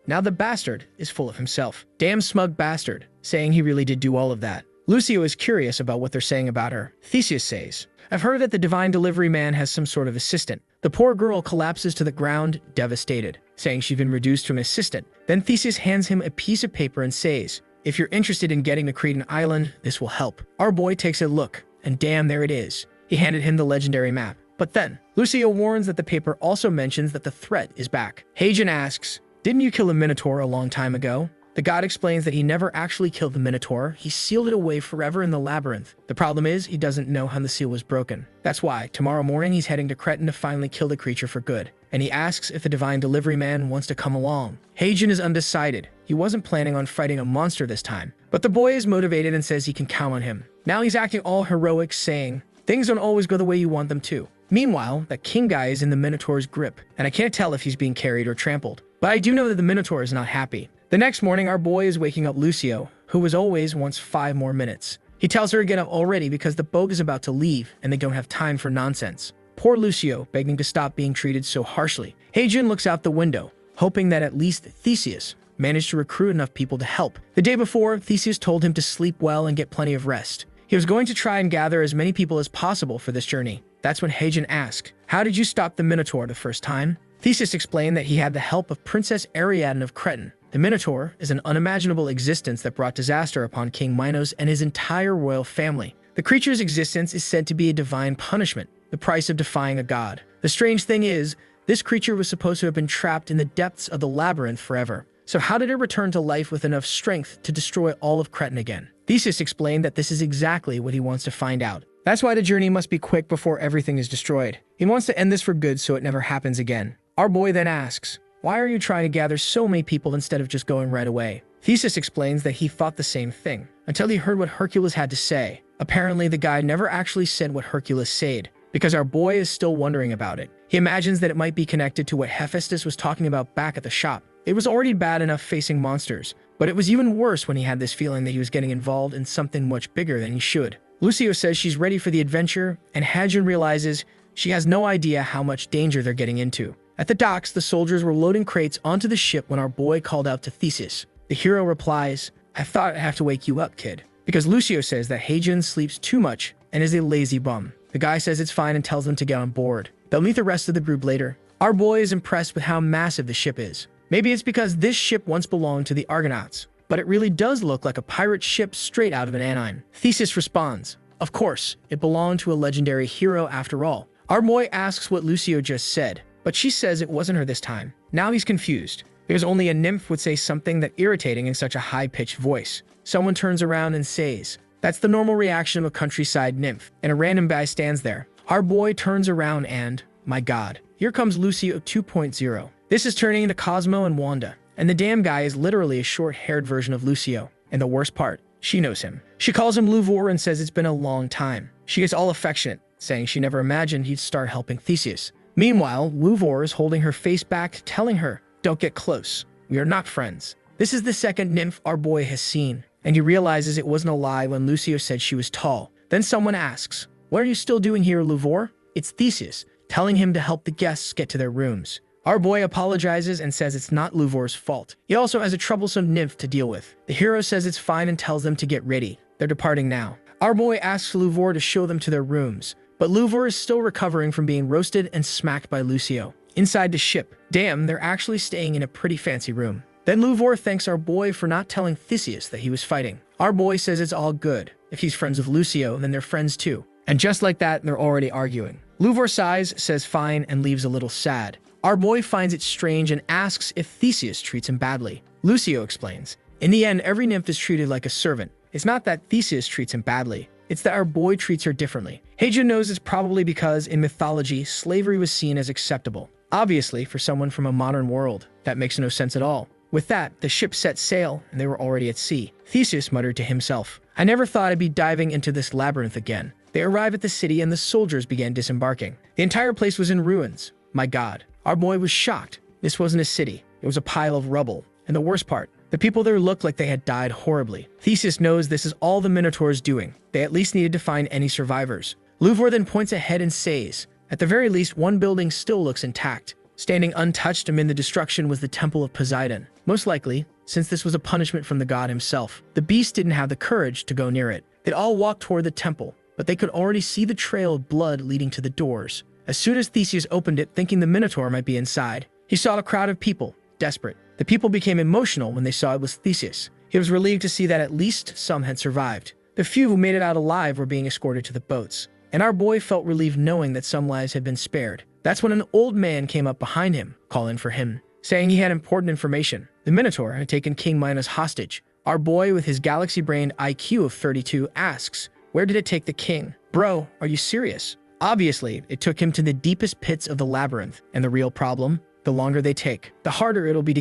Now the bastard is full of himself. Damn smug bastard, saying he really did do all of that. Lucio is curious about what they're saying about her. Theseus says, "I've heard that the divine delivery man has some sort of assistant." The poor girl collapses to the ground, devastated, saying she's been reduced to an assistant. Then Theseus hands him a piece of paper and says, If you're interested in getting to Cretan Island, this will help. Our boy takes a look, and damn, there it is. He handed him the legendary map. But then, Lucio warns that the paper also mentions that the threat is back. Heijin asks, "Didn't you kill a Minotaur a long time ago?" The god explains that he never actually killed the Minotaur, he sealed it away forever in the labyrinth. The problem is, he doesn't know how the seal was broken. That's why, tomorrow morning he's heading to Cretan to finally kill the creature for good. And he asks if the divine delivery man wants to come along. Heijin is undecided. He wasn't planning on fighting a monster this time. But the boy is motivated and says he can count on him. Now he's acting all heroic, saying, "Things don't always go the way you want them to." Meanwhile, that king guy is in the Minotaur's grip, and I can't tell if he's being carried or trampled. But I do know that the Minotaur is not happy. The next morning, our boy is waking up Lucio, who as always wants 5 more minutes. He tells her to get up already because the boat is about to leave and they don't have time for nonsense. Poor Lucio, begging to stop being treated so harshly. Heijin looks out the window, hoping that at least Theseus managed to recruit enough people to help. The day before, Theseus told him to sleep well and get plenty of rest. He was going to try and gather as many people as possible for this journey. That's when Heijin asked, "How did you stop the Minotaur the first time?" Theseus explained that he had the help of Princess Ariadne of Cretan. The Minotaur is an unimaginable existence that brought disaster upon King Minos and his entire royal family. The creature's existence is said to be a divine punishment, the price of defying a god. The strange thing is, this creature was supposed to have been trapped in the depths of the labyrinth forever. So how did it return to life with enough strength to destroy all of Cretan again? Theseus explained that this is exactly what he wants to find out. That's why the journey must be quick before everything is destroyed. He wants to end this for good so it never happens again. Our boy then asks, "Why are you trying to gather so many people instead of just going right away?" Theseus explains that he thought the same thing, until he heard what Hercules had to say. Apparently, the guy never actually said what Hercules said, because our boy is still wondering about it. He imagines that it might be connected to what Hephaestus was talking about back at the shop. It was already bad enough facing monsters, but it was even worse when he had this feeling that he was getting involved in something much bigger than he should. Lucio says she's ready for the adventure, and Heijin realizes she has no idea how much danger they're getting into. At the docks, the soldiers were loading crates onto the ship when our boy called out to Theseus. The hero replies, "I thought I'd have to wake you up, kid." Because Lucio says that Heijin sleeps too much and is a lazy bum. The guy says it's fine and tells them to get on board. They'll meet the rest of the group later. Our boy is impressed with how massive the ship is. Maybe it's because this ship once belonged to the Argonauts, but it really does look like a pirate ship straight out of an anime. Theseus responds, "Of course, it belonged to a legendary hero after all." Our boy asks what Lucio just said, but she says it wasn't her this time. Now he's confused, because only a nymph would say something that irritating in such a high-pitched voice. Someone turns around and says, "That's the normal reaction of a countryside nymph," and a random guy stands there. Our boy turns around and, my god, here comes Lucio 2.0. This is turning into Cosmo and Wanda, and the damn guy is literally a short-haired version of Lucio. And the worst part, she knows him. She calls him Louvor and says it's been a long time. She gets all affectionate, saying she never imagined he'd start helping Theseus. Meanwhile, Louvor is holding her face back, telling her, "Don't get close. We are not friends." This is the second nymph our boy has seen, and he realizes it wasn't a lie when Lucio said she was tall. Then someone asks, "What are you still doing here, Louvor?" It's Theseus, telling him to help the guests get to their rooms. Our boy apologizes and says it's not Louvor's fault. He also has a troublesome nymph to deal with. The hero says it's fine and tells them to get ready. They're departing now. Our boy asks Louvor to show them to their rooms, but Louvor is still recovering from being roasted and smacked by Lucio. Inside the ship, damn, they're actually staying in a pretty fancy room. Then Louvor thanks our boy for not telling Theseus that he was fighting. Our boy says it's all good. If he's friends with Lucio, then they're friends too. And just like that, they're already arguing. Louvor sighs, says fine, and leaves a little sad. Our boy finds it strange and asks if Theseus treats him badly. Lucio explains, in the end, every nymph is treated like a servant. It's not that Theseus treats him badly. It's that our boy treats her differently. Heijin knows it's probably because, in mythology, slavery was seen as acceptable. Obviously, for someone from a modern world, that makes no sense at all. With that, the ship set sail, and they were already at sea. Theseus muttered to himself, "I never thought I'd be diving into this labyrinth again." They arrive at the city, and the soldiers began disembarking. The entire place was in ruins. My god. Our boy was shocked. This wasn't a city. It was a pile of rubble. And the worst part, the people there looked like they had died horribly. Theseus knows this is all the Minotaur's doing. They at least needed to find any survivors. Louvor then points ahead and says, at the very least, one building still looks intact. Standing untouched amid the destruction was the Temple of Poseidon. Most likely, since this was a punishment from the god himself, the beast didn't have the courage to go near it. They'd all walked toward the temple, but they could already see the trail of blood leading to the doors. As soon as Theseus opened it, thinking the Minotaur might be inside, he saw a crowd of people, desperate. The people became emotional when they saw it was Theseus. He was relieved to see that at least some had survived. The few who made it out alive were being escorted to the boats, and our boy felt relieved knowing that some lives had been spared. That's when an old man came up behind him, calling for him, saying he had important information. The Minotaur had taken King Minos hostage. Our boy, with his galaxy-brained IQ of 32, asks, "Where did it take the king?" "Bro, are you serious?" Obviously, it took him to the deepest pits of the labyrinth, and the real problem? The longer they take, the harder it'll be to get